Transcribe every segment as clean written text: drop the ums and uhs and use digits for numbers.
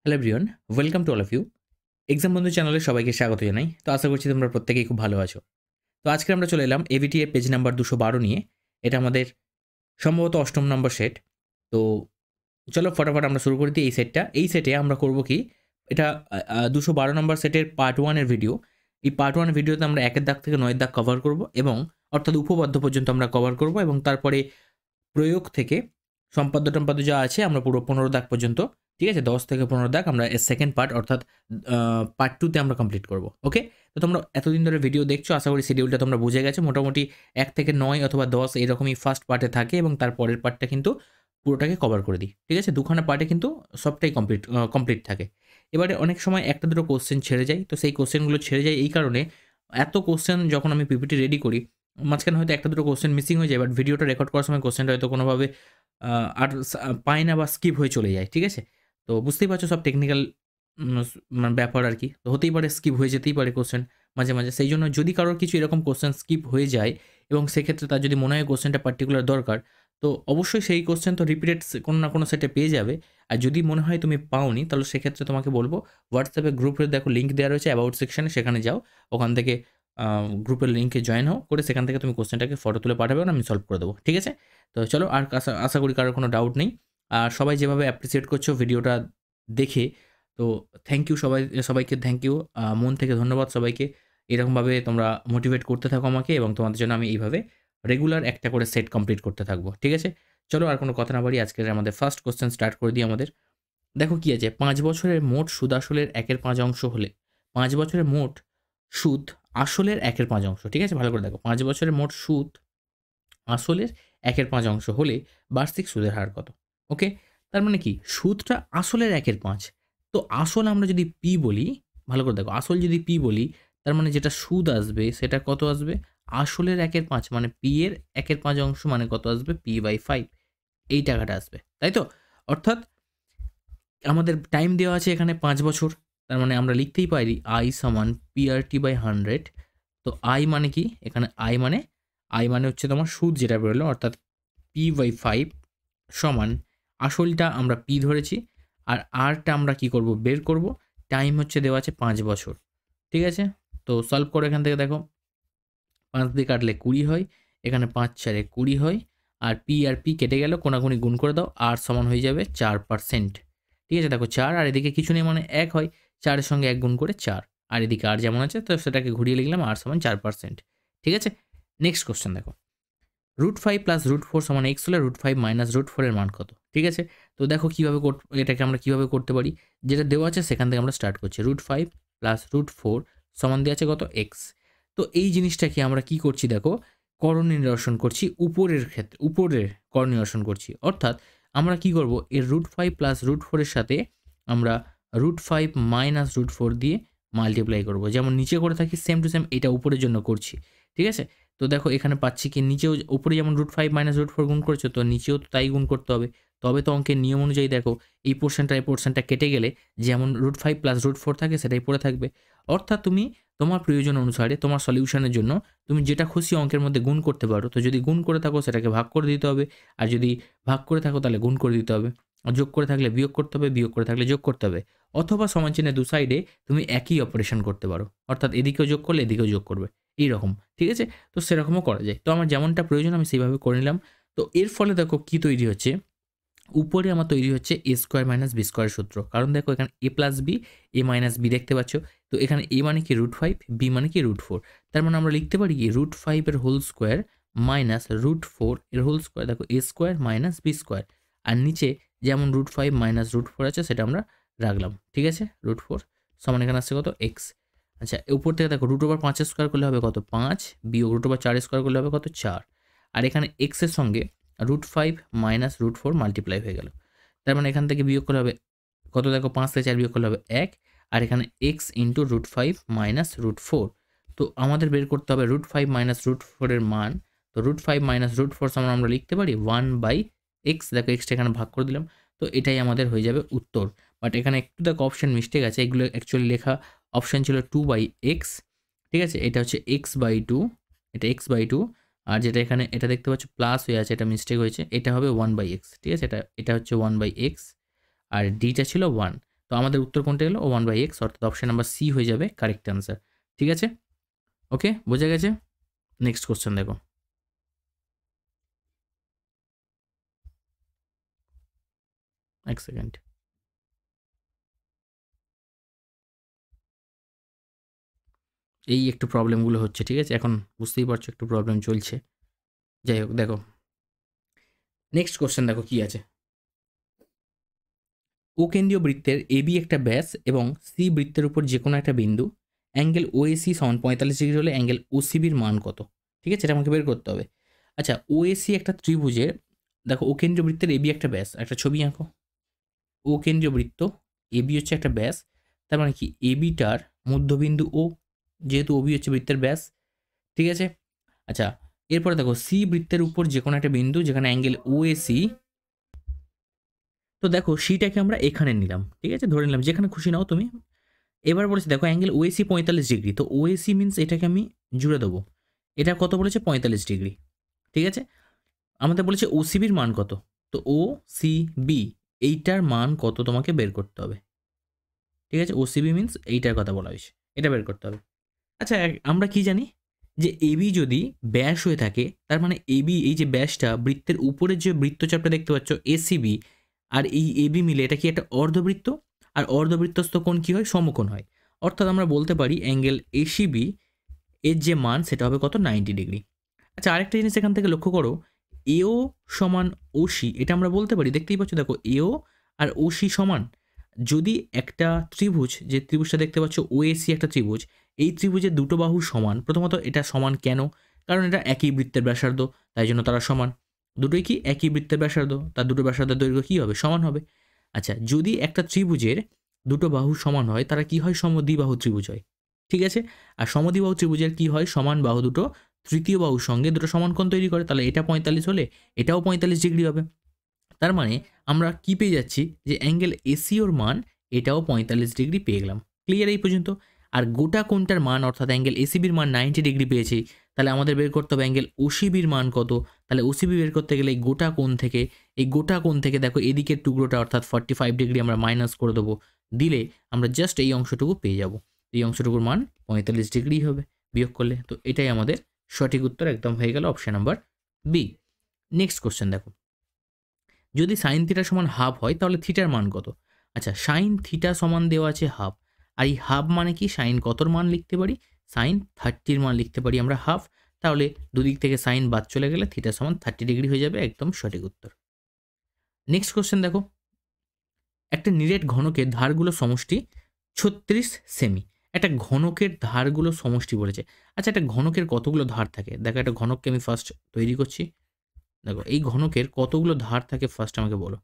Hello everyone, welcome to all of you. Exam বন্ধু চ্যানেলে সবাইকে স্বাগত জানাই। তো আশা করছি তোমরা প্রত্যেকেই খুব ভালো আছো। তো আজকে আমরা চলে এলাম এবিটিএ পেজ নাম্বার 212 নিয়ে। এটা আমাদের সম্ভবত ৮ম নম্বর সেট। তো চলো ফটাফট আমরা শুরু করে দিই এই সেটটা। এই সেটে আমরা করব কি, এটা ২১২ নম্বর সেটের পার্ট 1 এর ভিডিও। এই পার্ট 1 ভিডিওতে আমরা ১ এর দাগ থেকে ৯ এর দাগ কভার করব এবং অর্থাৎ উপপাদ্য পর্যন্ত আমরা কভার করব এবং তারপরে প্রয়োগ থেকে সম্পাদ্য-টম্পাদ্য যা আছে আমরা পুরো ১৫ দাগ পর্যন্ত, ঠিক আছে? ১০ থেকে ১৫ দাগ আমরা এর সেকেন্ড পার্ট অর্থাৎ পার্ট 2 তে আমরা কমপ্লিট করব। ওকে? তো তোমরা এতদিন ধরে ভিডিও দেখছো, আশা করি শিডিউলটা তোমরা বুঝে গেছো। মোটামুটি ১ থেকে ৯ অথবা ১০ এরকমই ফার্স্ট পার্টে থাকে এবং তার পরের পার্টটা কিন্তু পুরোটাকে কভার করে দিই। ঠিক আছে? ২ খানা পার্টে কিন্তু সবটাই কমপ্লিট থাকে। এবারে অনেক সময় ১ টা ২ টো কোয়েশ্চেন ছেড়ে যায়। তো সেই কোয়েশ্চেনগুলো ছেড়ে যায় এই কারণে, এত কোয়েশ্চেন যখন আমি পিপিটি রেডি করি, মাঝখানে হয়তো ১ টা ২ টো কোয়েশ্চেন মিসিং হয়ে যায়, বাট ভিডিওটা রেকর্ড করার সময় কোয়েশ্চেনটা হয়তো কোনোভাবে আর পাই না বা স্কিপ হয়ে চলে যায়। ঠিক আছে? তো বুঝতেই পারছো সব টেকনিক্যাল মানে ব্যাপার আরকি। তো হতেই পারে, স্কিপ হয়ে যেতেই পারে কোয়েশ্চেন মাঝে। সেইজন্য যদি কারোর কিছু এরকম কোয়েশ্চেন স্কিপ হয়ে যায় এবং সেক্ষেত্রে তার যদি মনে হয় কোয়েশ্চেনটা পার্টিকুলার দরকার, তো অবশ্যই সেই কোয়েশ্চেন তো রিপিটেড কোনো না কোনো সেটে পেয়ে যাবে। আর যদি মনে হয় তুমি পাওনি, তাহলে সেক্ষেত্রে তোমাকে বলব WhatsApp এ গ্রুপে দেখো লিঙ্ক দেওয়া রয়েছে অ্যাবাউট সেকশনে, সেখানে যাও। ওখান থেকে গ্রুপের লিঙ্কে জয়েন হও, করে সেখান থেকে তুমি কোয়েশ্চেনটাকে ফটো তুলে পাঠাবে, আমি সলভ করে দেবো। ঠিক আছে? তো চলো, আর আশা করি কারোর কোনো ডাউট নেই। আর সবাই যেভাবে অ্যাপ্রিসিয়েট করছো ভিডিওটা দেখে, তো থ্যাংক ইউ সবাইকে থ্যাংক ইউ। মন থেকে ধন্যবাদ সবাইকে। এরকমভাবে তোমরা মোটিভেট করতে থাকো আমাকে এবং তোমাদের জন্য আমি এইভাবে রেগুলার একটা করে সেট কমপ্লিট করতে থাকবো। ঠিক আছে? চলো আর কোনো কথা না বাড়িয়ে আজকের আমাদের ফার্স্ট কোয়েশ্চেন স্টার্ট করে দিই আমাদের। দেখো কি আছে, ৫ বছরের মোট সুদ আসলের ১/৫ অংশ হলে ৫ বছরের মোট সুদ আসলের ১/৫ অংশ। ঠিক আছে? ভালো করে দেখো। ৫ বছরের মোট সুদ আসলের ১/৫ অংশ হলে বার্ষিক সুদের হার কত? ওকে? তার মানে কি? সুদটা আসলের ১/৫। তো আসল আমরা যদি P বলি, ভালো করে দেখো, আসল যদি P বলি, তার মানে যেটা সুদ আসবে সেটা কত আসবে? আসলের ১/৫ মানে P এর ১/৫ অংশ মানে কত আসবে? P/5 এই টাকাটা আসবে। তাই তো? অর্থাৎ আমাদের টাইম দেওয়া আছে এখানে ৫ বছর। তার মানে আমরা লিখতেই পারি I সমান PRT/100। তো I মানে কি? এখানে I মানে হচ্ছে তোমার সুদ যেটা বেরোলো, অর্থাৎ P/5 সমান আসলটা আমরা P ধরেছি আর Rটা আমরা কি করব? বের করব। টাইম হচ্ছে দেওয়া আছে ৫ বছর। ঠিক আছে? তো সলভ করো এখান থেকে দেখো। ৫ দিয়ে কাটলে ২০ হয়। এখানে ৫ ৪ এ ২০ হয়। আর P কেটে গেল, কোনাকুনি গুণ করে দাও। R সমান হয়ে যাবে 4%। ঠিক আছে? দেখো ৪ আর এদিকে কিছু নেই মানে ১ হয়। ৪ এর সঙ্গে ১ গুণ করে ৪। আর এদিকে R যেমন আছে তো সেটাকে ঘুরিয়ে লিখলাম R সমান 4%। ঠিক আছে? নেক্সট কোয়েশ্চেন দেখো। √5 + √4 সমান x হলে √5 - √4 এর মান কত? ঠিক আছে? তো দেখো কিভাবে এটাকে আমরা কিভাবে করতে পারি? যেটা দেওয়া আছে সেখান থেকে আমরা স্টার্ট করছি। √5 + √4 সমান দেওয়া আছে কত? x। তো এই জিনিসটাকে আমরা কি করছি দেখো, করণ নিরসন করছি উপরের ক্ষেত্রে, উপরের করণ নিরসন করছি। অর্থাৎ আমরা কি করব, এর √5 + √4 এর সাথে আমরা √5 - √4 দিয়ে মাল্টিপ্লাই করব। যেমন নিচে করে থাকি সেম টু সেম এটা উপরের জন্য করছি। ঠিক আছে? তো দেখো এখানে পাচ্ছি কি, নিচেও উপরে যেমন √5 - √4 গুণ করেছো, তো নিচেও তো তাই গুণ করতে হবে। তবে তো অঙ্কের নিয়ম অনুযায়ী দেখো এই পোরশনটা কেটে গেলে যেমন √5 + √4 থাকে সেটাই পড়ে থাকবে। অর্থাৎ তুমি তোমার প্রয়োজন অনুসারে তোমার সলিউশনের জন্য তুমি যেটা খুশি অঙ্কের মধ্যে গুণ করতে পারো। তো যদি গুণ করে থাকো সেটাকে ভাগ করে দিতে হবে। আর যদি ভাগ করে থাকো তাহলে গুণ করে দিতে হবে। আর যোগ করে থাকলে বিয়োগ করতে হবে, বিয়োগ করে থাকলে যোগ করতে হবে। অথবা সমান চিহ্নের ২ সাইডে তুমি একই অপারেশন করতে পারো। অর্থাৎ এদিকেও যোগ করলে এদিকেও যোগ করবে। এইরকম। ঠিক আছে? তো সেরকমও করা যায়। তো আমার যেমনটা প্রয়োজন আমি সেইভাবে করে নিলাম। তো এর ফলে দেখো কি তৈরি হচ্ছে, উপরে আমার তৈরি হচ্ছে a² - b² এর সূত্র। কারণ দেখো এখানে a + b, a - b দেখতে পাচ্ছ। তো এখানে a মানে কি √5, b মানে কি √4। তার মানে আমরা লিখতে পারি কি √5 এর হোল স্কোয়ার মাইনাস √4 এর হোল স্কোয়ার। দেখো a² - b²। আর নিচে যেমন √5 - √4 আছে সেটা আমরা রাখলাম। ঠিক আছে? √4 সমান এখানে আসছে কত? x। আচ্ছা, উপর থেকে দেখো √5 এর স্কোয়ার করলে হবে কত? ৫ বিয়োগ √4 এর স্কোয়ার করলে হবে কত? ৪। আর এখানে x এর সঙ্গে √5 - √4 মাল্টিপ্লাই হয়ে গেল। তার মানে এখান থেকে বিয়োগ করলে হবে কত? দেখো ৫ থেকে ৪ বিয়োগ করলে হবে ১। আর এখানে x × √5 - √4। তো আমাদের বের করতে হবে √5 - √4 এর মান। তো √5 - √4 সমান আমরা লিখতে পারি 1/x। দেখো x টা এখানে ভাগ করে দিলাম। তো এটাই আমাদের হয়ে যাবে উত্তর। বাট এখানে একটু দেখো অপশন মিস্টেক আছে। এগুলো অ্যাকচুয়ালি লেখা অপশন ছিল 2/x। ঠিক আছে? এটা হচ্ছে x/2, এটা x/2। আর যেটা এখানে এটা দেখতে পাচ্ছ প্লাস হয়ে আছে, এটা মিস্টেক হয়েছে। এটা হবে 1/x। ঠিক আছে? এটা হচ্ছে 1/x আর ডিটা ছিল 1। তো আমাদের উত্তর কোনটা এলো? 1/x, অর্থাৎ অপশন নাম্বার সি হয়ে যাবে কারেক্ট অ্যান্সার। ঠিক আছে, ওকে, বোঝা গেছে। নেক্সট কোশ্চেন দেখো। এক সেকেন্ড। এই একটু প্রবলেমগুলো হচ্ছে, ঠিক আছে, এখন বুঝতেই পারছো একটু প্রবলেম চলছে। যাই হোক, দেখো নেক্সট কোশ্চেন দেখো কি আছে। ও কেন্দ্রীয় বৃত্তের এবি একটা ব্যাস এবং সি বৃত্তের উপর যে কোনো একটা বিন্দু, অ্যাঙ্গেল ওএসি সমান 45 ডিগ্রি হলে অ্যাঙ্গেল ওসিবির মান কত? ঠিক আছে, এটা আমাকে বের করতে হবে। আচ্ছা, ওএসি একটা ত্রিভুজের, দেখো ও কেন্দ্রীয় বৃত্তের এবি একটা ব্যাস, একটা ছবি আঁকো। ও কেন্দ্রীয় বৃত্ত, এবি হচ্ছে একটা ব্যাস, তার মানে কি এবিটার মধ্যবিন্দু ও, যেহেতু ওবি হচ্ছে বৃত্তের ব্যাস। ঠিক আছে, আচ্ছা এরপরে দেখো সি বৃত্তের উপর যে কোনো একটা বিন্দু যেখানে অ্যাঙ্গেল ওএসি, তো দেখো সিটাকে আমরা এখানে নিলাম, ঠিক আছে, ধরে নিলাম, যেখানে খুশি নাও তুমি। এবার বলেছে দেখো অ্যাঙ্গেল ওএসি 45 ডিগ্রি, তো ওএসি মিনস এটাকে আমি জুড়ে দেবো। এটা কত বলেছে? 45 ডিগ্রি। ঠিক আছে, আমাদের বলেছে ওসিবির মান কত, তো ও সি বি এইটার মান কত তোমাকে বের করতে হবে। ঠিক আছে, ওসিবি মিনস এইটার কথা বলা হয়েছে, এটা বের করতে হবে। আচ্ছা, আমরা কি জানি যে এবি যদি ব্যাস হয়ে থাকে, তার মানে এবি এই যে ব্যাসটা বৃত্তের উপরে যে বৃত্তচাপটা দেখতে পাচ্ছ এসিবি আর এই এবি মিলে এটা কি একটা অর্ধবৃত্ত, আর অর্ধবৃত্তস্থ কোণ কি হয়? সমকোণ হয়। অর্থাৎ আমরা বলতে পারি অ্যাঙ্গেল এসিবি এর যে মান সেটা হবে কত? 90 ডিগ্রি। আচ্ছা, আরেকটা জিনিস এখান থেকে লক্ষ্য করো, এও সমান ওসি, এটা আমরা বলতে পারি, দেখতেই পাচ্ছ দেখো এও আর ওসি সমান। যদি একটা ত্রিভুজ, যে ত্রিভুজটা দেখতে পাচ্ছ ওএসি একটা ত্রিভুজ, এই ত্রিভুজের দুটো বাহু সমান, প্রথমত এটা সমান কেন? কারণ এটা একই বৃত্তের ব্যাসার্ধ, তাই জন্য তারা সমান। দুটোই কি একই বৃত্তের ব্যাসার্ধ, তার দুটো ব্যাসার্ধের দৈর্ঘ্য কী হবে? সমান হবে। আচ্ছা, যদি একটা ত্রিভুজের দুটো বাহু সমান হয়, তারা কি হয়? সমদ্বিবাহু ত্রিভুজ হয়। ঠিক আছে, আর সমদ্বিবাহু ত্রিভুজের কি হয়? সমান বাহু দুটো তৃতীয় বাহুর সঙ্গে দুটো সমান কোণ তৈরি করে, তাহলে এটা 45 হলে এটাও 45 ডিগ্রি হবে। তার মানে আমরা কি পেয়ে যাচ্ছি যে অ্যাঙ্গেল এসিওর মান এটাও 45 ডিগ্রি পেয়ে গেলাম। ক্লিয়ার এই পর্যন্ত? আর গোটা কোণটার মান অর্থাৎ অ্যাঙ্গেল এসিবির মান 90 ডিগ্রি পেয়েছি, তাহলে আমাদের বের করতে হবে অ্যাঙ্গেল ওসিবির মান কত। তাহলে ওসিবি বের করতে গেলে এই গোটা কোণ থেকে দেখো এদিকের টুকরোটা অর্থাৎ 45 ডিগ্রি আমরা মাইনাস করে দেবো, দিলে আমরা জাস্ট এই অংশটুকু পেয়ে যাব। এই অংশটুকুর মান 45 ডিগ্রি হবে বিয়োগ করলে। তো এটাই আমাদের সঠিক উত্তর একদম হয়ে গেল option number B. Next question দেখো, যদি সাইন থিটা সমান হাফ হয় তাহলে থিটার মান কত? আচ্ছা, সাইন থিটা সমান দেওয়া আছে হাফ, আর এই হাফ মানে কি? সাইন কতর মান লিখতে পারি? সাইন 30-র মান লিখতে পারি আমরা হাফ। তাহলে দুদিক থেকে সাইন বাদ চলে গেলে থিটা সমান 30 ডিগ্রি হয়ে যাবে, একদম সঠিক উত্তর। নেক্সট কোশ্চেন দেখো, একটা নিরেট ঘনকের ধারগুলো সমষ্টি 36 সেমি। একটা ঘনকের ধারগুলো সমষ্টি বলেছে। আচ্ছা, একটা ঘনকের কতগুলো ধার থাকে? দেখো, একটা ঘনককে আমি ফার্স্ট তৈরি করছি। দেখো, এই ঘনকের কতগুলো ধার থাকে ফার্স্ট আমাকে বলো।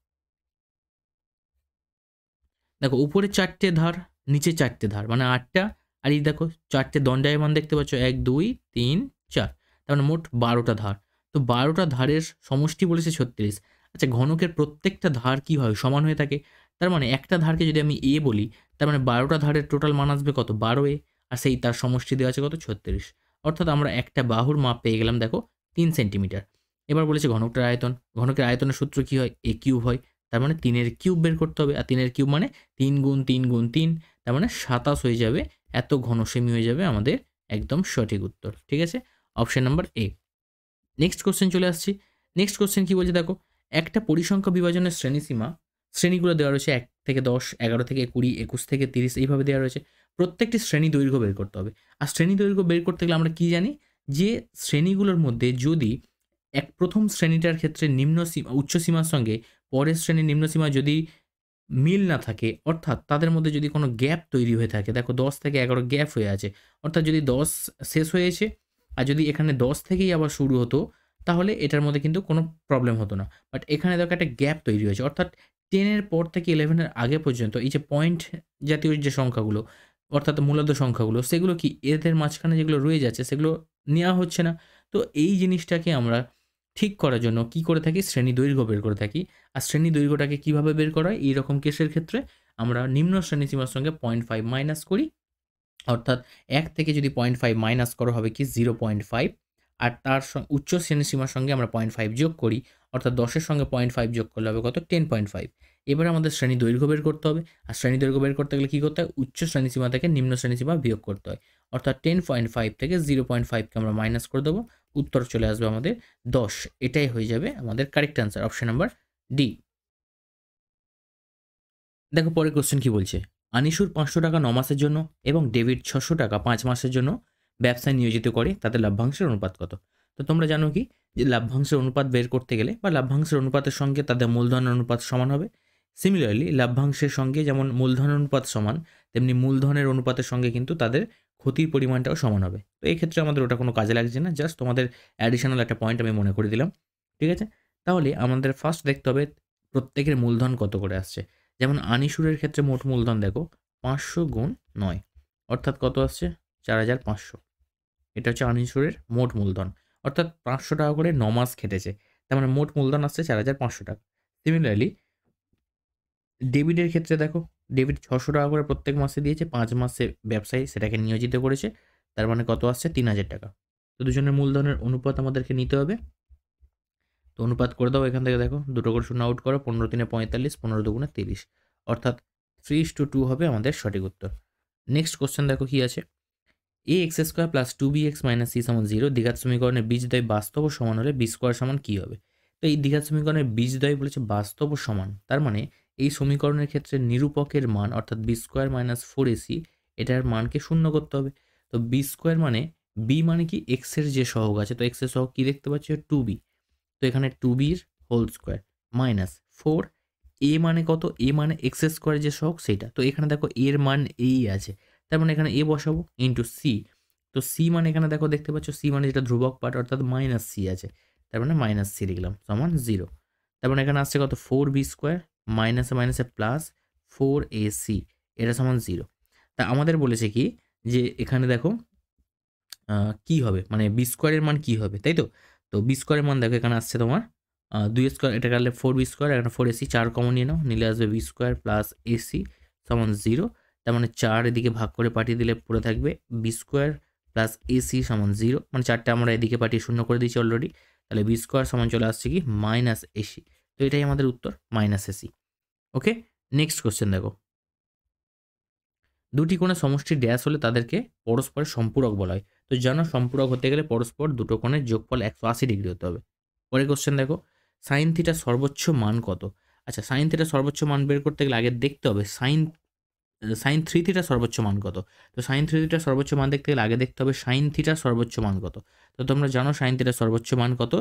দেখো, উপরে 4টে ধার, নিচে 4টে ধার, মানে 8টা। আর এই দেখো 4টে দণ্ডায়মান দেখতে পাচ্ছ, 1 2 3 4, তার মানে মোট 12টা ধার। তো 12টা ধারের সমষ্টি বলেছে 36। আচ্ছা, ঘনকের প্রত্যেকটা ধার কি হয়? সমান হয়ে থাকে। তার মানে একটা ধারকে যদি আমি এ বলি, তার মানে 12টা ধারের টোটাল মান আসবে কত? 12a, আর সেই তার সমষ্টি দেওয়া আছে কত? 36। অর্থাৎ আমরা একটা বাহুর মাপ পেয়ে গেলাম দেখো 3 সেন্টিমিটার। এবার বলেছে ঘনকটার আয়তন। ঘনকের আয়তনের সূত্র কি হয়? a কিউব হয়। তার মানে 3-এর কিউব বের করতে হবে, আর 3-এর কিউব মানে 3 গুণ 3 গুণ 3, তার মানে 27 হয়ে যাবে। এত ঘন সেমি হয়ে যাবে আমাদের একদম সঠিক উত্তর। ঠিক আছে, option number A. Next question চলে আসছি। নেক্সট কোশ্চেন কি বলছে দেখো, একটা পরিসংখ্যা বিভাজনের শ্রেণীসীমা, শ্রেণীগুলো দেওয়া রয়েছে 1 থেকে 10, 11 থেকে 20, 21 থেকে 30, এইভাবে দেওয়া রয়েছে। প্রত্যেকটি শ্রেণী দৈর্ঘ্য বের করতে হবে। আর শ্রেণী দৈর্ঘ্য বের করতে গেলে আমরা কি জানি? যে শ্রেণীগুলোর মধ্যে যদি প্রথম শ্রেণীটার ক্ষেত্রে উচ্চ সীমার সঙ্গে পরের শ্রেণীর নিম্ন সীমা যদি মিল না থাকে, অর্থাৎ তাদের মধ্যে যদি কোনো গ্যাপ তৈরি হয়ে থাকে, দেখো 10 থেকে 11 গ্যাপ হয়ে আছে, অর্থাৎ যদি 10 শেষ হয়েছে আর যদি এখানে 10 থেকেই আবার শুরু হতো, তাহলে এটার মধ্যে কিন্তু কোনো প্রবলেম হতো না। বাট এখানে দেখো একটা গ্যাপ তৈরি হয়েছে, অর্থাৎ 10-এর পর থেকে 11-এর আগে পর্যন্ত এই যে পয়েন্ট জাতীয় যে সংখ্যাগুলো, অর্থাৎ মূলদ সংখ্যাগুলো, সেগুলো কি এদের মাঝখানে যেগুলো রয়ে যাচ্ছে সেগুলো নেওয়া হচ্ছে না। তো এই জিনিসটাকে আমরা ঠিক করার জন্য কি করে থাকি? শ্রেণী দৈর্ঘ্য বের করে থাকি। আর শ্রেণী দৈর্ঘ্যটাকে কিভাবে বের করা হয়? এইরকম কেসের ক্ষেত্রে আমরা নিম্ন শ্রেণী সীমার সঙ্গে 0.5 মাইনাস করি, অর্থাৎ 1 থেকে যদি 0.5 মাইনাস করা হবে কি 0.5, আর তার উচ্চ শ্রেণী সীমার সঙ্গে আমরা 0.5 যোগ করি, অর্থাৎ 10-এর সঙ্গে 0.5 যোগ করলে হবে কত 10.5। এবার আমাদের শ্রেণী দৈর্ঘ্য বের করতে হবে, আর শ্রেণী দৈর্ঘ্য বের করতে গেলে কী করতে হয়, উচ্চ শ্রেণীসীমা থেকে নিম্ন শ্রেণীসীমা বিয়োগ করতে হয়। অর্থাৎ 10.5 থেকে 0.5কে আমরা মাইনাস করে দেবো, উত্তর চলে আসবে আমাদের 10। এটাই হয়ে যাবে আমাদের correct answer, option number D. দেখো পরের কোশ্চেন কি বলছে, আনিসুর 500 টাকা 9 মাসের জন্য এবং ডেভিড 600 টাকা 5 মাসের জন্য ব্যবসায় নিয়োজিত করে, তাদের লভ্যাংশের অনুপাত কত? তো তোমরা জানো কি যে লভ্যাংশের অনুপাত বের করতে গেলে বা লভ্যাংশের অনুপাতের সঙ্গে তাদের মূলধনের অনুপাত সমান হবে। সিমিলারলি লভ্যাংশের সঙ্গে যেমন মূলধনের অনুপাত সমান, তেমনি মূলধনের অনুপাতের সঙ্গে কিন্তু তাদের ক্ষতির পরিমাণটাও সমান হবে। তো এই ক্ষেত্রে আমাদের ওটা কোনো কাজে লাগছে না, জাস্ট তোমাদের অ্যাডিশনাল একটা পয়েন্ট আমি মনে করে দিলাম। ঠিক আছে, তাহলে আমাদের ফার্স্ট দেখতে হবে প্রত্যেকের মূলধন কত করে আসছে। যেমন আনিসুরের ক্ষেত্রে মোট মূলধন দেখো 500 গুণ 9, অর্থাৎ কত আসছে 4500। এটা হচ্ছে আনিসুরের মোট মূলধন, অর্থাৎ 500 টাকা করে 9 মাস খেটেছে, তার মানে মোট মূলধন আসছে 4500 টাকা। সিমিলারলি ডেভিডের ক্ষেত্রে দেখো, ডেভিড 600 টাকা করে প্রত্যেক মাসে দিয়েছে, 5 মাসে ব্যবসায়ী সেটাকে নিয়োজিত করেছে, তার মানে কত আসছে 3000 টাকা। তো দুজনের মূলধনের অনুপাত আমাদেরকে নিতে হবে। তো অনুপাত করে দাও, এখান থেকে দেখো দুটো করে শূন্য আউট করো, 15 3 45, 15 2 30, অর্থাৎ 3:2 হবে আমাদের সঠিক উত্তর। নেক্সট কোশ্চেন দেখো কি আছে, A X square plus 2bx minus C সমান 0 দ্বিঘাত সমীকরণের বীজদ্বয় বাস্তব ও সমান হলে বি স্কোয়ার সমান কী হবে? তো এই দ্বিঘাত সমীকরণের বীজদ্বয় বলেছে বাস্তব ও সমান, তার মানে এই সমীকরণের ক্ষেত্রে নিরূপকের মান অর্থাৎ বি স্কোয়ার মাইনাস 4ac এটার মানকে শূন্য করতে হবে। তো বি স্কোয়ার মানে বি মানে কি এক্সের যে সহগ আছে, তো এক্সের সহগ কী দেখতে পাচ্ছি 2b, তো এখানে 2bর হোল স্কোয়ার মাইনাস 4, এ মানে কত, এ মানে এক্স স্কোয়ার যে সহগ সেইটা, তো এখানে দেখো এর মান এই আছে, তার মানে এখানে এ বসাবো ইন্টু সি। তো সি মানে এখানে দেখো দেখতে পাচ্ছ সি মানে যেটা ধ্রুবক পার্ট অর্থাৎ মাইনাস সি আছে, তার মানে মাইনাস সি লিখলাম সমান 0। তার মানে এখানে আসছে কত 4b স্কোয়ার মাইনাসে মাইনাসে প্লাস 4ac, এটা সমান 0। তা আমাদের বলেছে কি যে এখানে দেখো কি হবে, মানে বি স্কোয়ারের মান কি হবে, তাই তো। তো বি স্কোয়ারের মান দেখো এখানে আসছে তোমার 2 স্কোয়ার, এটা কাটলে 4b স্কোয়ার, এখানে 4ac 4 কমন নিয়ে নাও, নিলে আসবে বি স্কোয়ার প্লাস এসি সমান 0। তার মানে 4 এদিকে ভাগ করে পাঠিয়ে দিলে পড়ে থাকবে বি স্কোয়ার প্লাস এসি সমান 0, মানে 4টা আমরা এদিকে পাঠিয়ে শূন্য করে দিয়েছি অলরেডি, তাহলে বি স্কোয়ার সমান চলে আসছে কি মাইনাস এসি। তো এটাই আমাদের উত্তর মাইনাস এসি। ওকে, নেক্সট কোশ্চেন দেখো, দুটি কোণের সমষ্টি ড্যাশ হলে তাদেরকে পরস্পরের সম্পূরক বলা হয়। তো জানো সম্পূরক হতে গেলে পরস্পর দুটো কোণের যোগফল 180 ডিগ্রি হতে হবে। পরের কোশ্চেন দেখো, সাইন থিটার সর্বোচ্চ মান কত? আচ্ছা, সাইন থিটার সর্বোচ্চ মান বের করতে গেলে আগে দেখতে হবে সাইন 3 থিটার সর্বোচ্চ মান কত। তো সাইন 3 থিটার সর্বোচ্চ মান দেখতে গেলে আগে দেখতে হবে সাইন থিটার সর্বোচ্চ মান কত। তো তোমরা জানো সাইন থিটার সর্বোচ্চ মান কত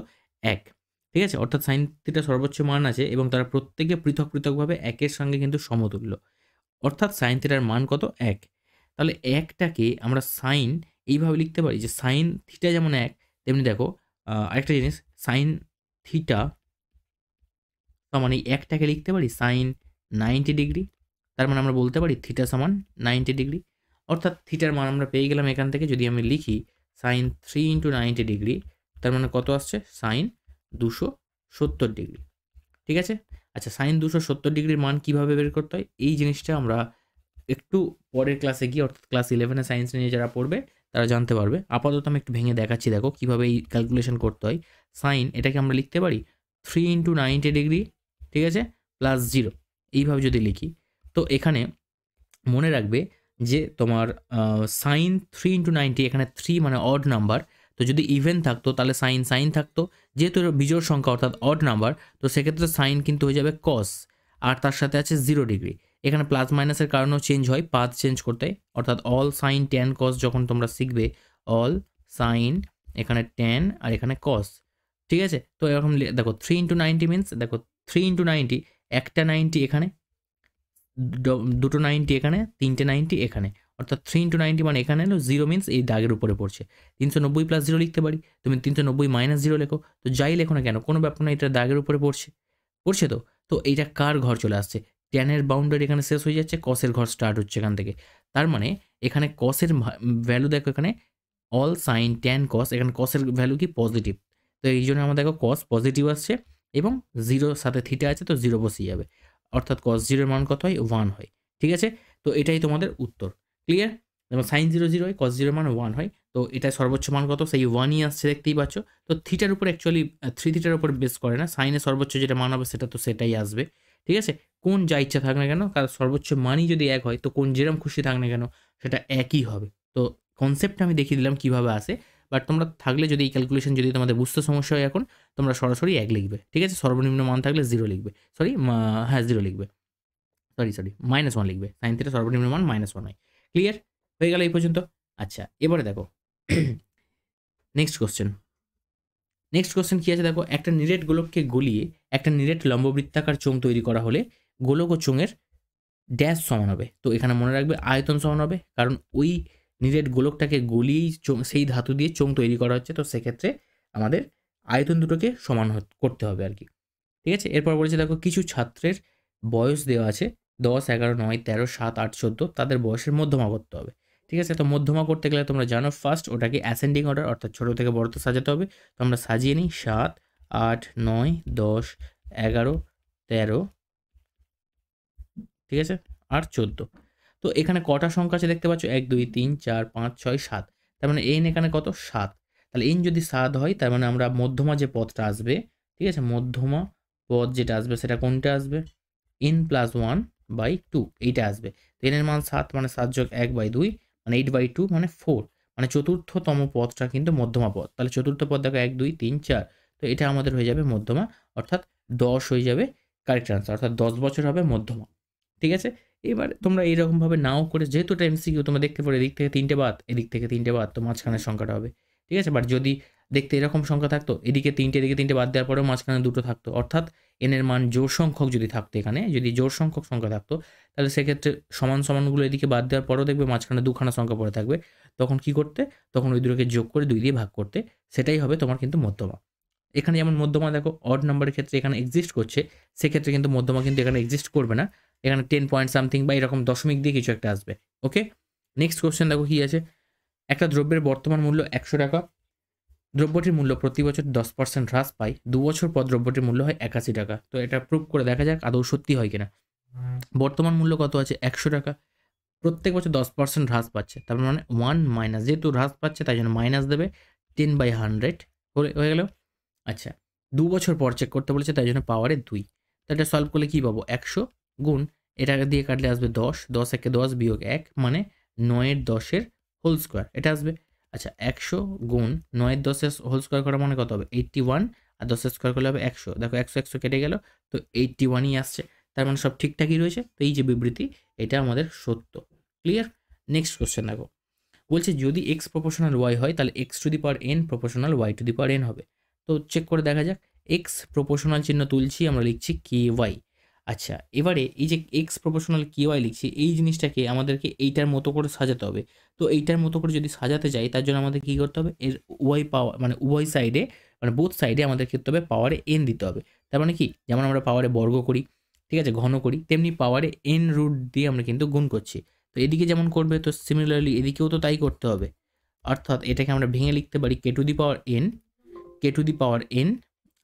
1, ঠিক আছে, অর্থাৎ সাইন থিটার সর্বোচ্চ মান আছে এবং তারা প্রত্যেকে পৃথক পৃথকভাবে একের সঙ্গে কিন্তু সমতুল্য, অর্থাৎ সাইন থিটার মান কত 1। তাহলে 1টাকে আমরা সাইন এইভাবে লিখতে পারি যে সাইন থিটা যেমন 1, তেমনি দেখো আরেকটা জিনিস সাইন থিটা সমান এই 1টাকে লিখতে পারি সাইন 90 ডিগ্রি, তার মানে আমরা বলতে পারি থিটা সমান 90 ডিগ্রি, অর্থাৎ থিটার মান আমরা পেয়ে গেলাম এখান থেকে। যদি আমি লিখি সাইন 3 ইন্টু 90 ডিগ্রি, তার মানে কত আসছে সাইন 270 ডিগ্রি, ঠিক আছে। আচ্ছা, সাইন 270 ডিগ্রির মান কীভাবে বের করতে হয় এই জিনিসটা আমরা একটু পরের ক্লাসে গিয়ে, অর্থাৎ ক্লাস 11-এ সায়েন্স নিয়ে যারা পড়বে তারা জানতে পারবে। আপাতত আমি একটু ভেঙে দেখাচ্ছি, দেখো কীভাবে এই ক্যালকুলেশন করতে হয়। সাইন এটাকে আমরা লিখতে পারি 3 ইন্টু 90 ডিগ্রি, ঠিক আছে, প্লাস 0, এইভাবে যদি লিখি। তো এখানে মনে রাখবে যে তোমার সাইন 3 ইন্টু 90, এখানে 3 মানে অড নাম্বার, তো যদি ইভেন থাকতো তাহলে সাইন থাকতো, যেহেতু বিজোড় সংখ্যা অর্থাৎ অড নাম্বার, তো সেক্ষেত্রে সাইন কিন্তু হয়ে যাবে কস, আর তার সাথে আছে 0 ডিগ্রি। এখানে প্লাস মাইনাসের কারণেও চেঞ্জ হয়, পাথ চেঞ্জ করতে, অর্থাৎ অল সাইন ট্যান কস যখন তোমরা শিখবে, অল সাইন এখানে ট্যান আর এখানে কস, ঠিক আছে। তো এরকম দেখো 3 ইন্টু 90 মিনস, দেখো 3 ইন্টু 90, একটা 90 এখানে, দুটো 90 এখানে, তিনটে 90 এখানে, অর্থাৎ 3 ইন্টু 90 মানে এখানে এলো 0 মিনস এই দাগের উপরে পড়ছে। 390 প্লাস 0 লিখতে পারি, তুমি 390 মাইনাস 0 লেখো, তো যাই লেখো না কেন কোনো ব্যাপার না, এটা দাগের উপরে পড়ছে, পড়ছে। তো এইটা কার ঘর চলে আসছে, ট্যানের বাউন্ডারি এখানে শেষ হয়ে যাচ্ছে, কসের ঘর স্টার্ট হচ্ছে এখান থেকে। তার মানে এখানে কসের ভ্যালু দেখো, এখানে অল সাইন ট্যান কস, এখানে কসের ভ্যালু কি পজিটিভ, তো এই জন্য আমরা দেখো কস পজিটিভ আসছে এবং 0 সাথে থিটা আছে, তো 0 বসিয়ে যাবে, অর্থাৎ কস 0 মান কত হয় 1 হয়, ঠিক আছে। তো এটাই তোমাদের উত্তর, ক্লিয়ার। যেমন সাইন 0 0 হয়, কস 0 মান 1 হয়, তো এটা সর্বোচ্চ মান কত? সেই 1ই আসছে দেখতেই পাচ্ছ। তো থিটার উপর অ্যাকচুয়ালি 3 থিটার উপর বেস করে না। সাইনের সর্বোচ্চ যেটা মান হবে সেটা তো সেটাই আসবে। ঠিক আছে? কোণ যা ইচ্ছা থাক না কেন, কারণ সর্বোচ্চ মানই যদি এক হয় তো কোণ যেরকম খুশি থাক না কেন সেটা একই হবে। তো কনসেপ্টটা আমি দেখিয়ে দিলাম কিভাবে আসে। বাট তোমরা থাকলে যদি এই ক্যালকুলেশন যদি তোমাদের বুঝতে সমস্যা হয় এখন, তোমরা সরাসরি 1 লিখবে। ঠিক আছে? সর্বনিম্ন মান থাকলে 0 লিখবে। সরি হ্যাঁ 0 লিখবে। সরি -1 লিখবে। sin থিটা সর্বনিম্ন মান -1 হয়। ক্লিয়ার? হয়ে গেল এই পর্যন্ত? আচ্ছা, এবারে দেখো নেক্সট কোয়েশ্চেন। নেক্সট কোয়েশ্চেন কি আছে দেখো, একটা নিরেট গোলককে গলিয়ে একটা নিরেট লম্ববৃত্তাকার চোঙ তৈরি করা হলে গোলক ও চোঙের ড্যাশ সমান হবে। তো এখানে মনে রাখবে আয়তন সমান হবে, কারণ ওই নিরেট গোলকটাকে গলিয়েই সেই ধাতু দিয়ে চোঙ তৈরি করা হচ্ছে। তো সেক্ষেত্রে আমাদের আয়তন দুটোকে সমান করতে হবে আর কি। ঠিক আছে? এরপর বলেছে দেখো, কিছু ছাত্রের বয়স দেওয়া আছে 10, 11, 9, 13, 7, 8, 14, তাদের বয়সের মধ্যমা করতে হবে। ঠিক আছে? তো মধ্যমা করতে গেলে তোমরা জানো ফার্স্ট ওটাকে অ্যাসেন্ডিং অর্ডার অর্থাৎ ছোট থেকে বড়তে সাজাতে হবে। তো আমরা সাজিয়ে নিই 7, 8, 9, 10, 11, 13, ঠিক আছে? আর 14। তো এখানে কটা সংখ্যা আছে দেখতে পাচ্ছ? 1, 2, 3, 4, 5, 6, 7। তার মানে n এখানে কত? 7। তাহলে n যদি 7 হয় তার মানে আমরা মধ্যমা যে পদটা আসবে, ঠিক আছে? মধ্যমা পদ যেটা আসবে সেটা কোনটা আসবে? n+1/2 এইটা আসবে। তো n এর মান 7 মানে 7 যোগ 1/2 মানে 8/2 মানে 4। মানে চতুর্থতম পদটা কিন্তু মধ্যমা পদ। তাহলে চতুর্থ পদ দেখো 1, 2, 3, 4। তো এটা আমাদের হয়ে যাবে মধ্যমা, অর্থাৎ 10 হয়ে যাবে কারেক্ট আনসার, অর্থাৎ 10 বছর হবে মধ্যমা। ঠিক আছে? এবার তোমরা এইরকমভাবে নাও করে, যেহেতু এটা এমসিকিউ তোমরা দেখতে পারো এদিক থেকে 3টে বাদ, এদিক থেকে 3টে বাদ, তো মাঝখানের সংখ্যাটা হবে। ঠিক আছে? বাট যদি দেখতে এরকম সংখ্যা থাকতো, এদিকে 3টে এদিকে 3টে বাদ দেওয়ার পরেও মাঝখানে 2টো থাকতো, অর্থাৎ n এর মান জোড় সংখ্যক যদি থাকতো, এখানে যদি জোড় সংখ্যক সংখ্যা থাকতো তাহলে সেক্ষেত্রে সমান সমানগুলো এদিকে বাদ দেওয়ার পরেও দেখবে মাঝখানে 2খানা সংখ্যা পড়ে থাকবে। তখন কি করতে? তখন ওই দুটোকে যোগ করে 2 দিয়ে ভাগ করতে। সেটাই হবে তোমার কিন্তু মধ্যমা। এখানে যেমন মধ্যমা দেখো অড নাম্বারের ক্ষেত্রে এখানে এক্সিস্ট করছে, সেক্ষেত্রে কিন্তু মধ্যমা কিন্তু এখানে এক্সিস্ট করবে না। এখানে 10 পয়েন্ট সামথিং বা এরকম দশমিক দিয়ে কিছু একটা আসবে। ওকে? নেক্সট কোয়েশ্চেন দেখো কি আছে। একটা দ্রব্যের বর্তমান মূল্য 100 টাকা। দ্রব্যটির মূল্য প্রতি বছর 10% হ্রাস পায়। 2 বছর পর দ্রব্যটির মূল্য হয় 81 টাকা। তো এটা প্রুভ করে দেখা যাক আদৌ সত্যি হয় কিনা। বর্তমান মূল্য কত আছে? 100 টাকা। প্রত্যেক বছর 10% হ্রাস পাচ্ছে। তার মানে 1 মাইনাস, যেহেতু হ্রাস পাচ্ছে তাই জন্য মাইনাস দেবে 10/100 হয়ে গেল। আচ্ছা, 2 বছর পর চেক করতে বলেছে তাই জন্য পাওয়ারে 2। তো এটা সলভ করলে কি পাবো? 100 গুণ এটা দিয়ে কাটলে আসবে 10, 10 একে 10 বিয়োগ 1 মানে 9 এর 10 এর হোল স্কোয়ার এটা আসবে। আচ্ছা, 100 গুণ 9 এর 10 এর হোল স্কোয়ার করা মানে কত হবে? 81 আর 10 এর স্কোয়ার করলে হবে 100। দেখো 100 100 কেটে গেল, তো 81ই আসছে। তার মানে সব ঠিকঠাকই রয়েছে। তো এই যে বিবৃতি এটা আমাদের সত্য। ক্লিয়ার? নেক্সট কোশ্চেন দেখো, বলছে যদি x প্রপোর্শনাল y হয় তাহলে x to the power n proportional y to the power n হবে। তো চেক করে দেখা যাক। x প্রপোর্শনাল চিহ্ন তুলছি, আমরা লিখছি ky। আচ্ছা, এবারে এই যে x প্রপোর্শনাল ky লিখছি, এই জিনিসটাকে আমাদেরকে এইটার মতো করে সাজাতে হবে। তো এইটার মতো করে যদি সাজাতে যাই তার জন্য আমাদের কী করতে হবে? এর উভয় পাওয়ার মানে উভয় সাইডে মানে বোথ সাইডে আমাদের করতে হবে পাওয়ারে n দিতে হবে। তার মানে কি, যেমন আমরা পাওয়ারে বর্গ করি, ঠিক আছে, ঘন করি, তেমনি পাওয়ারে n রুট দিয়ে আমরা কিন্তু গুণ করছি। তো এদিকে যেমন করবে তো সিমিলারলি এদিকেও তো তাই করতে হবে। অর্থাৎ এটাকে আমরা ভেঙে লিখতে পারি k to the power n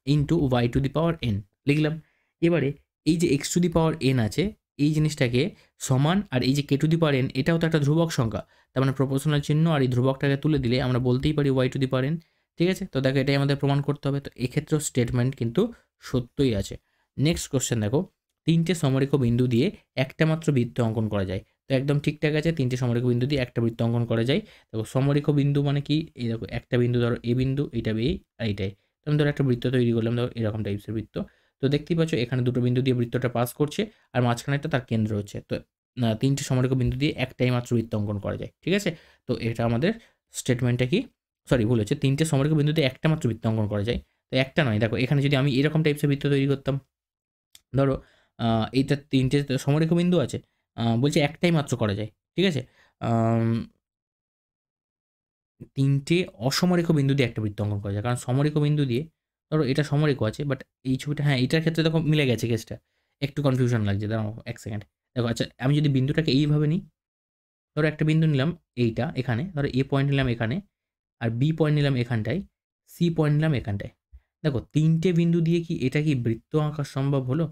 into y to the power n লিখলাম। এবারে এই যে x to the power n আছে, এই জিনিসটাকে সমান, আর এই যে k to the power n এটাও তো একটা ধ্রুবক সংখ্যা, তার মানে প্রপোর্শনাল চিহ্ন আর এই ধ্রুবকটাকে তুলে দিলে আমরা বলতেই পারি y to the power n। ঠিক আছে? তো দেখো এটাই আমাদের প্রমাণ করতে হবে। তো এক্ষেত্রেও স্টেটমেন্ট কিন্তু সত্যই আছে। নেক্সট কোশ্চেন দেখো, 3টে সমরেখ বিন্দু দিয়ে একটা মাত্র বৃত্ত অঙ্কন করা যায়। তো একদম ঠিকঠাক আছে, 3টে সমরেখ বিন্দু দিয়ে একটা বৃত্ত অঙ্কন করা যায়। দেখো সমরেখ বিন্দু মানে কি, এই দেখো একটা বিন্দু ধরো এ বিন্দু, এইটা বি আর এইটাই। তো আমি ধরো একটা বৃত্ত তৈরি করলাম, ধরো এরকম টাইপসের বৃত্ত। তো দেখতেই পাচ্ছ এখানে দুটো বিন্দু দিয়ে বৃত্তটা পাস করছে আর মাঝখানে একটা তার কেন্দ্র হচ্ছে। তো 3টে সমরেখ বিন্দু দিয়ে একটাই মাত্র বৃত্ত অঙ্কন করা যায়। ঠিক আছে? তো এটা আমাদের স্টেটমেন্টটা কি, সরি ভুল হচ্ছে, 3টে সমরেখ বিন্দু দিয়ে একটা মাত্র বৃত্ত অঙ্কন করা যায়। তো একটা নয়, দেখো এখানে যদি আমি এরকম টাইপসের বৃত্ত তৈরি করতাম, ধরো এইটা 3টে সমরেখ বিন্দু আছে, বলছে একটাই মাত্র করা যায়। ঠিক আছে? 3টে অসমরেখ বিন্দু দিয়ে একটা বৃত্ত অঙ্কন করা যায়, কারণ সমরেখ বিন্দু দিয়ে ধরো এটা সমরেখ আছে, বাট এই ছবিটা, হ্যাঁ এটার ক্ষেত্রে দেখো মিলে গেছে কেসটা, একটু কনফিউশন লাগছে, দাঁড়াও 1 সেকেন্ড। দেখো আচ্ছা, আমি যদি বিন্দুটাকে এইভাবে নিই, ধরো একটা বিন্দু নিলাম এইটা এখানে, ধরো এ পয়েন্ট নিলাম এখানে, আর বি পয়েন্ট নিলাম এখানটায়, সি পয়েন্ট নিলাম এখানটায়। দেখো 3টে বিন্দু দিয়ে কি এটা কি বৃত্ত আঁকা সম্ভব হলো?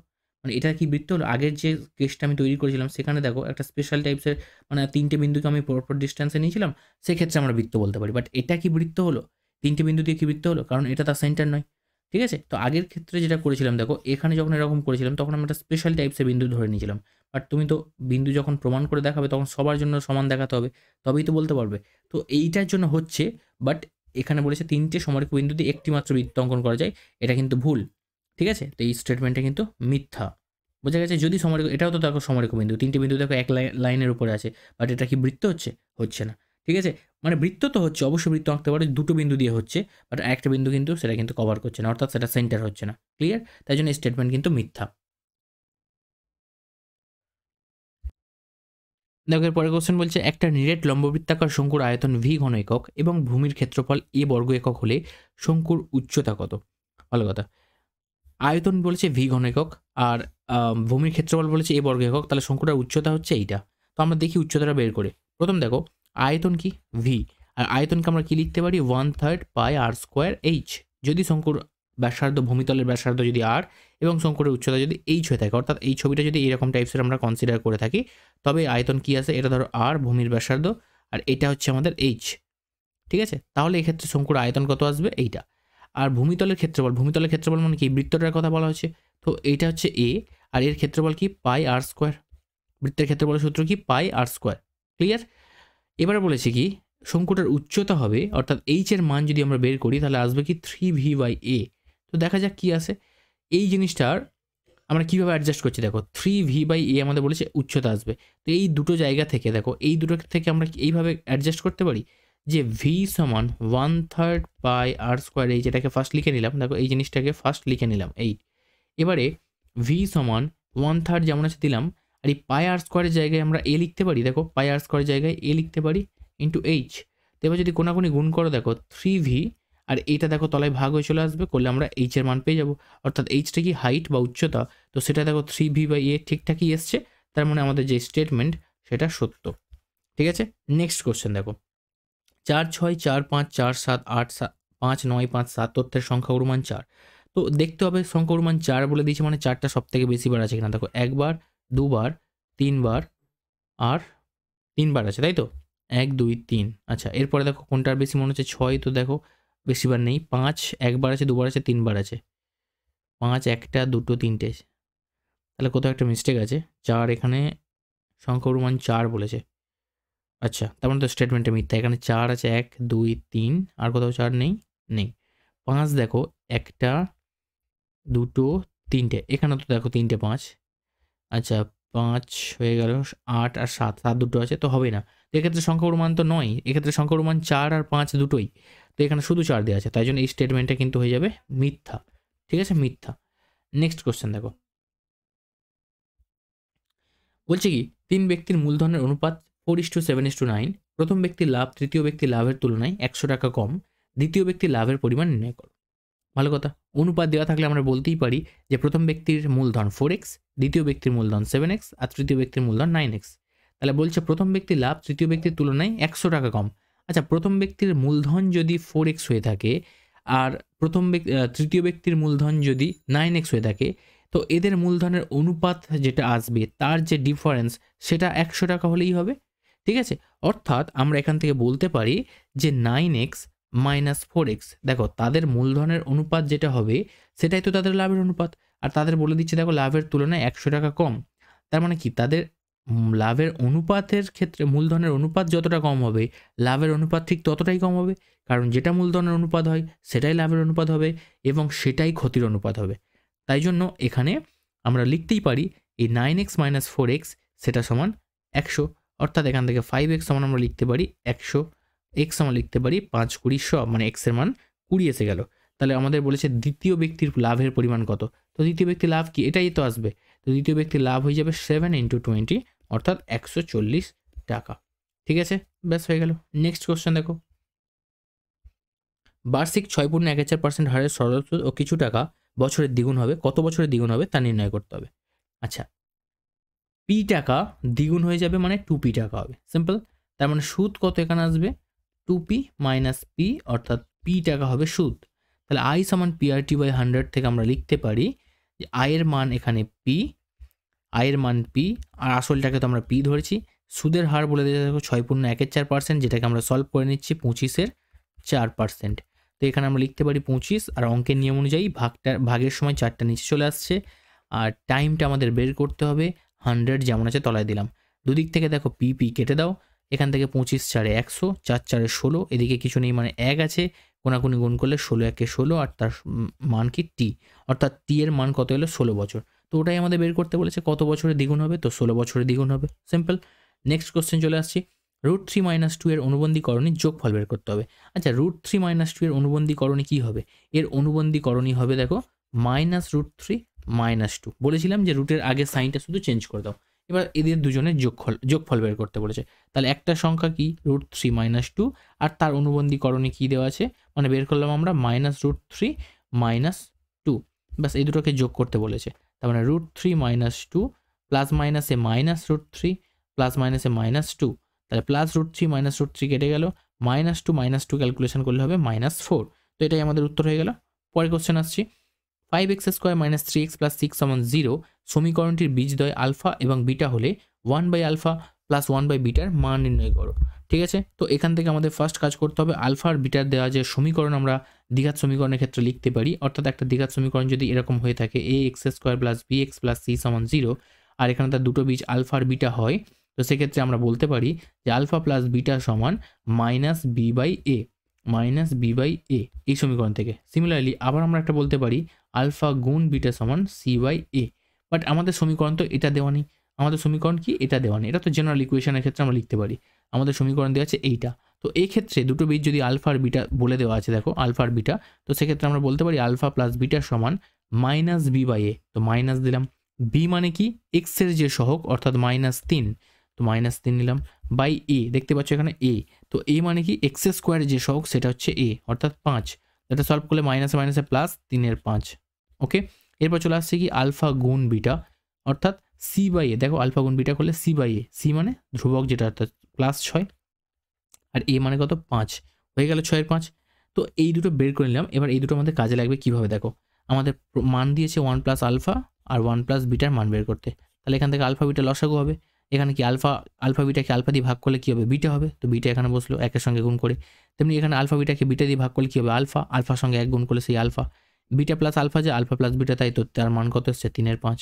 মানে এটা কি বৃত্ত হলো? আগের যে কেসটা আমি তৈরি করেছিলাম সেখানে দেখো একটা স্পেশাল টাইপসের মানে ৩ টে বিন্দুকে আমি পরপর ডিসট্যান্সে নিয়েছিলাম, সেক্ষেত্রে আমরা বৃত্ত বলতে পারি। বাট এটা কি বৃত্ত হলো? ৩ টে বিন্দু দিয়ে কি বৃত্ত হলো? কারণ এটা তার সেন্টার নয়। ঠিক আছে? তো আগের ক্ষেত্রে যেটা করেছিলাম দেখো, এখানে যখন এরকম করেছিলাম তখন আমরা একটা স্পেশাল টাইপসের বিন্দু ধরে নিয়েছিলাম। বাট তুমি তো বিন্দু যখন প্রমাণ করে দেখাবে তখন সবার জন্য সমান দেখাতে হবে, তবেই তো বলতে পারবে। তো এইটার জন্য হচ্ছে, বাট এখানে বলেছে ৩ টে সমরেখা বিন্দু দিয়ে একটি মাত্র বৃত্ত অঙ্কন করা যায়, এটা কিন্তু ভুল। ঠিক আছে? তো এই স্টেটমেন্টটা কিন্তু মিথ্যা। বোঝা গেছে? যদি সমরেখা, এটাও তো দেখো সমরেখা বিন্দু, ৩ টে বিন্দু দেখো এক লাইনের উপরে আছে। বাট এটা কি বৃত্ত হচ্ছে? হচ্ছে না। ঠিক আছে? মানে বৃত্ত তো হচ্ছে, অবশ্যই বৃত্ত আঁকতে পারে, দুটো বিন্দু দিয়ে হচ্ছে। বাট একটা বিন্দু কিন্তু সেটা কিন্তু কভার করছে না, অর্থাৎ সেটা সেন্টার হচ্ছে না। ক্লিয়ার? তাই জন্য এই স্টেটমেন্ট কিন্তু মিথ্যা। দেখো এর পরের কোশ্চেন বলছে, একটা নিরেট লম্ববৃত্তাকার শঙ্কুর আয়তন ভি ঘন একক এবং ভূমির ক্ষেত্রফল এ বর্গ একক হলে শঙ্কুর উচ্চতা কত? ভালো কথা। আয়তন বলেছে ভি ঘন একক, আর ভূমির ক্ষেত্রফল বলেছে এ বর্গ একক, তাহলে শঙ্কুটার উচ্চতা হচ্ছে এইটা। তো আমরা দেখি উচ্চতাটা বের করে। প্রথম দেখো আয়তন কি? ভি। আর আয়তনকে আমরা কি লিখতে পারি? 1/3 পাই আর স্কোয়ার এইচ। যদি শঙ্কুর ব্যাসার্ধ, ভূমিতলের ব্যাসার্ধ যদি আর এবং শঙ্কুরের উচ্চতা যদি এইচ হয়ে থাকে, অর্থাৎ এই ছবিটা যদি এরকম টাইপসের আমরা কনসিডার করে থাকি, তবে আয়তন কি আছে? এটা ধরো আর, ভূমির ব্যাসার্ধ, আর এটা হচ্ছে আমাদের এইচ। ঠিক আছে? তাহলে এক্ষেত্রে শঙ্কুর আয়তন কত আসবে? এইটা। আর ভূমিতলের ক্ষেত্রফল, ভূমিতলের ক্ষেত্রফল মানে কি? বৃত্তটার কথা বলা হচ্ছে। তো এইটা হচ্ছে এ, আর এর ক্ষেত্রফল কি? পাই আর স্কোয়ার। বৃত্তের ক্ষেত্রফলের সূত্র কি? পাই আর স্কোয়ার। ক্লিয়ার? এবারে বলেছে কি শঙ্কুটার উচ্চতা হবে, অর্থাৎ এইচ এর মান যদি আমরা বের করি তাহলে আসবে কি 3v/a। তো দেখা যাক কি আসে। এই জিনিসটার আমরা কীভাবে অ্যাডজাস্ট করছি দেখো, 3v/a আমাদের বলেছে উচ্চতা আসবে। তো এই দুটো জায়গা থেকে দেখো, এই দুটো থেকে আমরা এইভাবে অ্যাডজাস্ট করতে পারি যে v সমান 1/3 পাই আর স্কোয়ার এইচ। এটাকে ফার্স্ট লিখে নিলাম, দেখো এই জিনিসটাকে ফার্স্ট লিখে নিলাম এই। এবারে v সমান 1/3 যেমন আছে দিলাম, আর এই পাই আর স্কোয়ারের জায়গায় আমরা a লিখতে পারি। দেখো পাই আর স্কোয়ারের জায়গায় a লিখতে পারি ইন্টু এইচ। তো এবার যদি কোনাকুনি গুণ করো দেখো 3v, আর এটা দেখো তলায় ভাগ হয়ে চলে আসবে, করলে আমরা এইচ এর মান পেয়ে যাবো। অর্থাৎ এইচটা কি? হাইট বা উচ্চতা। তো সেটা দেখো 3v/a ঠিকঠাকই এসছে, তার মানে আমাদের যে স্টেটমেন্ট সেটা সত্য। ঠিক আছে? নেক্সট কোশ্চেন দেখো, 4, 6, 4, 5, 4, 7, 8, 5, 9, 5, 7 তথ্যের সংখ্যাগুরু মান 4। তো দেখতে হবে সংখ্যাগুরু মান 4 বলে দিয়েছে, মানে 4টা সব থেকে বেশি বার আছে কিনা। দেখো একবার, দুবার, 3 বার, আর 3 বার আছে, তাই তো? 1, 2, 3। আচ্ছা এরপরে দেখো কোনটার বেশি মনে হচ্ছে? 6। তো দেখো বেশিবার নেই। 5 একবার আছে, দুবার আছে, 3 বার আছে। 5 একটা, দুটো, তিনটে, তাহলে কোথাও একটা মিস্টেক আছে। 4 এখানে সংখ্যাগুরু মান 4 বলেছে। আচ্ছা তার মানে তো স্টেটমেন্টটা মিথ্যা। এখানে 4 আছে, 1, 2, 3, আর কোথাও 4 নেই, নেই। 5 দেখো একটা, দুটো, তিনটে, এখানে তো দেখো 3টে 5। আচ্ছা 5 হয়ে গেল, 8 আর 7, 7 দুটো আছে, তো হবে না। তো এক্ষেত্রে সংখ্যাগুরু মান তো নয়, এক্ষেত্রে সংখ্যাগুরু মান 4 আর 5 দুটোই। তো এখানে শুধু 4 দেওয়া আছে, তাই জন্য এই স্টেটমেন্টটা কিন্তু হয়ে যাবে মিথ্যা। ঠিক আছে? মিথ্যা। নেক্সট কোশ্চেন দেখো, বলছে কি 3 ব্যক্তির মূলধনের অনুপাত 4:7:9। প্রথম ব্যক্তির লাভ তৃতীয় ব্যক্তির লাভের তুলনায় 100 টাকা কম, দ্বিতীয় ব্যক্তির লাভের পরিমাণ নির্ণয় করো। ভালো কথা। অনুপাত দেওয়া থাকলে আমরা বলতেই পারি যে প্রথম ব্যক্তির মূলধন 4x, দ্বিতীয় ব্যক্তির মূলধন 7x, আর তৃতীয় ব্যক্তির মূলধন 9x। তাহলে বলছে প্রথম ব্যক্তির লাভ তৃতীয় ব্যক্তির তুলনায় 100 টাকা কম। আচ্ছা প্রথম ব্যক্তির মূলধন যদি 4x হয়ে থাকে, আর তৃতীয় ব্যক্তির মূলধন যদি 9x হয়ে থাকে, তো এদের মূলধনের অনুপাত যেটা আসবে তার যে ডিফারেন্স সেটা 100 টাকা হলেই হবে। ঠিক আছে? অর্থাৎ আমরা এখান থেকে বলতে পারি যে 9x মাইনাস 4x, দেখো তাদের মূলধনের অনুপাত যেটা হবে সেটাই তো তাদের লাভের অনুপাত। আর তাদের বলে দিচ্ছে দেখো লাভের তুলনায় 100 টাকা কম। তার মানে কি তাদের লাভের অনুপাতের ক্ষেত্রে মূলধনের অনুপাত যতটা কম হবে, লাভের অনুপাত ঠিক ততটাই কম হবে। কারণ যেটা মূলধনের অনুপাত হয় সেটাই লাভের অনুপাত হবে, এবং সেটাই ক্ষতির অনুপাত হবে। তাই জন্য এখানে আমরা লিখতেই পারি এই 9x মাইনাস 4x সেটা সমান 100। অর্থাৎ এখান থেকে 5x সমান আমরা লিখতে পারি 100, x সমান লিখতে পারি 5 20 100, মানে x এর মান 20 এসে গেল। তাহলে আমাদের বলেছে দ্বিতীয় ব্যক্তির লাভের পরিমাণ কত। তো দ্বিতীয় ব্যক্তির লাভ কি? এটাই তো আসবে। তো দ্বিতীয় ব্যক্তির লাভ হয়ে যাবে 7 × 20, অর্থাৎ 140 টাকা। ঠিক আছে? ব্যাস হয়ে গেল। নেক্সট কোশ্চেন দেখো, বার্ষিক 6.14% হারে সরল সুদ ও কিছু টাকা বছরের দ্বিগুণ হবে, কত বছরের দ্বিগুণ হবে তা নির্ণয় করতে হবে। আচ্ছা পি টাকা দ্বিগুণ হয়ে যাবে মানে 2p টাকা হবে, সিম্পল। তার মানে সুদ কত এখানে আসবে? 2p মাইনাস p, অর্থাৎ p টাকা হবে সুদ। তাহলে i সমান PRT/100 থেকে আমরা লিখতে পারি যে i এর মান এখানে p, আয়ের মান পি, আর আসলটাকে তো আমরা পি ধরেছি। সুদের হার বলে দিয়েছে দেখো 6.14%, যেটাকে আমরা সলভ করে নিচ্ছি 25-এর 4%। তো এখানে আমরা লিখতে পারি 25, আর অঙ্কের নিয়ম অনুযায়ী ভাগের সময় 4টা নিচে চলে আসছে, আর টাইমটা আমাদের বের করতে হবে 100 যেমন আছে তলায় দিলাম। দুদিক থেকে দেখো পি পি কেটে দাও, এখান থেকে 25 4 100, 4 4 16, এদিকে কিছু নেই মানে 1 আছে, কোনাকুনি গুণ করলে 16 1 16, আর তার মান কি টি, অর্থাৎ টি এর মান কত হলো 16 বছর। তো ওটাই আমাদের বের করতে বলেছে, কত বছরে দ্বিগুণ হবে, তো 16 বছরে দ্বিগুণ হবে, সিম্পল। নেক্সট কোশ্চেন চলে আসছি, √3 - 2 এর অনুবন্ধীকরণী যোগফল বের করতে হবে। আচ্ছা, √3 - 2 এর অনুবন্ধীকরণী কি হবে? এর অনুবন্ধীকরণী হবে দেখো -√3 - 2। বলেছিলাম যে রুটের আগে সাইনটা শুধু চেঞ্জ করে দাও। এবার এদের দুজনের যোগফল বের করতে বলেছে। তাহলে একটা সংখ্যা কি √3 - 2, আর তার অনুবন্ধীকরণী কি দেওয়া আছে, মানে বের করলাম আমরা -√3 - 2, ব্যাস এই দুটোকে যোগ করতে বলেছে। তার মানে √3 - 2 প্লাস মাইনাসে -√3 প্লাস মাইনাসে -2, তাহলে +√3 - √3 কেটে গেল, -2 ক্যালকুলেশন করলে হবে -4। তো এটাই আমাদের উত্তর হয়ে গেল। পরের কোশ্চেন আসছি, 5x² - 3x + 6 = 0 সমীকরণটির বীজদ্বয় আলফা এবং বিটা হলে 1/α + 1/β মান নির্ণয় করো। ঠিক আছে, তো এখান থেকে আমাদের ফার্স্ট কাজ করতে হবে, আলফা আর বিটার দেওয়া যে সমীকরণ আমরা দ্বিঘাত সমীকরণের ক্ষেত্রে লিখতে পারি, অর্থাৎ একটা দ্বিঘাত সমীকরণ যদি এরকম হয়ে থাকে ax² + bx + c = 0, আর এখানে তার দুটো বীজ আলফা আর বিটা হয়, তো সেক্ষেত্রে আমরা বলতে পারি যে আলফা প্লাস বিটা সমান -b/a এই সমীকরণ থেকে। সিমিলারলি আবার আমরা একটা বলতে পারি আলফা গুণ বিটা সমান c/a, বাট আমাদের সমীকরণ তো এটা দেওয়া নেই। আমাদের সমীকরণ কি এটা দেওয়া নেই, এটা তো জেনারেল ইকুয়েশনের ক্ষেত্রে আমরা লিখতে পারি। আমাদের সমীকরণ দেওয়া আছে এইটা। তো এই ক্ষেত্রে দুটো বীজ যদি আলফা আর বিটা বলে দেওয়া আছে দেখো, আলফা আর বিটা, তো সেক্ষেত্রে আমরা বলতে পারি আলফা প্লাস বিটা সমান -b/a। তো মাইনাস দিলাম, বি মানে কি এক্স এর যে সহগ অর্থাৎ -3, তো -3 নিলাম, বাই এ, দেখতে পাচ্ছ এখানে এ, তো এ মানে কি x² যে সহগ সেটা হচ্ছে এ অর্থাৎ 5। এটা সলভ করলে মাইনাসে মাইনাসে প্লাস 3/5। ওকে, এরপর চলে আসছে কি আলফা গুণ বিটা অর্থাৎ c/a। দেখো আলফা গুণ বিটা করলে c/a, সি মানে ধ্রুবক যেটা অর্থাৎ +6, আর এ মানে কত 5, হয়ে গেল 6/5। তো এই দুটো বের করে নিলাম। এবার এই দুটো আমাদের কাজে লাগবে কিভাবে, দেখো আমাদের মান দিয়েছে 1 + আলফা আর 1 + বিটার মান বের করতে। তাহলে এখান থেকে আলফা বিটা লসাগু হবে, এখানে কি আলফা বিটাকে আলফা দিয়ে ভাগ করলে কি হবে বিটা হবে, তো বিটা এখানে বসলো একের সঙ্গে গুণ করে। তেমনি এখানে আলফা বিটাকে বিটা দিয়ে ভাগ করলে কি হবে আলফা, আলফার সঙ্গে 1 গুণ করলে সেই আলফা, বিটা প্লাস আলফা যে আলফা প্লাস বিটা, তাই তো তার মান কত এসছে 3/5,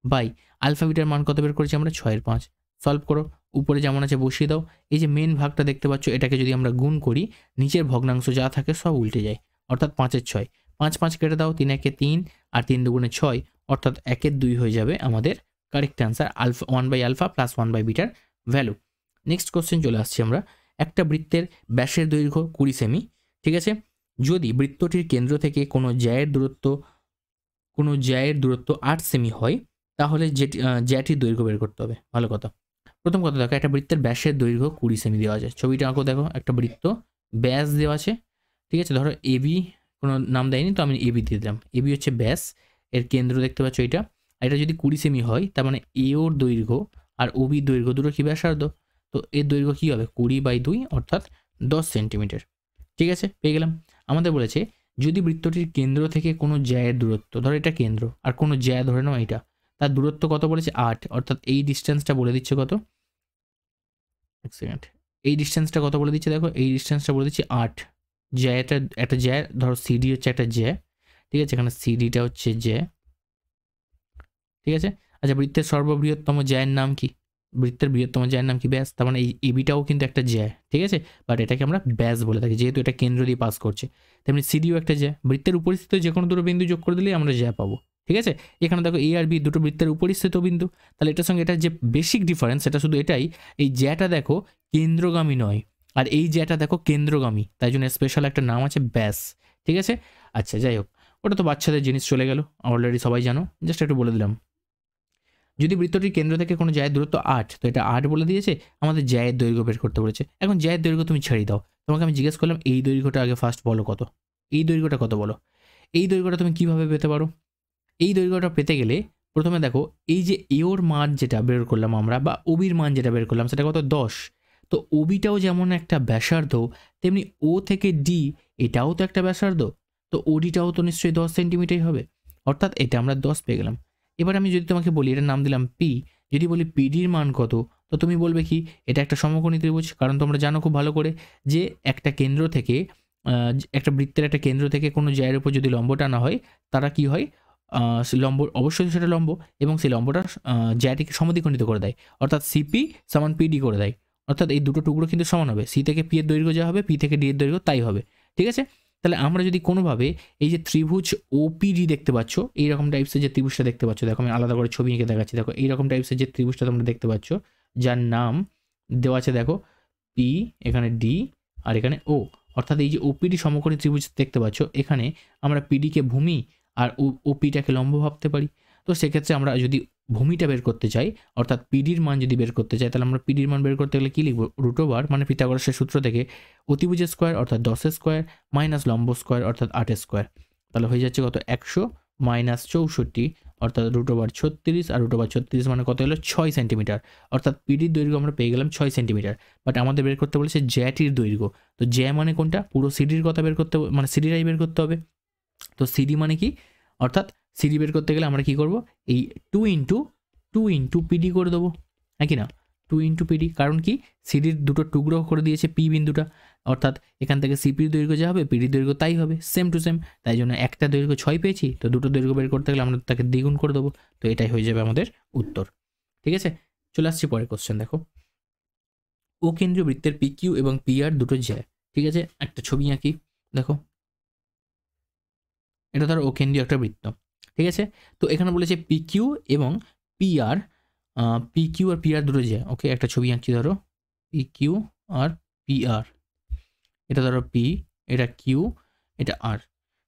বাই আলফা বিটার মান কত বের করেছি আমরা 6/5। সলভ করো, উপরে যেমন আছে বসিয়ে দাও। এই যে মেন ভাগটা দেখতে পাচ্ছ এটাকে যদি আমরা গুণ করি নিচের ভগ্নাংশ যা থাকে সব উল্টে যায়, অর্থাৎ 5-এর 6, 5 5 কেটে দাও, 3 1 3 আর 3 2 6, অর্থাৎ 1 2 হয়ে যাবে আমাদের correct answer, alpha 1/α + 1/β value. Next question চলে আসছি আমরা, একটা বৃত্তের ব্যাসের দৈর্ঘ্য 20 সেমি, ঠিক আছে, যদি বৃত্তটির কেন্দ্র থেকে কোনো জ্যায়ের দূরত্ব 8 সেমি হয়, তাহলে জ্যাটির দৈর্ঘ্য বের করতে হবে। ভালো কথা। প্রথম কথা দেখো, একটা বৃত্তের ব্যাসের দৈর্ঘ্য 20 সেমি দেওয়া আছে, ছবিটা আঁকো, দেখো একটা বৃত্ত ব্যাস দেওয়া আছে, ঠিক আছে, ধরো এবি, কোনো নাম দেয়নি তো আমি এবি দিয়ে দিলাম, এবি হচ্ছে ব্যাস, এর কেন্দ্র দেখতে পাচ্ছ এটা, আর এটা যদি 20 সেমি হয় তার মানে এ ওর দৈর্ঘ্য আর ওবির দৈর্ঘ্য দুটো কি ব্যাসার্ধ, তো এর দৈর্ঘ্য কী হবে 20/2 অর্থাৎ 10 সেন্টিমিটার। ঠিক আছে, পেয়ে গেলাম। আমাদের বলেছে যদি বৃত্তটির কেন্দ্র থেকে কোনো জ্যায়ের দূরত্ব, ধরো এটা কেন্দ্র আর কোনো জ্যা ধরে নাও এটা, তার দূরত্ব কত বলেছে 8, অর্থাৎ এই ডিস্টেন্সটা বলে দিচ্ছে কত, এক সেকেন্ড, এই ডিস্টেন্সটা কত বলে দিচ্ছে দেখো, এই ডিস্টেন্সটা বলে দিচ্ছে 8। জ্যাটা একটা জ্যা, ধরো সিডি হচ্ছে একটা জ্যা, ঠিক আছে, এখানে সিডিটা হচ্ছে জ্যা, ঠিক আছে। আচ্ছা, বৃত্তের সর্ববৃহত্তম জ্যায়ের নাম কি, বৃত্তের বৃহত্তম জ্যায়ের নাম কি ব্যাস, তার মানে এই এবিটাও কিন্তু একটা জ্যা, ঠিক আছে, বাট এটাকে আমরা ব্যাস বলে থাকি যেহেতু এটা কেন্দ্র দিয়ে পাস করছে। তেমনি সিডিও একটা জ্যা, বৃত্তের উপরিস্থিত যে কোনো দুটো বিন্দু যোগ করে দিলেই আমরা জ্যা পাবো, ঠিক আছে। এখানে দেখো এ আর বি দুটো বৃত্তের উপরিস্থিত বিন্দু, তাহলে এটার সঙ্গে এটার যে বেসিক ডিফারেন্স সেটা শুধু এটাই, এই জ্যাটা দেখো কেন্দ্রগামী নয়, আর এই জ্যাটা দেখো কেন্দ্রগামী, তাই জন্য স্পেশাল একটা নাম আছে ব্যাস, ঠিক আছে। আচ্ছা, যাই হোক, ওটা তো বাচ্চাদের জিনিস চলে গেল, অলরেডি সবাই জানো, জাস্ট একটু বলে দিলাম। যদি বৃত্তটির কেন্দ্র থেকে কোনো জ্যায়ের দূরত্ব 8, তো এটা 8 বলে দিয়েছে, আমাদের জ্যায়ের দৈর্ঘ্য বের করতে বলেছে। এখন জ্যায়ের দৈর্ঘ্য তুমি ছেড়ে দাও, তোমাকে আমি জিজ্ঞেস করলাম এই দৈর্ঘ্যটা আগে ফার্স্ট বলো কত, এই দৈর্ঘ্যটা কত বলো। এই দৈর্ঘ্যটা তুমি কিভাবে পেতে পারো, এই দৈর্ঘ্যটা পেতে গেলে প্রথমে দেখো এই যে এওর মান যেটা বের করলাম আমরা, বা ওবির মান যেটা বের করলাম সেটা কত 10, তো ওবিটাও যেমন একটা ব্যাসার্ধ তেমনি ও থেকে ডি এটাও তো একটা ব্যাসার্ধ, তো ওডিটাও তো নিশ্চয়ই 10 সেন্টিমিটারই হবে, অর্থাৎ এটা আমরা 10 পেয়ে গেলাম। এবার আমি যদি তোমাকে বলি এটার নাম দিলাম পি, যদি বলি পিডির মান কত, তো তুমি বলবে কি এটা একটা সমকোণী ত্রিভুজ, কারণ তোমরা জানো খুব ভালো করে যে একটা কেন্দ্র থেকে একটা বৃত্তের একটা কেন্দ্র থেকে কোনো জ্যায়ের উপর যদি লম্ব টানা হয় তারা কি হয়, লম্ব অবশ্যই সেটা লম্ব, এবং সেই লম্বটা জ্যাটিকে সমদ্বিখণ্ডিত করে দেয়, অর্থাৎ সিপি সমান পিডি করে দেয়। অর্থাৎ এই দুটো টুকরো কিন্তু সমান হবে, সি থেকে পি এর দৈর্ঘ্য যা হবে পি থেকে ডি এর দৈর্ঘ্য তাই হবে। ঠিক আছে, তাহলে আমরা যদি কোনোভাবে এই যে ত্রিভুজ ওপিডি দেখতে পাচ্ছ, এইরকম টাইপসের যে ত্রিভুজটা দেখতে পাচ্ছ, দেখো আমি আলাদা করে ছবি এঁকে দেখাচ্ছি, দেখো এইরকম টাইপসের যে ত্রিভুজটা তোমরা দেখতে পাচ্ছ, যার নাম দেওয়া আছে দেখো পি, এখানে ডি আর এখানে ও, অর্থাৎ এই যে ওপিডি সমকোণী ত্রিভুজ দেখতে পাচ্ছ, এখানে আমরা পিডিকে ভূমি আর ওপিটাকে লম্ব ভাবতে পারি। তো সেক্ষেত্রে আমরা যদি ভূমিটা বের করতে চাই, অর্থাৎ পিডির মান যদি বের করতে চাই, তাহলে আমরা পিডির মান বের করতে গেলে কী লিখব, √, মানে পিথাগোরাসের সূত্র থেকে অতিভুজের স্কোয়ার অর্থাৎ 10 স্কোয়ার মাইনাস লম্ব স্কোয়ার অর্থাৎ 8 স্কোয়ার, তাহলে হয়ে যাচ্ছে কত 100 মাইনাস 64 অর্থাৎ √36, আর √36 মানে কত হলো 6 সেন্টিমিটার, অর্থাৎ পিডির দৈর্ঘ্য আমরা পেয়ে গেলাম 6 সেন্টিমিটার। বাট আমাদের বের করতে বলেছে জ্যাটির দৈর্ঘ্য, তো জ্যা মানে কোনটা, পুরো সিডির কথা বের করতে, মানে সিডিরাই বের করতে হবে। তো সিডি মানে কি, অর্থাৎ সিডি বের করতে গেলে আমরা কি করব, এই 2 ইন্টু পিডি করে দেবো, হ্যাঁ কি না, 2 ইন্টু পিডি, কারণ কি সিডির দুটো টুকরো করে দিয়েছে পি বিন্দুটা, অর্থাৎ এখান থেকে সিপির দৈর্ঘ্য যা হবে পিডির দৈর্ঘ্য তাই হবে, সেম টু সেম, তাই জন্য একটা দৈর্ঘ্য 6 পেয়েছি, তো দুটো দৈর্ঘ্য বের করতে গেলে আমরা তাকে দ্বিগুণ করে দেবো, তো এটাই হয়ে যাবে আমাদের উত্তর। ঠিক আছে, চলে আসছি পরের কোশ্চেন। দেখো ও কেন্দ্রীয় বৃত্তের পি কিউ এবং পি আর দুটো জ্যা। ঠিক আছে, একটা ছবি আঁকি, দেখো এটা ধরো ও কেন্দ্রীয় একটা বৃত্ত। ঠিক আছে, তো এখানে বলেছে পি কিউ এবং P R, P Q R P R দুটো জ্যা। ওকে, একটা ছবি আঁকছি, ধরো P Q R P R, এটা ধরো পি, এটা কিউ, এটা আর।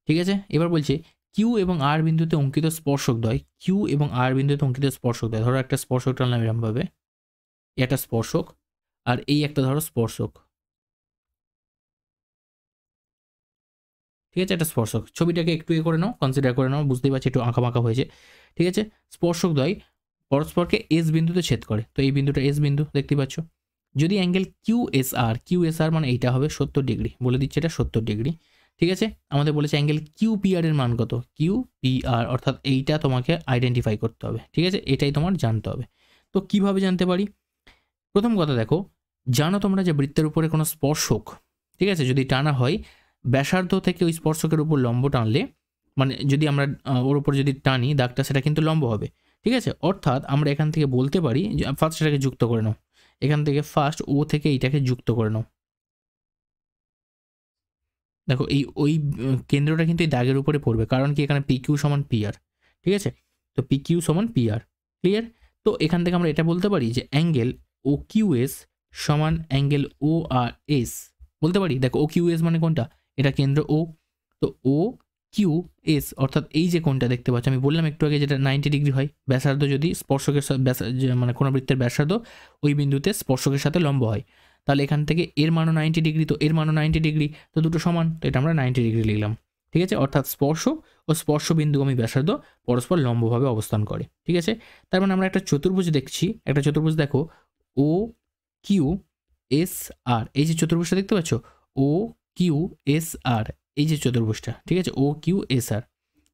ঠিক আছে, এবার বলছে কিউ এবং আর বিন্দুতে অঙ্কিত স্পর্শকদ্বয়, কিউ এবং আর বিন্দুতে অঙ্কিত স্পর্শকদ্বয়, ধরো একটা স্পর্শক টানলাম এরমভাবে, একটা স্পর্শক, আর এই একটা ধরো স্পর্শক। ঠিক আছে, একটা স্পর্শক, ছবিটাকে একটু করে নাও, কনসিডার করে নাও, বুঝতেই পারছি একটু আঁকা বাঁকা হয়েছে। ঠিক আছে, স্পর্শকদ্বয় পরস্পরকে এস বিন্দুতে ছেদ করে, তো এই বিন্দুটা এস বিন্দু দেখতে পাচ্ছ। যদি অ্যাঙ্গেল কিউ এস আর মানে এইটা হবে 70 ডিগ্রি, বলে দিচ্ছে এটা 70 ডিগ্রি। ঠিক আছে, আমাদের বলেছে অ্যাঙ্গেল কিউ পি আর এর মান কত, কিউ পি আর, অর্থাৎ এইটা তোমাকে আইডেন্টিফাই করতে হবে। ঠিক আছে, এটাই তোমার জানতে হবে। তো কিভাবে জানতে পারি, প্রথম কথা দেখো, জানো তোমরা যে বৃত্তের উপরে কোনো স্পর্শক, ঠিক আছে, যদি টানা হয়, ব্যাসার্ধ থেকে ওই স্পর্শকের উপর লম্ব টানলে, মানে যদি আমরা ওর উপর যদি টানি দাগটা, সেটা কিন্তু লম্ব হবে। ঠিক আছে, অর্থাৎ আমরা এখান থেকে বলতে পারি যে ফার্স্ট এটাকে যুক্ত করে নাও, এখান থেকে ফার্স্ট ও থেকে এইটাকে যুক্ত করে নাও। দেখো এই ওই কেন্দ্রটা কিন্তু এই দাগের উপরে পড়বে, কারণ কি এখানে পি কিউ সমান পি আর। ঠিক আছে, তো পি কিউ সমান পি আর, ক্লিয়ার। তো এখান থেকে আমরা এটা বলতে পারি যে অ্যাঙ্গেল ও কিউ এস সমান অ্যাঙ্গেল ও আর এস বলতে পারি। দেখো ও কিউ এস মানে কোনটা, এটা কেন্দ্র ও, তো ও কিউ এস অর্থাৎ এই যে কোনটা দেখতে পাচ্ছ, আমি বললাম একটু আগে যেটা 90 ডিগ্রি হয়, ব্যাসার্ধ যদি স্পর্শকের মানে কোনো বৃত্তের ব্যাসার্ধ ওই বিন্দুতে স্পর্শকের সাথে লম্ব হয়, তাহলে এখান থেকে এর মানও 90 ডিগ্রি, তো এর মানও 90 ডিগ্রি, তো দুটো সমান, তো এটা আমরা 90 ডিগ্রি লিখলাম। ঠিক আছে, অর্থাৎ স্পর্শ ও স্পর্শবিন্দুগামী ব্যাসার্ধ পরস্পর লম্বভাবে অবস্থান করে। ঠিক আছে, তার মানে আমরা একটা চতুর্ভুজ দেখছি, একটা চতুর্ভুজ দেখো ও কিউ এস আর, এই যে চতুর্ভুজটা দেখতে পাচ্ছ ও কিউ এস আর, এই যে চতুর্ভুজটা, ঠিক আছে, ও কিউ এস আর।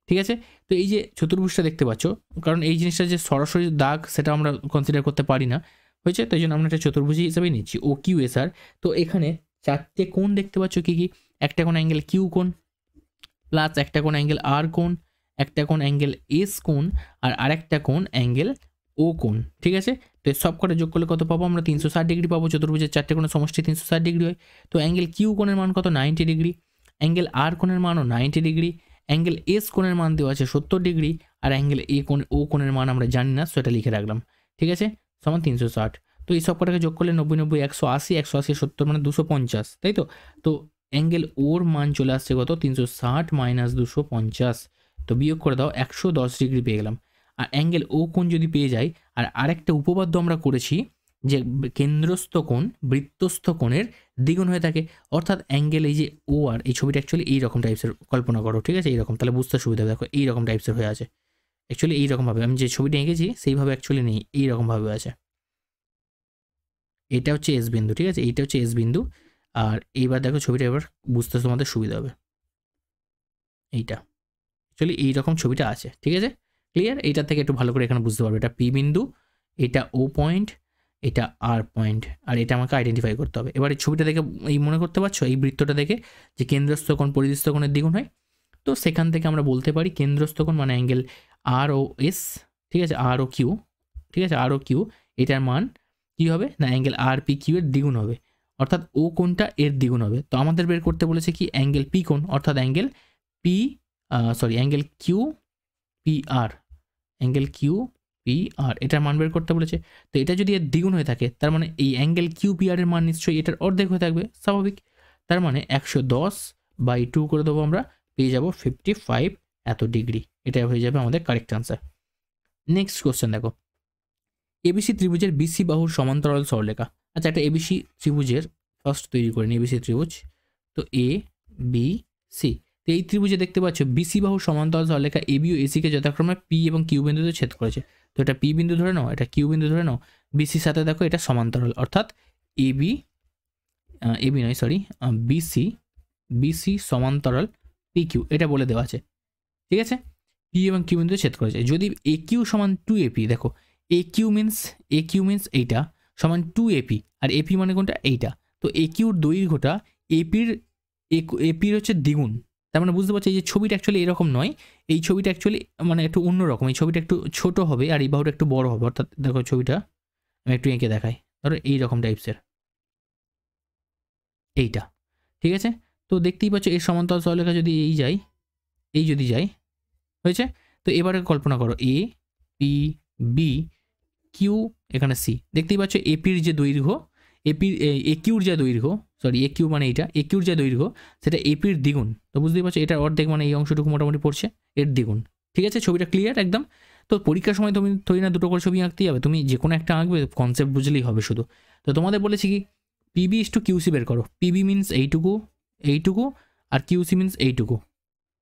ঠিক আছে, তো এই যে চতুর্ভুজটা দেখতে পাচ্ছ, কারণ এই জিনিসটা যে সরাসরি দাগ সেটা আমরা কনসিডার করতে পারি না, হয়েছে, তাই জন্য আমরা একটা চতুর্ভুজ হিসাবে নিচ্ছি ও কিউ এস আর। তো এখানে চারটে কোণ দেখতে পাচ্ছ কি কি, একটা কোণ অ্যাঙ্গেল কিউ কোণ, প্লাস একটা কোণ অ্যাঙ্গেল আর কোণ, একটা কোণ অ্যাঙ্গেল এস কোণ, আর আরেকটা কোণ অ্যাঙ্গেল ও কোণ। ঠিক আছে, তো সব কটা যোগ করলে কত পাবো আমরা, 360 ডিগ্রি পাবো, চতুর্ভুজের চারটে কোণের সমষ্টি 360 ডিগ্রি হয়। তো অ্যাঙ্গেল কিউ কোণের মান কত, 90 ডিগ্রি, অ্যাঙ্গেল আর কোণের মানও 90 ডিগ্রি, অ্যাঙ্গেল এস কোণের মান দেওয়া আছে 70 ডিগ্রি, আর অ্যাঙ্গেল এ কোণ ও কোণের মান আমরা জানি না, সেটা লিখে রাখলাম। ঠিক আছে, সমান 360। তো এই সব কটাকে যোগ করলে 90 90 180, 180 70 মানে 250, তাই তো। তো অ্যাঙ্গেল ওর মান চলে আসছে কত, 360 মাইনাস 250, তো বিয়োগ করে দাও, 110 ডিগ্রি পেয়ে গেলাম। আর অ্যাঙ্গেল ও কোণ যদি পেয়ে যাই, আর আরেকটা উপপাদ্য আমরা করেছি যে কেন্দ্রস্থ কোণ বৃত্তস্থ কোণের দ্বিগুণ হয়ে থাকে, অর্থাৎ অ্যাঙ্গেল এই যে ও আর, এই ছবিটা অ্যাকচুয়ালি এইরকম টাইপসের কল্পনা করো, ঠিক আছে, এইরকম, তাহলে বুঝতে সুবিধা হবে। দেখো এইরকম টাইপসের হয়ে আছে, অ্যাকচুয়ালি এইরকমভাবে আমি যে ছবিটা এঁকেছি সেইভাবে অ্যাকচুয়ালি নেই, এইরকমভাবে আছে। এটা হচ্ছে এস বিন্দু, ঠিক আছে, এইটা হচ্ছে এস বিন্দু। আর এইবার দেখো ছবিটা এবার বুঝতে তোমাদের সুবিধা হবে, এইটা অ্যাকচুয়ালি এইরকম ছবিটা আছে। ঠিক আছে, ক্লিয়ার? এইটা থেকে একটু ভালো করে এখানে বুঝতে পারবে এটা পি বিন্দু, এটা ও পয়েন্ট, এটা আর পয়েন্ট, আর এটা আমাকে আইডেন্টিফাই করতে হবে। এবার এই ছবিটা দেখে এই মনে করতে পারছো এই বৃত্তটা দেখে যে কেন্দ্রস্থ কোণ পরিধিস্থ কোণের দ্বিগুণ হয়। তো সেখান থেকে আমরা বলতে পারি কেন্দ্রস্থ কোণ মানে অ্যাঙ্গেল আর ও এস, ঠিক আছে, আর ও কিউ, ঠিক আছে, আর ও কিউ, এটার মান কী হবে না অ্যাঙ্গেল আর পি কিউ এর দ্বিগুণ হবে, অর্থাৎ ও কোণটা এর দ্বিগুণ হবে। তো আমাদের বের করতে বলেছে কি অ্যাঙ্গেল পি কোণ, অর্থাৎ angle P angle Q P R, angle Q P R এটার মান বের করতে বলেছে। তো এটা যদি এর দ্বিগুণ হয়ে থাকে তার মানে এই অ্যাঙ্গেল কিউ পি আর এর মান নিশ্চয়ই এটার অর্ধেক হয়ে থাকবে, স্বাভাবিক। তার মানে 110/2 করে দেবো আমরা, পেয়ে যাবো 55 এত ডিগ্রি। এটা হয়ে যাবে আমাদের কারেক্ট আনসার। নেক্সট কোশ্চেন দেখো, এবিসি ত্রিভুজের বিসি বাহুর সমান্তরাল সরলরেখা। আচ্ছা, একটা এবিসি ত্রিভুজের ফার্স্ট তৈরি করে নিই, এবিসি ত্রিভুজ। তো এ বি সি, তো এই ত্রিভুজে দেখতে পাচ্ছ বিসি বাহুর সমান্তরাল সরলরেখা এবি ও এসিকে যথাক্রমে পি এবং কিউ বিন্দুতে ছেদ করেছে। তো এটা পি বিন্দু ধরে নাও, এটা কিউ বিন্দু ধরে নাও, বিসির সাথে দেখো এটা সমান্তরাল, অর্থাৎ এবি নয় সরি বিসি সমান্তরাল পি কিউ, এটা বলে দেওয়া আছে, ঠিক আছে। পি এবং কিউ বিন্দুতে ছেদ করেছে। যদি এ কিউ সমান 2AP, দেখো এ কিউ মিন্স এইটা সমান 2AP, আর এপি মানে কোনটা এইটা। তো এ কিউর দৈর্ঘ্যটা এপির হচ্ছে দ্বিগুণ। তার মানে বুঝতে পারছি এই যে ছবিটা অ্যাকচুয়ালি এরকম নয়, এই ছবিটা অ্যাকচুয়ালি মানে একটু অন্যরকম, এই ছবিটা একটু ছোট হবে আর এই বাহুটা একটু বড় হবে। অর্থাৎ দেখো ছবিটা আমি একটু এঁকে দেখাই, ধরো এইরকম টাইপসের এইটা, ঠিক আছে। তো দেখতেই পাচ্ছ এর সমান্তরাল সরলরেখা যদি যদি যাই হয়েছে। তো এবারে কল্পনা করো এ পি বি কিউ এখানে সি, দেখতেই পাচ্ছ এপির যে দৈর্ঘ্য, এ কিউর যে দৈর্ঘ্য, সরি এ কিউ মানে এইটা, এ কিউর যে দৈর্ঘ্য সেটা এপির দ্বিগুণ। তো বুঝতেই পারছো এটা অর্ধেক মানে এই অংশটুকু মোটামুটি পড়ছে এর দ্বিগুণ, ঠিক আছে। ছবিটা ক্লিয়ার একদম। তো পরীক্ষার সময় তুমি থরি না দুটো করে ছবি আঁকতেই হবে, তুমি যে কোনো একটা আঁকবে, কনসেপ্ট বুঝলেই হবে শুধু। তো তোমাদের বলেছি কি পিবি ইস টু কিউসি বের করো, পিবি মিনস এইটুকু আর কিউসি মিনস এইটুকু,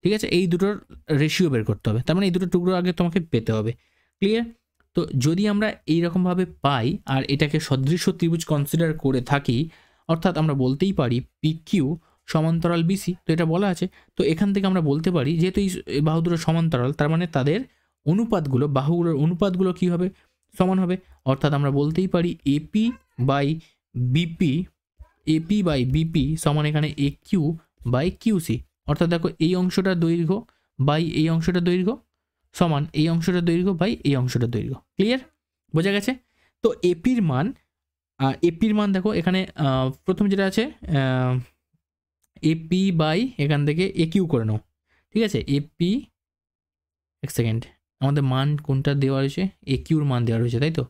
ঠিক আছে। এই দুটোর রেশিও বের করতে হবে, তার মানে এই দুটো টুকরো আগে তোমাকে পেতে হবে, ক্লিয়ার। তো যদি আমরা এইরকমভাবে পাই আর এটাকে সদৃশ্য ত্রিভুজ কনসিডার করে থাকি, অর্থাৎ আমরা বলতেই পারি পি কিউ সমান্তরাল বিসি, তো এটা বলা আছে। তো এখান থেকে আমরা বলতে পারি যেহেতু এই বাহু দুটো সমান্তরাল, তার মানে তাদের অনুপাতগুলো, বাহুগুলোর অনুপাতগুলো কী হবে, সমান হবে। অর্থাৎ আমরা বলতেই পারি এপি বাই বিপি সমান এখানে এ কিউ বাই কিউসি। অর্থাৎ দেখো এই অংশটার দৈর্ঘ্য বাই এই অংশটার দৈর্ঘ্য সমান এই অংশটার দৈর্ঘ্য বাই এই অংশটার দৈর্ঘ্য, ক্লিয়ার, বোঝা গেছে। তো এপির মান দেখো এখানে প্রথম যেটা আছে এপি বাই এখান থেকে এ কিউ করে নাও, ঠিক আছে। এপি, এক সেকেন্ড, আমাদের মান কোনটা দেওয়া রয়েছে, এ কিউর মান দেওয়া রয়েছে, তাই তো।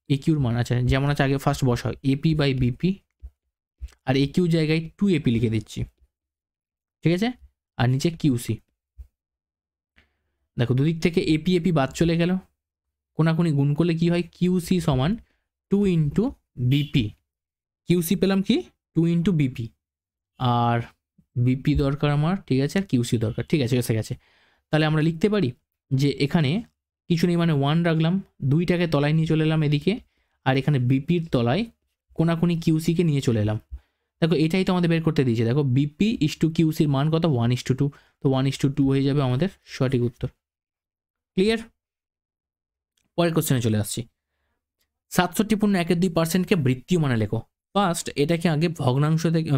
এ কিউর মান আচ্ছা যেমন আছে আগে ফার্স্ট বসা হয় এপি বাই বিপি, আর এ কিউ জায়গায় 2AP লিখে দিচ্ছি, ঠিক আছে। আর নিচে কিউসি, দেখো দুদিক থেকে এপি বাদ চলে গেল, কোনাকুনি গুণ করলে কি হয়, কিউসি সমান 2 ইন্টু বিপি। কিউসি পেলাম কি 2 ইন্টু বিপি, আর বিপি দরকার আমার, ঠিক আছে, আর কিউসি দরকার, ঠিক আছে, এসে গেছে। তাহলে আমরা লিখতে পারি যে এখানে কিছু নেই মানে 1 রাখলাম, 2টাকে তলায় নিয়ে চলে এলাম এদিকে, আর এখানে বিপির তলায় কোনাকুনি কিউসিকে নিয়ে চলে এলাম। দেখো এটাই তো আমাদের বের করতে দিয়েছে, দেখো বিপি ইস টু কিউসির মান কত 1:2, তো 1:2 হয়ে যাবে আমাদের সঠিক উত্তর, ক্লিয়ার। পরের কোশ্চেনে চলে আসছি, 67.12%কে বৃত্তীয় মানে লেখো। ফার্স্ট এটাকে আগে ভগ্নাংশ থেকে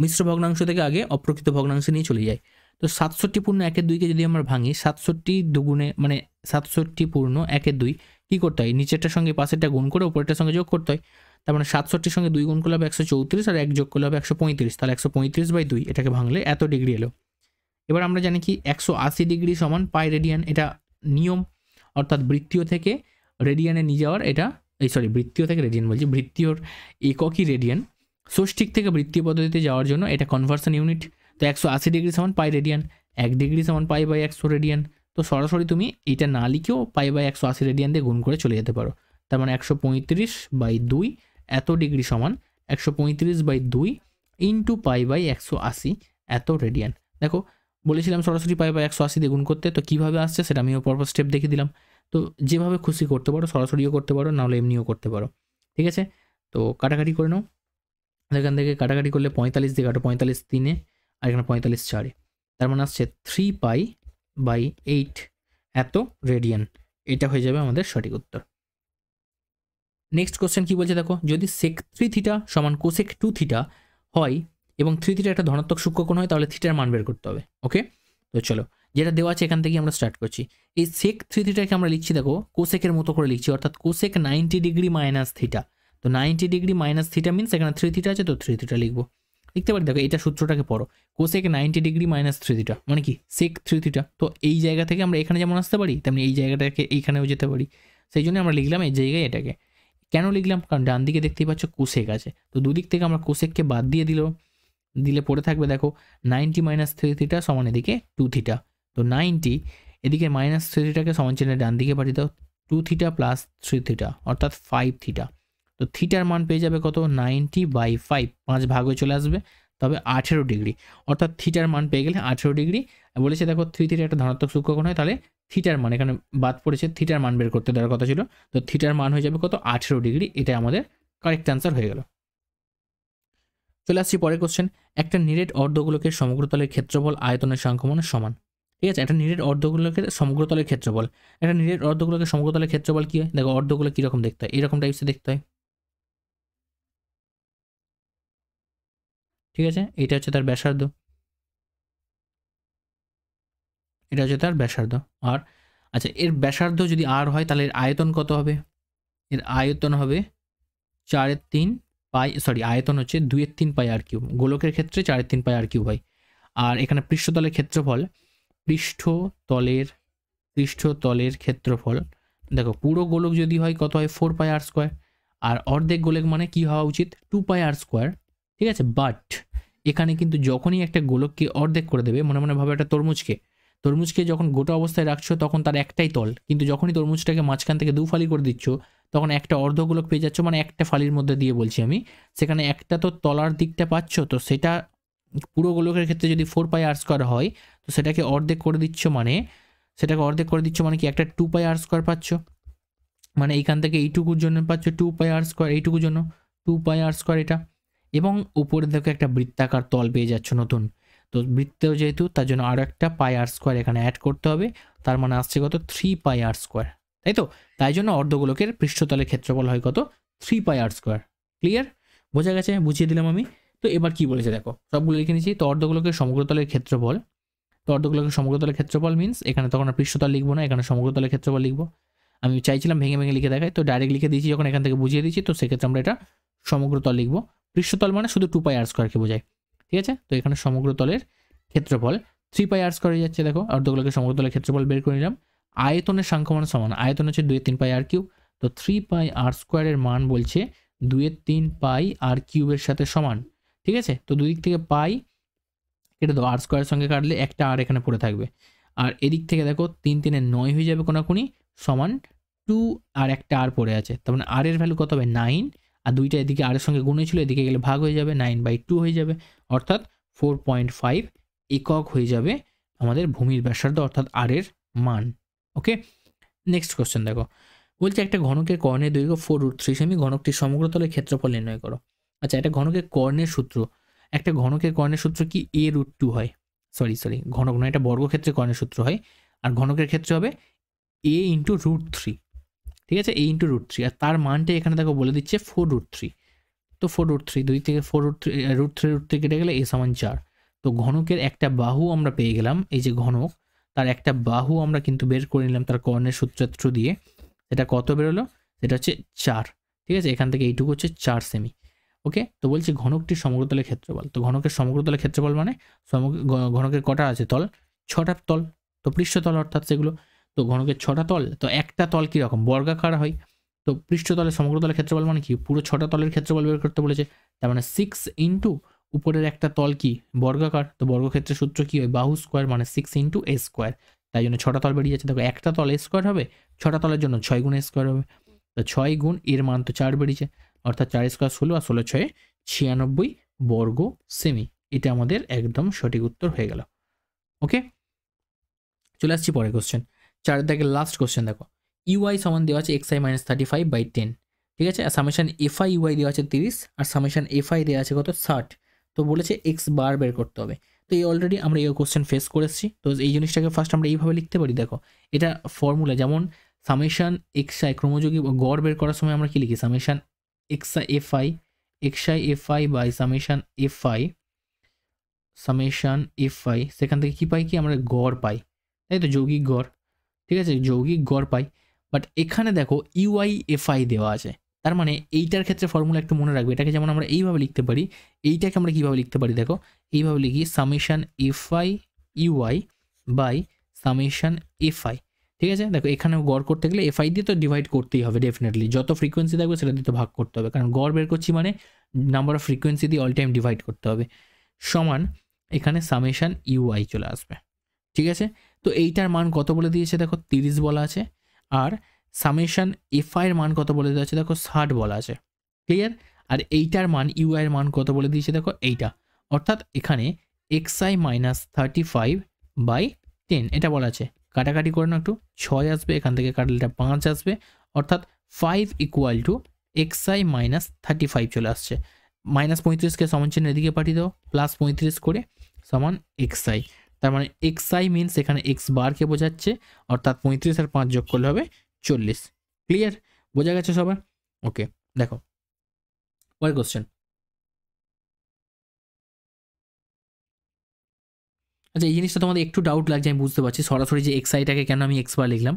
মিশ্র ভগ্নাংশ থেকে আগে অপ্রকৃত ভগ্নাংশে নিয়ে চলে যায়। তো 67.12কে যদি আমরা ভাঙি, 67 দুগুণে মানে 67.12 কী করতে হয়, নিচেরটার সঙ্গে পাশেরটা গুণ করে উপরেরটার সঙ্গে যোগ করতে হয়। তার মানে 67 সঙ্গে 2 গুণ করলে হবে 134, আর 1 যোগ করলে হবে 135, তাহলে 135/2 এটাকে ভাঙলে এত ডিগ্রি এলো। এবার আমরা জানি কি 180 ডিগ্রি সমান পাই রেডিয়ান, এটা নিয়ম, অর্থাৎ বৃত্তীয় থেকে রেডিয়ানে নিয়ে যাওয়ার এটা বৃত্তীয় থেকে রেডিয়ান বলছি, বৃত্তীয়র এককই রেডিয়ান, ষষ্ঠিক থেকে বৃত্তীয় পদ্ধতিতে যাওয়ার জন্য এটা কনভার্সন ইউনিট। তো 180 ডিগ্রি সমান পাই রেডিয়ান, 1 ডিগ্রি সমান পাই/100 রেডিয়ান। তো সরাসরি তুমি এটা না লিখেও পাই/180 রেডিয়ান দিয়ে গুণ করে চলে যেতে পারো। তার মানে 135/2 এত ডিগ্রি সমান 135/2 ইন্টু পাই/180 এত রেডিয়ান। দেখো বলেছিলাম সরাসরি পাই/180 দিয়ে গুণ করতে, তো কীভাবে আসছে সেটা আমিও পরপর স্টেপ দেখিয়ে দিলাম। তো যেভাবে খুশি করতে পারো, সরাসরিও করতে পারো, নাহলে এমনিও করতে পারো, ঠিক আছে। তো কাটাকাটি করে নাও, এখান থেকে কাটাকাটি করলে 45 দিয়ে কাটো, 45 3-এ আর এখানে 45 4-এ, তার মানে আসছে 3π/8 এত রেডিয়ান, এটা হয়ে যাবে আমাদের সঠিক উত্তর। নেক্সট কোশ্চেন কি বলছে দেখো, যদি sec 3 থিটা সমান cosec 2 থিটা হয় এবং 3 থিটা একটা ধনাত্মক সূক্ষ্মকোণ হয়, তাহলে থিটার মান বের করতে হবে। ওকে, তো চলো যেটা দেওয়া আছে এখান থেকে আমরা স্টার্ট করছি। এই sec 3 থিটাকে আমরা লিখছি দেখো কোসেকের মতো করে লিখছি, অর্থাৎ cosec 90 ডিগ্রি মাইনাস থিটা। তো 90 ডিগ্রি মাইনাস থিটা মিনস এখানে 3 থিটা আছে, তো 3 থিটা লিখবো। লিখতে পারি দেখো, এটা সূত্রটাকে পড়ো, cosec 90 ডিগ্রি মাইনাস 3 থিটা মানে কি sec 3 থিটা। তো এই জায়গা থেকে আমরা এখানে যেমন আসতে পারি তেমনি এই জায়গাটাকে এইখানেও যেতে পারি, সেই জন্য আমরা লিখলাম এই জায়গায় এটাকে। কেন লিখলাম, কারণ ডান দিকে দেখতেই পাচ্ছ কোসেক আছে, তো দুদিক থেকে আমরা কোসেককে বাদ দিয়ে দিলে পড়ে থাকবে দেখো 90 মাইনাস 3 থিটা সমান এদিকে 2 থিটা। তো 90 এদিকে মাইনাস 3 থিটাকে সমান চিহ্নে ডান দিকে পাঠিয়ে দাও, 2 থিটা প্লাস 3 থিটা অর্থাৎ 5 থিটা। তো থিটার মান পেয়ে যাবে কত, 90/5, 5 ভাগ হয়ে চলে আসবে, তবে 18 ডিগ্রি, অর্থাৎ থিটার মান পেয়ে গেলে 18 ডিগ্রি। বলেছে দেখো 3 থিটা একটা ধনাত্মক সূক্ষ্মকোণ হয়, তাহলে থিটার মান এখানে বাদ পড়েছে, থিটার মান বের করতে দেওয়ার কথা ছিল, তো থিটার মান হয়ে যাবে কত, 18 ডিগ্রি। এটা আমাদের কারেক্ট অ্যান্সার হয়ে গেল। চলে আসছি পরের কোশ্চেন, একটা নিরেট অর্ধগোলকের সমগ্রতলের ক্ষেত্রফল আয়তনের সংখ্যমানের সমান। ঠিক আছে, একটা নিরেট অর্ধগোলকের সমগ্রতলের ক্ষেত্রফল, একটা নিরেট অর্ধগোলকের সমগ্রতলের ক্ষেত্রফল কি হয় দেখো, অর্ধগোলক কীরকম দেখতে হয়, এরকম টাইপসে দেখতে হয়। ঠিক আছে, এটা হচ্ছে তার ব্যাসার্ধ, এটা হচ্ছে তার ব্যাসার্ধ। আর আচ্ছা, এর ব্যাসার্ধ যদি আর হয় তাহলে এর আয়তন কত হবে, এর আয়তন হবে 4/3 পাই, সরি আয়তন হচ্ছে 2/3 পাই আর কিউব, গোলকের ক্ষেত্রে 4/3 পাই আর কিউব হয়। আর এখানে পৃষ্ঠতলের ক্ষেত্রফল, পৃষ্ঠতলের ক্ষেত্রফল দেখো, পুরো গোলক যদি হয় কত হয় 4 পাই আর স্কোয়ার, আর অর্ধেক গোলক মানে কি হওয়া উচিত 2 পাই আর স্কোয়ার। ঠিক আছে, বাট এখানে কিন্তু যখনই একটা গোলককে অর্ধেক করে দেবে, মনে মনে ভাবে একটা তরমুজকে যখন গোটা অবস্থায় রাখছো তখন তার একটাই তল, কিন্তু যখনই তরমুজটাকে মাঝখান থেকে 2 ফালি করে দিচ্ছ তখন একটা অর্ধগোলক পেয়ে যাচ্ছ, মানে একটা ফালির মধ্যে দিয়ে বলছি আমি, সেখানে একটা তো তলার দিকটা পাচ্ছ, তো সেটা পুরো গোলকের ক্ষেত্রে যদি 4 পাই আর স্কোয়ার হয়, তো সেটাকে অর্ধেক করে দিচ্ছ মানে কি একটা 2 পাই আর স্কোয়ার পাচ্ছ, মানে এইখান থেকে এইটুকুর জন্য পাচ্ছ 2 পাই আর স্কোয়ার, এইটুকুর জন্য 2 পাই আর স্কোয়ার এটা, এবং উপরে দেখো একটা বৃত্তাকার তল পেয়ে যাচ্ছ নতুন, তো বৃত্তেও যেহেতু তার জন্য আরও একটা পাই আর স্কোয়ার এখানে অ্যাড করতে হবে, তার মানে আসছে কত 3 পাই আর স্কোয়ার, তাই তো। তাই জন্য অর্ধগোলকের পৃষ্ঠতলের ক্ষেত্রফল হয় কত 3 পাই আর স্কোয়ার। ক্লিয়ার, বোঝা গেছে, বুঝিয়ে দিলাম আমি। তো এবার কি বলেছে দেখো, সবগুলো লিখে নিচ্ছি। তো অর্ধগোলকের সমগ্রতলের ক্ষেত্রফল, তো অর্ধগোলকের সমগ্রতলের ক্ষেত্রফল মিন্স এখানে তখন আর পৃষ্ঠতল লিখবো না, এখানে সমগ্রতলের ক্ষেত্রফল লিখবো। আমি চাইছিলাম ভেঙে ভেঙে লিখে দেখাই, তো ডাইরেক্ট লিখে দিয়েছি যখন এখান থেকে বুঝিয়ে দিচ্ছি, তো সেক্ষেত্রে আমরা এটা সমগ্রতল লিখবো। পৃষ্ঠতল মানে শুধু 2 পাই আর স্কোয়ারকে বোঝায়। ঠিক আছে, তো এখানে সমগ্রতলের ক্ষেত্রফল 3 পাই আর স্কোয়ার হয়ে যাচ্ছে, দেখো অর্ধগোলকের সমগ্রতলের ক্ষেত্রফল বের করে নিলাম। আয়তনের সংখ্যমান সমান, আয়তন হচ্ছে 2/3 পাই আর কিউব, তো 3 পাই আর স্কোয়ারের মান বলছে 2/3 পাই আর কিউবের সাথে সমান। ঠিক আছে, তো দুদিক থেকে পাই কেটে দাও, আর স্কোয়ারের সঙ্গে কাটলে একটা আর এখানে পড়ে থাকবে, আর এদিক থেকে দেখো 3 3 9 হয়ে যাবে কোনাকুনি, সমান 2 আর একটা আর পড়ে আছে, তার মানে আর এর ভ্যালু কত হবে 9, আর দুইটা এদিকে আর এর সঙ্গে গুণে ছিল, এদিকে গেলে ভাগ হয়ে যাবে, 9/2 হয়ে যাবে, অর্থাৎ 4.5 একক হয়ে যাবে আমাদের ভূমির ব্যাসার্ধ অর্থাৎ আর এর মান। ওকে, নেক্সট কোশ্চেন দেখো, বলছে একটা ঘনকের কর্ণের দৈর্ঘ্য 4√3 সেমি, ঘনকটির সমগ্রতলের ক্ষেত্রফল নির্ণয় করো। আচ্ছা, একটা ঘনকের কর্ণের সূত্র, একটা ঘনকের কর্ণের সূত্র কি a√2 হয়, সরি ঘনক নয়, এটা বর্গক্ষেত্রে কর্ণের সূত্র হয়, আর ঘনকের ক্ষেত্রে হবে a ইন্টু √3। ঠিক আছে, a ইন্টু √3, আর তার মানটা এখানে দেখো বলে দিচ্ছে 4√3, তো 4√3 দুই থেকে 4√3 কেটে গেলে a সমান 4। তো ঘনকের একটা বাহু আমরা পেয়ে গেলাম, এই যে ঘনক তার একটা বাহু আমরা কিন্তু বের করে নিলাম তার কর্ণের সূত্র দিয়ে, এটা কত বেরোলো, সেটা হচ্ছে 4। ঠিক আছে, এখান থেকে এইটুকু হচ্ছে 4 সেমি। ওকে, তো বলছি ঘনকটির সমগ্রতলের ক্ষেত্রফল, তো ঘনকের সমগ্রতলের ক্ষেত্রফল মানে ঘনকের কটা আছে তল, 6টা তল, তো পৃষ্ঠতল অর্থাৎ সেগুলো, তো ঘনকের 6টা তল, তো একটা তল কীরকম বর্গাকার হয়, তো পৃষ্ঠতলের সমগ্রতলের ক্ষেত্রফল মানে কি পুরো 6টা তলের ক্ষেত্রফল বের করতে বলেছে, তার মানে 6 ইন্টু উপরের একটা তল কি বর্গাকার, তো বর্গক্ষেত্রের সূত্র কি হয় বাহু স্কোয়ার মানে 6 ইন্টু a স্কোয়ার, তাই জন্য 6টা তল বেরিয়ে যাচ্ছে। দেখো একটা তল a স্কোয়ার হবে, 6টা তলের জন্য 6 গুণ a স্কোয়ার হবে, তো 6 গুণ এর মান তো 4 বেরিয়েছে, অর্থাৎ 4 স্কোয়ার 16 আর 16 6 96 বর্গ সেমি। এটা আমাদের একদম সঠিক উত্তর হয়ে গেল। ওকে, চলে আসছি পরের কোশ্চেন, 4 দাগের লাস্ট কোশ্চেন দেখো, ইউআই সমান দেওয়া আছে xi মাইনাস 35/10। ঠিক আছে, আর সামেশন এফআই ইউআই দেওয়া আছে 30, আর সামেশন এফআই দেওয়া আছে কত 60, তো বলেছে এক্স বার বের করতে হবে। তো এই অলরেডি আমরা এই কোশ্চেন ফেস করেছি, তো এই জিনিসটাকে ফার্স্ট আমরা এইভাবে লিখতে পারি, দেখো এটা ফর্মুলা, যেমন সামেশান এক্সআই ক্রমযোগী গড় বের করার সময় আমরা কি লিখি? Summation XI FI, XI FI by summation FI, summation FI, সেখান থেকে কি পাই? কি আমরা গড় পাই, তাই তো, যৌগিক গড়। ঠিক আছে, যৌগিক গড় পাই। বাট এখানে দেখো ইউআই এফআই দেওয়া আছে, তার মানে এইটার ক্ষেত্রে ফর্মুলা একটু মনে রাখবে। এটাকে যেমন আমরা এইভাবে লিখতে পারি, এইটাকে আমরা কীভাবে লিখতে পারি দেখো, এইভাবে লিখি summation FI UI by summation FI. ঠিক আছে, দেখো এখানেও গড় করতে গেলে এফআই দিয়ে তো ডিভাইড করতেই হবে ডেফিনেটলি, যত ফ্রিকোয়েন্সি থাকবে সেটা দিয়ে তো ভাগ করতে হবে, কারণ গড় বের করছি মানে নাম্বার অফ ফ্রিকোয়েন্সি দিয়ে অল টাইম ডিভাইড করতে হবে, সমান এখানে সামেশান ইউআই চলে আসবে। ঠিক আছে, তো এইটার মান কত বলে দিয়েছে দেখো 30 বলা আছে, আর সামেশান এফআইয়ের মান কত বলে দেওয়া আছে দেখো 60 বলা আছে। ক্লিয়ার? আর এইটার মান ইউআইয়ের মান কত বলে দিয়েছে দেখো এইটা, অর্থাৎ এখানে এক্সআই মাইনাস 35/10 এটা বলা আছে। কাটাকাটি করে না একটু, 6 আসবে, এখান থেকে কাটলে এটা 5 আসবে, অর্থাৎ 5 ইকুয়াল টু এক্সআই মাইনাস 35 চলে আসছে। -35কে সমান চিহ্ন এদিকে পাঠিয়ে দাও, +35 করে সমান এক্সআই। তার মানে এক্সআই মিনস এখানে এক্স বারকে বোঝাচ্ছে, অর্থাৎ 35 আর 5 যোগ করলে হবে 40। ক্লিয়ার? বোঝা গেছে সবার? ওকে, দেখো পরের কোশ্চেন। আচ্ছা, এই জিনিসটা তোমাদের একটু ডাউট লাগছে, আমি বুঝতে পারছি, সরাসরি যে এক্সআইটাকে কেন আমি এক্স বার লিখলাম।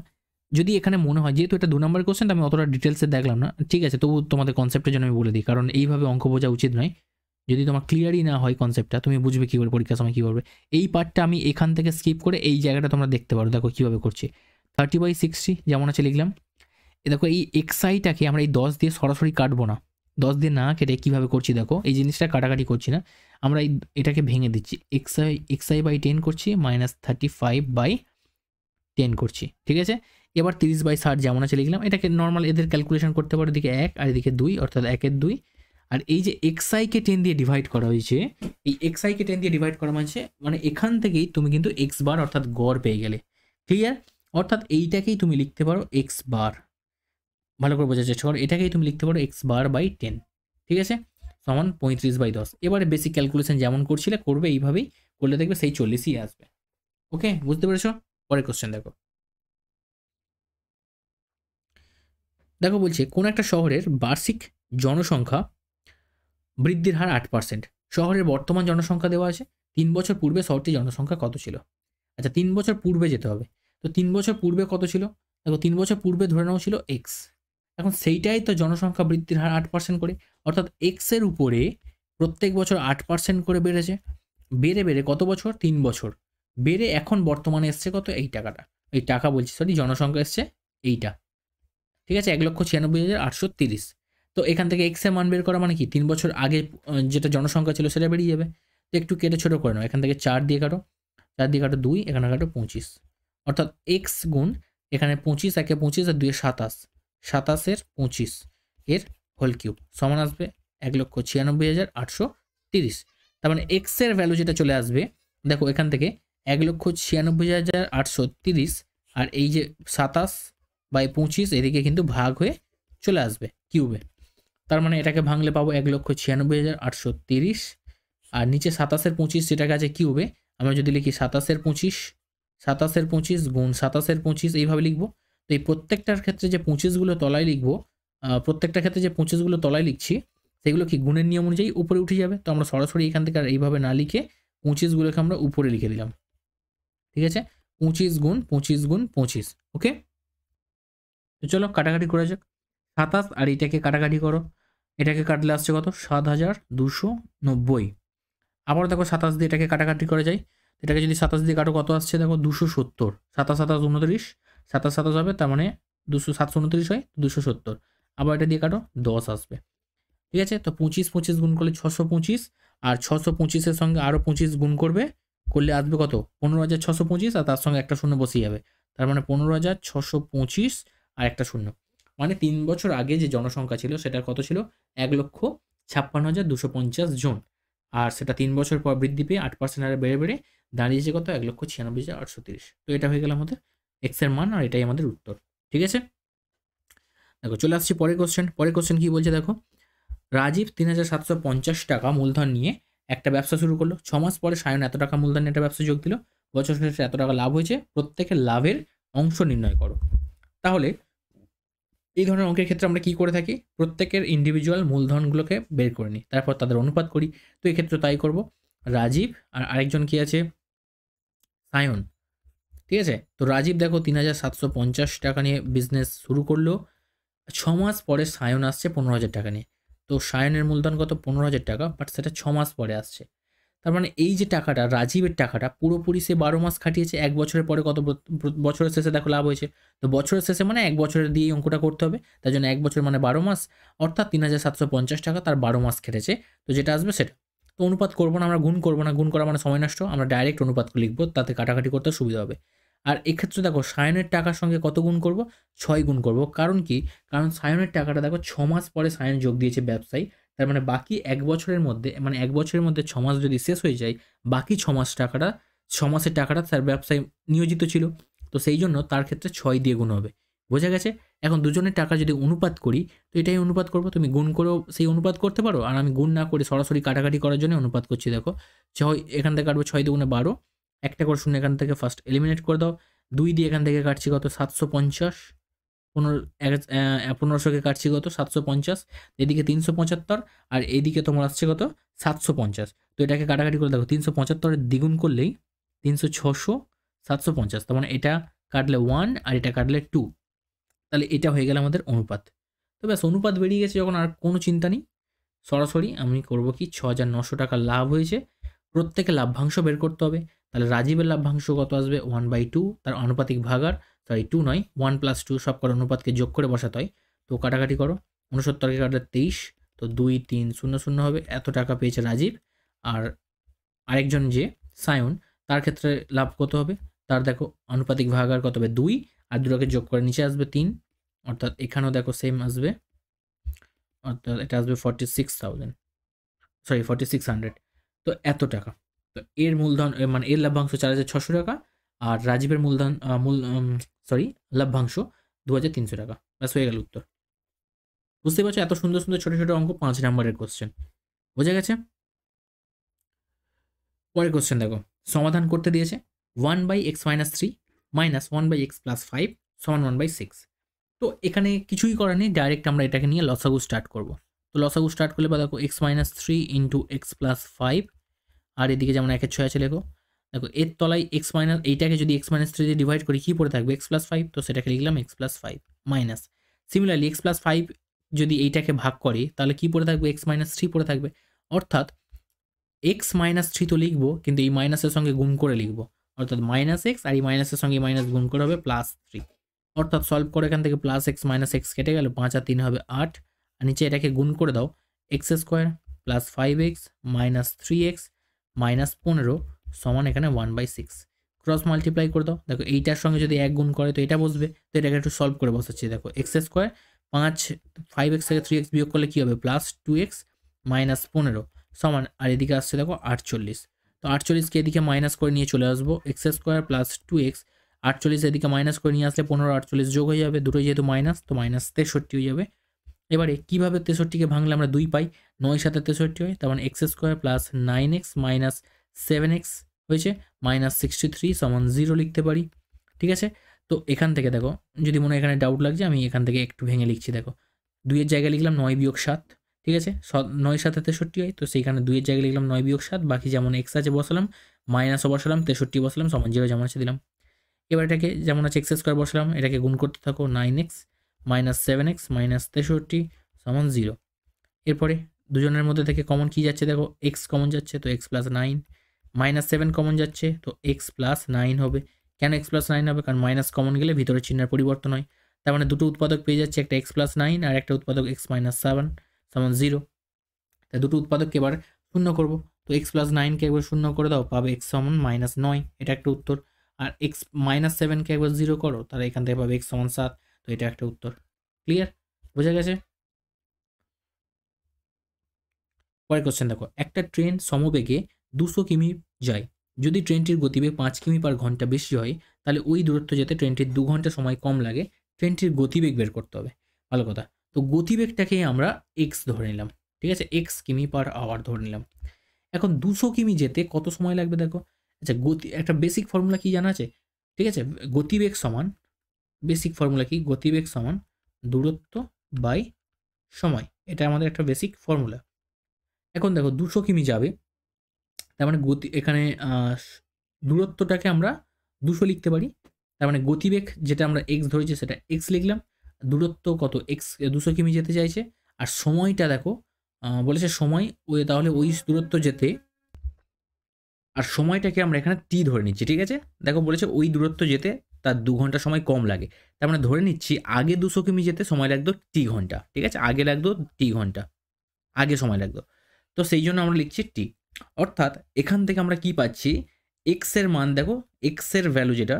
যদি এখানে মনে হয় যেহেতু এটা 2 নম্বর কোশ্চেন, আমি অতটা ডিটেলসে দেখলাম না, ঠিক আছে, তবু তোমাদের কনসেপ্টের জন্য আমি বলে দিই, কারণ এইভাবে অঙ্ক বোঝা উচিত নয়। যদি তোমার ক্লিয়ারই না হয় কনসেপ্টটা, তুমি বুঝবে কী করে পরীক্ষার সময় কী করবে। এই পার্টটা আমি এখান থেকে স্কিপ করে এই জায়গাটা তোমরা দেখতে পারো, দেখো কীভাবে করছি। 30/60 যেমন আছে লিখলাম। দেখো এই এক্সআইটাকে আমরা এই 10 দিয়ে সরাসরি কাটবো না, 10 দিয়ে না কেটে কীভাবে করছি দেখো, এই জিনিসটা কাটাকাটি করছি না, আমরা এটাকে ভেঙে দিচ্ছি, এক্সআই/10 করছি, -35/10 করছি। ঠিক আছে, এবার 30/60 যেমন আছে লিখলাম। এটাকে নর্মাল এদের ক্যালকুলেশন করতে পারো, এদিকে 1 আর এদিকে 2, অর্থাৎ 1 এর 2। আর এই যে এক্সআইকে 10 দিয়ে ডিভাইড করা হয়েছে, এই এক্সআইকে 10 দিয়ে ডিভাইড করা মানে এখান থেকেই তুমি কিন্তু এক্স বার অর্থাৎ গড় পেয়ে গেলে। ক্লিয়ার? অর্থাৎ এইটাকেই তুমি লিখতে পারো এক্স বার, ভালো করে বোঝার চেষ্টা করো, এটাকেই তুমি লিখতে পারো এক্স বার বাই 10। ঠিক আছে, সমান 35/10। এবারে বেসিক ক্যালকুলেশন যেমন করছিলে করবে, এইভাবেই করলে দেখবে সেই 40ই আসবে। ওকে, বুঝতে পেরেছো? পরের কোশ্চেন দেখো। দেখো বলছে কোন একটা শহরের বার্ষিক জনসংখ্যা বৃদ্ধির হার 8%। শহরের বর্তমান জনসংখ্যা দেওয়া আছে, 3 বছর পূর্বে শহরটির জনসংখ্যা কত ছিল? আচ্ছা, 3 বছর পূর্বে যেতে হবে, তো 3 বছর পূর্বে কত ছিল? দেখো 3 বছর পূর্বে ধরে নেওয়া ছিল এক্স, এখন সেইটাই তো জনসংখ্যা বৃদ্ধির হার 8% করে, অর্থাৎ এক্সের উপরে প্রত্যেক বছর 8% করে বেড়েছে, বেড়ে বেড়ে কত বছর? 3 বছর বেড়ে এখন বর্তমানে এসছে কত? এই টাকাটা, এই টাকা বলছি সরি, জনসংখ্যা এসছে এইটা। ঠিক আছে, 1,96,830। তো এখান থেকে এক্স এর মান বের করা মানে কি, 3 বছর আগে যেটা জনসংখ্যা ছিল সেটা বেরিয়ে যাবে। তো একটু কেটে ছোটো করে নাও, এখান থেকে 4 দিয়ে কাটো, 4 দিয়ে কাটো 2, এখানে কাটো 25, অর্থাৎ এক্স গুণ এখানে 25, 1 25 আর 2 27, 27 এর 25 এর হোল কিউব সমান আসবে 1,96,830। তার মানে এক্স এর ভ্যালু যেটা চলে আসবে, দেখো এখান থেকে 1,96,830 আর এই যে 27/25 এদিকে কিন্তু ভাগ হয়ে চলে আসবে কিউবে। তার মানে এটাকে ভাঙলে পাবো 1,96,830, আর নিচে 27-এর 25 যেটাকে আছে কিউবে, আমরা যদি লিখি 27-এর 25, 27-এর 25 গুণ 27-এর 25 এইভাবে লিখবো। তো এই প্রত্যেকটার ক্ষেত্রে যে 25গুলো তলায় লিখবো, প্রত্যেকটার ক্ষেত্রে যে 25গুলো তলায় লিখছি সেগুলো কি গুণের নিয়ম অনুযায়ী উপরে উঠে যাবে। তো আমরা সরাসরি এখান থেকে আর এইভাবে না লিখে 25গুলোকে আমরা উপরে লিখে দিলাম। ঠিক আছে, 25 গুণ 25 গুণ 25। ওকে, তো চলো কাটাকাটি করা যাক। 27 আর এটাকে কাটাকাটি করো, এটাকে কাটলে আসছে কত? 7,290। আবার দেখো 27 দিয়ে এটাকে কাটাকাটি করে যায়, এটাকে যদি 27 দিয়ে কাটো কত আসছে দেখো 270, 27 27 29, 27 27 হবে, তার মানে 729 হয়, 270। আবার এটা দিয়ে কাটো 10 আসবে। ঠিক আছে, তো 25 25 গুণ করলে 625, আর 625-এর সঙ্গে আরও 25 গুণ করবে, করলে আসবে কত? 15,625, আর তার সঙ্গে একটা শূন্য বসিয়ে যাবে, তার মানে 15,625 আর একটা শূন্য, মানে 3 বছর আগে যে জনসংখ্যা ছিল সেটা কত ছিল? 1,56,250 জন, আর সেটা 3 বছর পর বৃদ্ধি পেয়ে 8% হারে বেড়ে বেড়ে দাঁড়িয়েছে কত? 1,96,830। তো এটা হয়ে গেল আমাদের এক্স এর মান, আর এটাই আমাদের উত্তর। ঠিক আছে, দেখো চলে আসছি পরের কোশ্চেন। পরের কোশ্চেন কি বলছে দেখো, রাজীব 3,750 টাকা মূলধন নিয়ে একটা ব্যবসা শুরু করলো। 6 মাস পরে সায়ন এত টাকা মূলধন নিয়ে একটা ব্যবসা যোগ দিল, বছর শেষে এত টাকা লাভ হয়েছে, প্রত্যেকের লাভের অংশ নির্ণয় করো। তাহলে এই ধরনের অঙ্কের ক্ষেত্রে আমরা কি করে থাকি, প্রত্যেকের ইন্ডিভিজুয়াল মূলধনগুলোকে বের করে নিই, তারপর তাদের অনুপাত করি। তো এক্ষেত্রে তাই করব। রাজীব আর আরেকজন কি আছে, সায়ন, ঠিক আছে। তো রাজীব দেখো ৩,৭৫০ টাকা নিয়ে বিজনেস শুরু করলো। 6 মাস পরে সায়ন আসছে 15,000 টাকা নিয়ে। তো সায়নের মূলধন কত, 15,000 টাকা, বাট সেটা 6 মাস পরে আসছে। তার মানে এই যে টাকাটা, রাজীবের টাকাটা পুরোপুরি সে 12 মাস খাটিয়েছে। 1 বছরের পরে কত, বছরের শেষে দেখো লাভ হয়েছে। তো বছরের শেষে মানে 1 বছরের দিয়ে এই অঙ্কটা করতে হবে। তার জন্য 1 বছর মানে 12 মাস, অর্থাৎ ৩,৭৫০ টাকা তার 12 মাস খেটেছে। তো যেটা আসবে সেটা। তো অনুপাত করবো না, আমরা গুণ করবো না, গুণ করা মানে সময় নষ্ট, আমরা ডাইরেক্ট অনুপাত লিখবো, তাতে কাটাকাটি করতে সুবিধা হবে। আর এক্ষেত্রে দেখো সায়নের টাকার সঙ্গে কত গুণ করব, 6 গুণ করব। কারণ কি, কারণ সায়নের টাকাটা দেখো 6 মাস পরে সায়ন যোগ দিয়েছে ব্যবসায়। তার মানে বাকি 1 বছরের মধ্যে, মানে 1 বছরের মধ্যে 6 মাস যদি শেষ হয়ে যায়, বাকি 6 মাস টাকাটা, 6 মাসের টাকাটা তার ব্যবসায় নিয়োজিত ছিল। তো সেই জন্য তার ক্ষেত্রে 6 দিয়ে গুণ হবে। বোঝা গেছে? এখন দুজনের টাকা যদি অনুপাত করি, তো এটাই অনুপাত করব। তুমি গুণ করেও সেই অনুপাত করতে পারো, আর আমি গুণ না করে সরাসরি কাটাকাটি করার জন্য অনুপাত করছি। দেখো 6 এখান থেকে কাটবো, 6 দুগুণে 12, একটা করে শূন্য এখান থেকে ফার্স্ট এলিমিনেট করে দাও। 2 দিয়ে এখান থেকে কাটছি কত, 750, 1500কে কাটছি কত, 750, এদিকে 375, আর এদিকে তোমার আসছে কত, 750। তো এটাকে কাটাকাটি করে দেখো, 375 দ্বিগুণ করলেই 300, 600, 750, তার মানে এটা কাটলে 1 আর এটা কাটলে 2, তাহলে এটা হয়ে গেল আমাদের অনুপাত। তো ব্যাস, অনুপাত বেরিয়ে গেছে যখন, আর কোনো চিন্তা নেই। সরাসরি আমি করব কি, 6,900 টাকা লাভ হয়েছে, প্রত্যেকে লাভ্যাংশ বের করতে হবে। তাহলে রাজীবের লাভ্যাংশ কত আসবে, 1/2, তার আনুপাতিক ভাগার, সরি 2 নয়, 1 + 2 সব করে অনুপাতকে যোগ করে বসাতে হয়। তো কাটাকাটি করো, 69কে কাটলে 23, তো 2 3 0 0 হবে। এত টাকা পেয়েছে রাজীব। আর আরেকজন যে সায়ন, তার ক্ষেত্রে লাভ কত হবে, তার দেখো আনুপাতিক ভাগার কত হবে, 2, আর দুটোকে যোগ করে নিচে আসবে 3, অর্থাৎ এখানেও দেখো সেম আসবে, অর্থাৎ এটা আসবে 46,000, সরি 4600। তো এত টাকা। তো এর মূলধন মানে এর লভ্যাংশ 4,600 টাকা, আর রাজীবের মূলধন সরি লভ্যাংশ 2,300 টাকা। ব্যাস হয়ে গেল উত্তর। বুঝতে পারছো, এত সুন্দর সুন্দর ছোট ছোট অঙ্ক, 5 নম্বরের কোশ্চেন। বোঝা গেছে? পরের কোশ্চেন দেখো, সমাধান করতে দিয়েছে 1/x-3 -1/x + 5 = 1/6। তো এখানে কিছুই করার নেই, ডাইরেক্ট আমরা এটাকে নিয়ে লসাগু স্টার্ট করব। তো লসাগু স্টার্ট করলে বা দেখো x-3 × x + 5, আর এদিকে যেমন 1 এর 6 আছে লেখো। দেখো এর তলায় এইটাকে যদি x-3 দিয়ে ডিভাইড করি, কি পড়ে থাকবে, x + 5, তো সেটাকে লিখলাম x + 5 মাইনাস। সিমিলারলি x + 5 যদি এইটাকে ভাগ করে, তাহলে কি পড়ে থাকবে, x-3 পড়ে থাকবে। অর্থাৎ x-3 তো লিখবো, কিন্তু এই মাইনাসের সঙ্গে গুণ করে লিখবো, অর্থাৎ -x, আর এই মাইনাসের সঙ্গে মাইনাস গুণ করে হবে +3। অর্থাৎ সলভ করে এখান থেকে +x - x কেটে গেল, 5 আর 3 হবে 8, আর নিচে এটাকে গুণ করে দাও, x² + 5x - 3x - 15 সমান এখানে 1/6। ক্রস মাল্টিপ্লাই করে দাও, দেখো এইটার সঙ্গে যদি 1 গুণ করে তো এটা বসবে। তো এটাকে একটু সলভ করে বসাচ্ছি। দেখো x², 5x থেকে 3x বিয়োগ করলে কী হবে, +2x - 15 সমান, আর এদিকে আসছে দেখো 48। তো 48কে এদিকে মাইনাস করে নিয়ে চলে আসবো, x² + 2x, 48 এদিকে মাইনাস করে নিয়ে আসলে 15 48 যোগ হয়ে যাবে, দুটোই যেহেতু মাইনাস, তো -63 হয়ে যাবে। এবারে কীভাবে 63কে ভাঙলে আমরা 2 পাই, 9 7 63 হয়, তার মানে x² + 9x - 7x হয়েছে, -63 = 0 লিখতে পারি। ঠিক আছে? তো এখান থেকে দেখো, যদি মনে হয় এখানে ডাউট লাগছে, আমি এখান থেকে একটু ভেঙে লিখছি। দেখো 2 এর জায়গায় লিখলাম 9 - 7, ঠিক আছে, 9 7 63 হয়, তো সেইখানে 2 এর জায়গায় লিখলাম 9 - 7, বাকি যেমন x আছে বসালাম, মাইনাসও বসালাম, 63 বসালাম, সমান 0 যেমন আছে দিলাম। এবার এটাকে যেমন আছে x² বসালাম, এটাকে গুণ করতে থাকো, 9x - 7x - 63 সমান 0। এরপরে দুজনের মধ্যে থেকে কমন কি যাচ্ছে, দেখো x কমন যাচ্ছে, তো x + 9, -7 কমন যাচ্ছে, তো x + 9 হবে। কেন x + 9 হবে, কারণ মাইনাস কমন গেলে ভিতরের চিহ্নের পরিবর্তন হয়। তার মানে দুটো উৎপাদক পেয়ে যাচ্ছে, একটা x + 9 আর একটা উৎপাদক x - 7 সমান 0। তাই দুটো উৎপাদককে এবার শূন্য করব। তো x + 9কে একবার শূন্য করে দাও, পাবে x সমান -9, এটা একটা উত্তর। আর x - 7কে একবার 0 করো, তাহলে এখান থেকে পাবে x সমান 7, তো এটা একটা উত্তর। ক্লিয়ার? বোঝা গেছে? পরের কোশ্চেন দেখো, একটা ট্রেন সমবেগে 200 কিমি যায়। যদি ট্রেনটির গতিবেগ 5 কিমি/ঘন্টা বেশি হয়, তাহলে ওই দূরত্ব যেতে ট্রেনটির 2 ঘন্টা সময় কম লাগে। ট্রেনটির গতিবেগ বের করতে হবে। ভালো কথা। তো গতিবেগটাকে আমরা x ধরে নিলাম। ঠিক আছে, x কিমি/আওয়ার ধরে নিলাম। এখন 200 কিমি যেতে কত সময় লাগবে দেখো। আচ্ছা, একটা বেসিক ফর্মুলা কি জানা আছে? ঠিক আছে, গতিবেগ সমান বেসিক ফর্মুলা কি, গতিবেগ সমান দূরত্ব বাই সময়, এটা আমাদের একটা বেসিক ফর্মুলা। এখন দেখো 200 কিমি যাবে, তার মানে গতি এখানে দূরত্বটাকে আমরা 200 লিখতে পারি, তার মানে গতিবেগ যেটা আমরা এক্স ধরেছি সেটা এক্স লিখলাম, দূরত্ব কত এক্স 200 কিমি যেতে চাইছে, আর সময়টা দেখো বলেছে সময় ওই, তাহলে ওই দূরত্ব যেতে, আর সময়টাকে আমরা এখানে টি ধরে নিচ্ছি, ঠিক আছে। দেখো বলেছে ওই দূরত্ব যেতে তার 2 ঘন্টা সময় কম লাগে, তার মানে ধরে নিচ্ছি আগে 200 কিমি যেতে সময় লাগতো টি ঘন্টা, ঠিক আছে, আগে লাগতো টি ঘন্টা, আগে সময় লাগতো, তো সেই জন্য আমরা লিখছি টি। অর্থাৎ এখান থেকে আমরা কি পাচ্ছি, এক্স এর মান দেখো, এক্স এর ভ্যালু যেটা,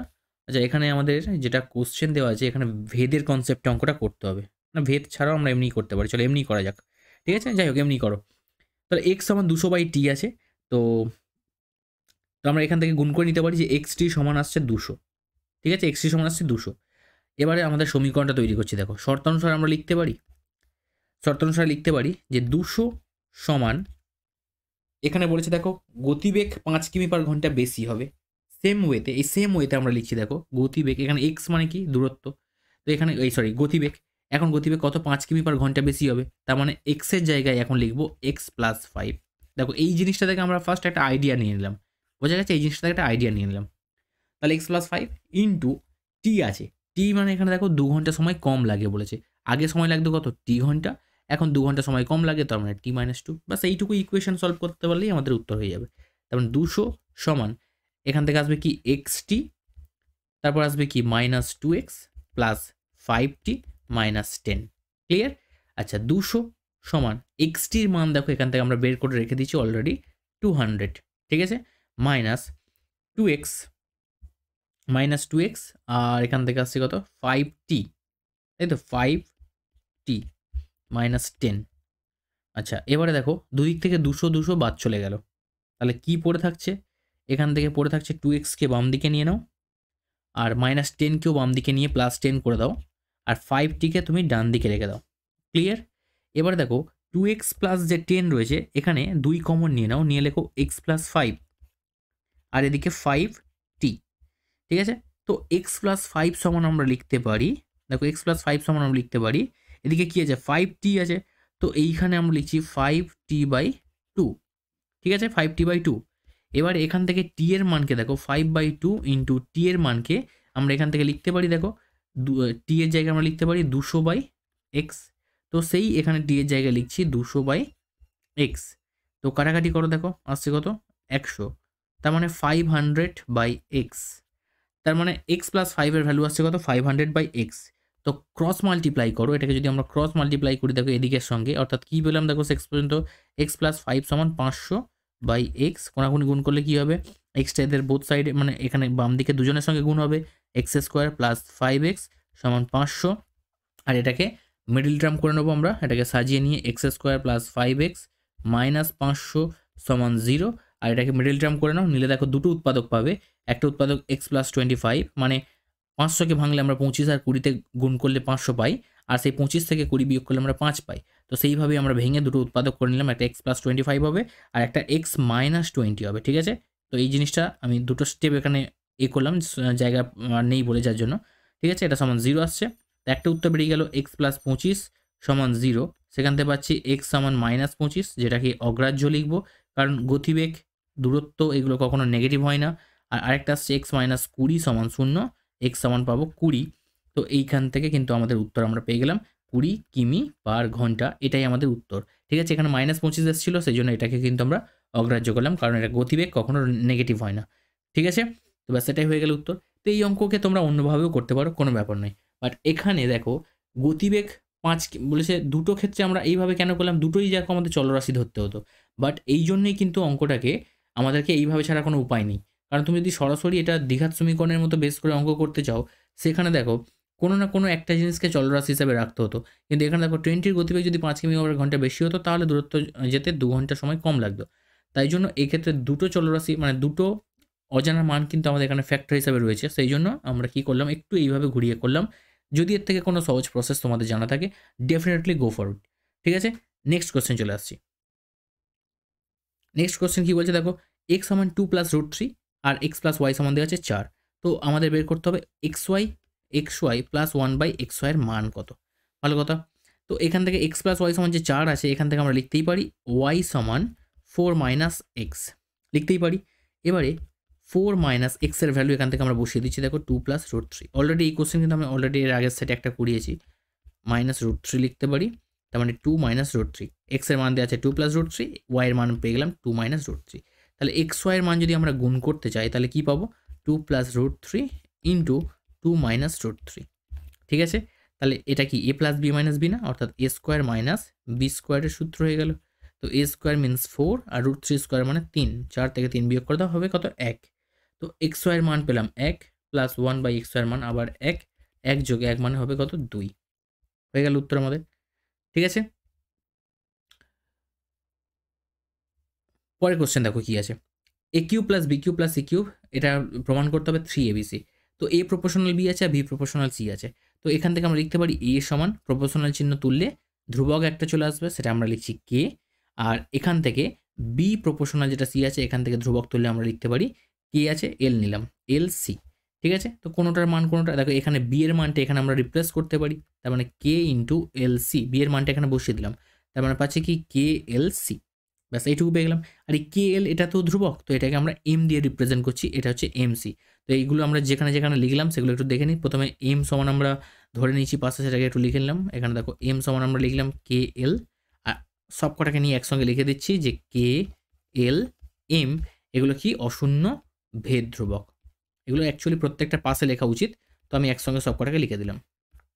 আচ্ছা এখানে আমাদের যেটা কোশ্চেন দেওয়া আছে এখানে ভেদের কনসেপ্টে অঙ্কটা করতে হবে না, ভেদ ছাড়াও আমরা এমনি করতে পারি, চলো এমনি করা যাক, ঠিক আছে, যাই হোক এমনি করো। তাহলে এক্স সমান 200/t আছে, তো তো আমরা এখান থেকে গুণ করে নিতে পারি যে এক্স টি সমান আসছে 200, ঠিক আছে, এক্স টি সমান আসছে 200। এবারে আমাদের সমীকরণটা তৈরি করছি, দেখো শর্তানুসারে আমরা লিখতে পারি, শর্তানুসারে লিখতে পারি যে 200 সমান, এখানে বলেছে দেখো গতিবেগ 5 কিমি/ঘন্টা বেশি হবে, সেম ওয়েতে, এই সেম ওয়েতে আমরা লিখছি দেখো গতিবেগ, এখানে এক্স মানে কি দূরত্ব, তো এখানে এই সরি গতিবেগ, এখন গতিবেগ কত 5 কিমি/ঘন্টা বেশি হবে, তার মানে এক্সের জায়গায় এখন লিখবো এক্স প্লাস 5। দেখো এই জিনিসটা থেকে আমরা ফার্স্ট একটা আইডিয়া নিয়ে নিলাম, বোঝা গেছে, এই জিনিসটা থেকে একটা আইডিয়া নিয়ে নিলাম। তাহলে এক্স প্লাস 5 ইন্টু টি আছে, টি মানে এখানে দেখো 2 ঘন্টা সময় কম লাগে বলেছে, আগে সময় লাগতো কত টি ঘন্টা, এখন 2 ঘন্টা সময় কম লাগে, তার মানে t-2, বাস এইটুকু ইকুয়েশন সলভ করতে পারলেই আমাদের উত্তর হয়ে যাবে। তার মানে 200 সমান, এখান থেকে আসবে কি এক্স টি, তারপর আসবে কি -2x plus 5t minus 10, clear. আচ্ছা 200 সমান এক্স টির মান দেখো এখান থেকে আমরা বের করে রেখে দিচ্ছি অলরেডি 200, ঠিক আছে, -2x আর এখান থেকে আসছে কত 5t, তাই তো 5t মাইনাস 10। আচ্ছা এবারে দেখো দুদিক থেকে 200 বাদ চলে গেল, তাহলে কি পড়ে থাকছে, এখান থেকে পড়ে থাকছে 2xকে বাম দিকে নিয়ে নাও, আর -10কেও বাম দিকে নিয়ে +10 করে দাও, আর 5tকে তুমি ডান দিকে রেখে দাও, ক্লিয়ার। এবার দেখো 2x প্লাস যে 10 রয়েছে এখানে 2 কমন নিয়ে নাও, নিয়ে লেখো x প্লাস 5, আর এদিকে 5t, ঠিক আছে। তো x প্লাস 5 সমান আমরা লিখতে পারি, দেখো x প্লাস 5 সমান আমরা লিখতে পারি, এদিকে কি আছে 5t আছে, তো এইখানে আমরা লিখছি 5t/2, ঠিক আছে, 5t/2। এবার এখান থেকে t এর মানকে দেখো 5/2 ইন্টু t এর মানকে আমরা এখান থেকে লিখতে পারি, দেখো t এর জায়গায় আমরা লিখতে পারি 200/x, তো সেই এখানে t এর জায়গায় লিখছি 200/x, তো কাটাকাটি করো দেখো আসছে কত 100, তার মানে 500/x, তার মানে x প্লাস 5 এর ভ্যালু আসছে কত 500/x। তো ক্রস মাল্টিপ্লাই করো, এটাকে যদি আমরা ক্রস মাল্টিপ্লাই করি দেখো এদিকের সঙ্গে, অর্থাৎ কি পেলাম দেখো শেষ পর্যন্ত x প্লাস 5 সমান 500/x, কোনাকুনি গুণ করলে কি হবে, এক্সটা এদের বোথ সাইডে মানে এখানে বাম দিকে দুজনের সঙ্গে গুণ হবে, x² প্লাস 5x সমান 500, আর এটাকে মিডল টার্ম করে নেবো আমরা, এটাকে সাজিয়ে নিয়ে x² প্লাস 5x মাইনাস 500 সমান 0, আর এটাকে মিডল টার্ম করে নাও, নিলে দেখো দুটো উৎপাদক পাবে, একটা উৎপাদক x প্লাস 25, মানে 500কে ভাঙলে আমরা 25 আর 20তে গুণ করলে 500 পাই, আর সেই 25 থেকে 20 বিয়োগ করলে আমরা 5 পাই, তো সেইভাবে আমরা ভেঙে দুটো উৎপাদক করে নিলাম, একটা x প্লাস 25 হবে আর একটা x মাইনাস 20 হবে, ঠিক আছে। তো এই জিনিসটা আমি দুটো স্টেপ এখানে করলাম, জায়গা নেই বলে যার জন্য, ঠিক আছে, এটা সমান 0 আসছে, তো একটা উত্তর বেরিয়ে গেল x প্লাস 25 সমান 0, সেখান থেকে পাচ্ছি x সমান -25, যেটাকে অগ্রাহ্য লিখবো, কারণ গতিবেগ দূরত্ব এগুলো কখনো নেগেটিভ হয় না, আর আরেকটা আসছে x মাইনাস 20 সমান 0, x সমান পাবো 20, তো এইখান থেকে কিন্তু আমাদের উত্তর আমরা পেয়ে গেলাম 20 কিমি/ঘন্টা, এটাই আমাদের উত্তর, ঠিক আছে। এখানে -25 এসেছিলো সেই জন্য এটাকে কিন্তু আমরা অগ্রাহ্য করলাম, কারণ এটা গতিবেগ কখনো নেগেটিভ হয় না, ঠিক আছে। তো ব্যাস এটাই হয়ে গেল উত্তর। তো এই অঙ্ককে তোমরা অন্যভাবেও করতে পারো, কোনো ব্যাপার নয়, বাট এখানে দেখো গতিবেগ 5 বলেছে, দুটো ক্ষেত্রে আমরা এইভাবে কেন করলাম, দুটোই দেখো আমাদের চলরাশি ধরতে হতো, বাট এই জন্যই কিন্তু অঙ্কটাকে আমাদেরকে এইভাবে ছাড়া কোনো উপায় নেই, কারণ তুমি যদি সরাসরি এটা দ্বিঘাত সমীকরণের মতো বেস করে অঙ্ক করতে চাও, সেখানে দেখো কোনো না কোনো একটা জিনিসকে চলরাশি হিসাবে রাখতে হতো, কিন্তু এখানে দেখো ট্রেনটির গতিবেগ যদি 5 কিমি/ঘন্টা বেশি হতো তাহলে দূরত্ব যেতে 2 ঘন্টা সময় কম লাগতো, তাই জন্য এক্ষেত্রে দুটো চলরাশি মানে দুটো অজানা মান কিন্তু আমাদের এখানে ফ্যাক্টর হিসাবে রয়েছে, সেই জন্য আমরা কি করলাম একটু এইভাবে ঘুরিয়ে করলাম। যদি এর থেকে কোনো সহজ প্রসেস তোমাদের জানা থাকে ডেফিনেটলি গো ফরওয়ার্ড, ঠিক আছে। নেক্সট কোশ্চেন চলে আসছি। নেক্সট কোশ্চেন কি বলছে দেখো, x সমান 2 + √3 আর x + y সমান দেওয়া আছে 4, তো আমাদের বের করতে হবে xy, x Y plus 1/xy এর মান কত। ভালো কথা। তো এখান থেকে এক্স প্লাস ওয়াই সমান যে 4 আছে, এখান থেকে আমরা লিখতেই পারি ওয়াই সমান 4 মাইনাস এক্স, লিখতেই পারি। এবারে 4 মাইনাস এক্স এর ভ্যালু এখান থেকে আমরা বসিয়ে দিচ্ছি, দেখো 2 প্লাস রুট 3। অলরেডি এই কোশ্চেন কিন্তু আমি অলরেডি এর আগের সেটে একটা করিয়েছি। মাইনাস রুট 3 লিখতে পারি, তার মানে 2 মাইনাস রুট 3। এক্স এর মান দেওয়া আছে 2 প্লাস রুট 3, ওয়াই এর মান পেয়ে গেলাম 2 মাইনাস রুট 3। তাহলে এক্স ওয়াই এর মান যদি আমরা গুণ করতে চাই তাহলে কি পাবো, 2 plus root 3 into 2 minus root 3। ঠিক আছে, তাহলে এটা কি A plus B minus B না, অর্থাৎ এ স্কোয়ার মাইনাস বি স্কোয়ারের সূত্র হয়ে গেল। তো এ স্কোয়ার মিনস 4 আর রুট 3 স্কোয়ার মানে 3, 4 থেকে 3 বিয়োগ করে দেওয়া হবে কত, 1। তো এক্স ওয়াই এর মান পেলাম 1 প্লাস 1/x ওয়াই এর মান আবার 1, 1 যোগে 1 মানে হবে কত, 2। হয়ে গেল উত্তর আমাদের। ঠিক আছে, পরের কোশ্চেন দেখো কি আছে, A cube plus B cube plus C cube, এটা প্রমাণ করতে হবে 3abc। তো এ প্রপোর্শনাল বি আছে আর বি প্রপোর্শনাল সি আছে। তো এখান থেকে আমরা লিখতে পারি এ সমান প্রপোর্শনাল চিহ্ন তুললে ধ্রুবক একটা চলে আসবে, সেটা আমরা লিখছি কে। আর এখান থেকে বি প্রপোর্শনাল যেটা সি আছে, এখান থেকে ধ্রুবক তুললে আমরা লিখতে পারি কে আছে এল নিলাম, এল সি। ঠিক আছে, তো কোনোটার মান কোনোটা, দেখো এখানে বি এর মানটা এখানে আমরা রিপ্লেস করতে পারি, তার মানে কে ইন্টু এল সি, বি এর মানটা এখানে বসিয়ে দিলাম, তার মানে পাচ্ছি কি কে এল সি। ব্যাস এইটুকু পেয়ে গেলাম। আর এই কে এল এটা তো ধ্রুবক, তো এটাকে আমরা এম দিয়ে রিপ্রেজেন্ট করছি, এটা হচ্ছে এম সি। তো এইগুলো আমরা যেখানে যেখানে লিখলাম সেগুলো একটু দেখে নিই। প্রথমে এম সমান আমরা ধরে নিয়েছি পাশে, সেটাকে একটু লিখে নিলাম। এখানে দেখো এম সমান আমরা লিখলাম কে এল, আর সব কটাকে নিয়ে একসঙ্গে লিখে দিচ্ছি যে কে এল এম এগুলো কি অশূন্য ভেদ ধ্রুবক। এগুলো অ্যাকচুয়ালি প্রত্যেকটা পাশে লেখা উচিত, তো আমি একসঙ্গে সব কটাকে লিখে দিলাম।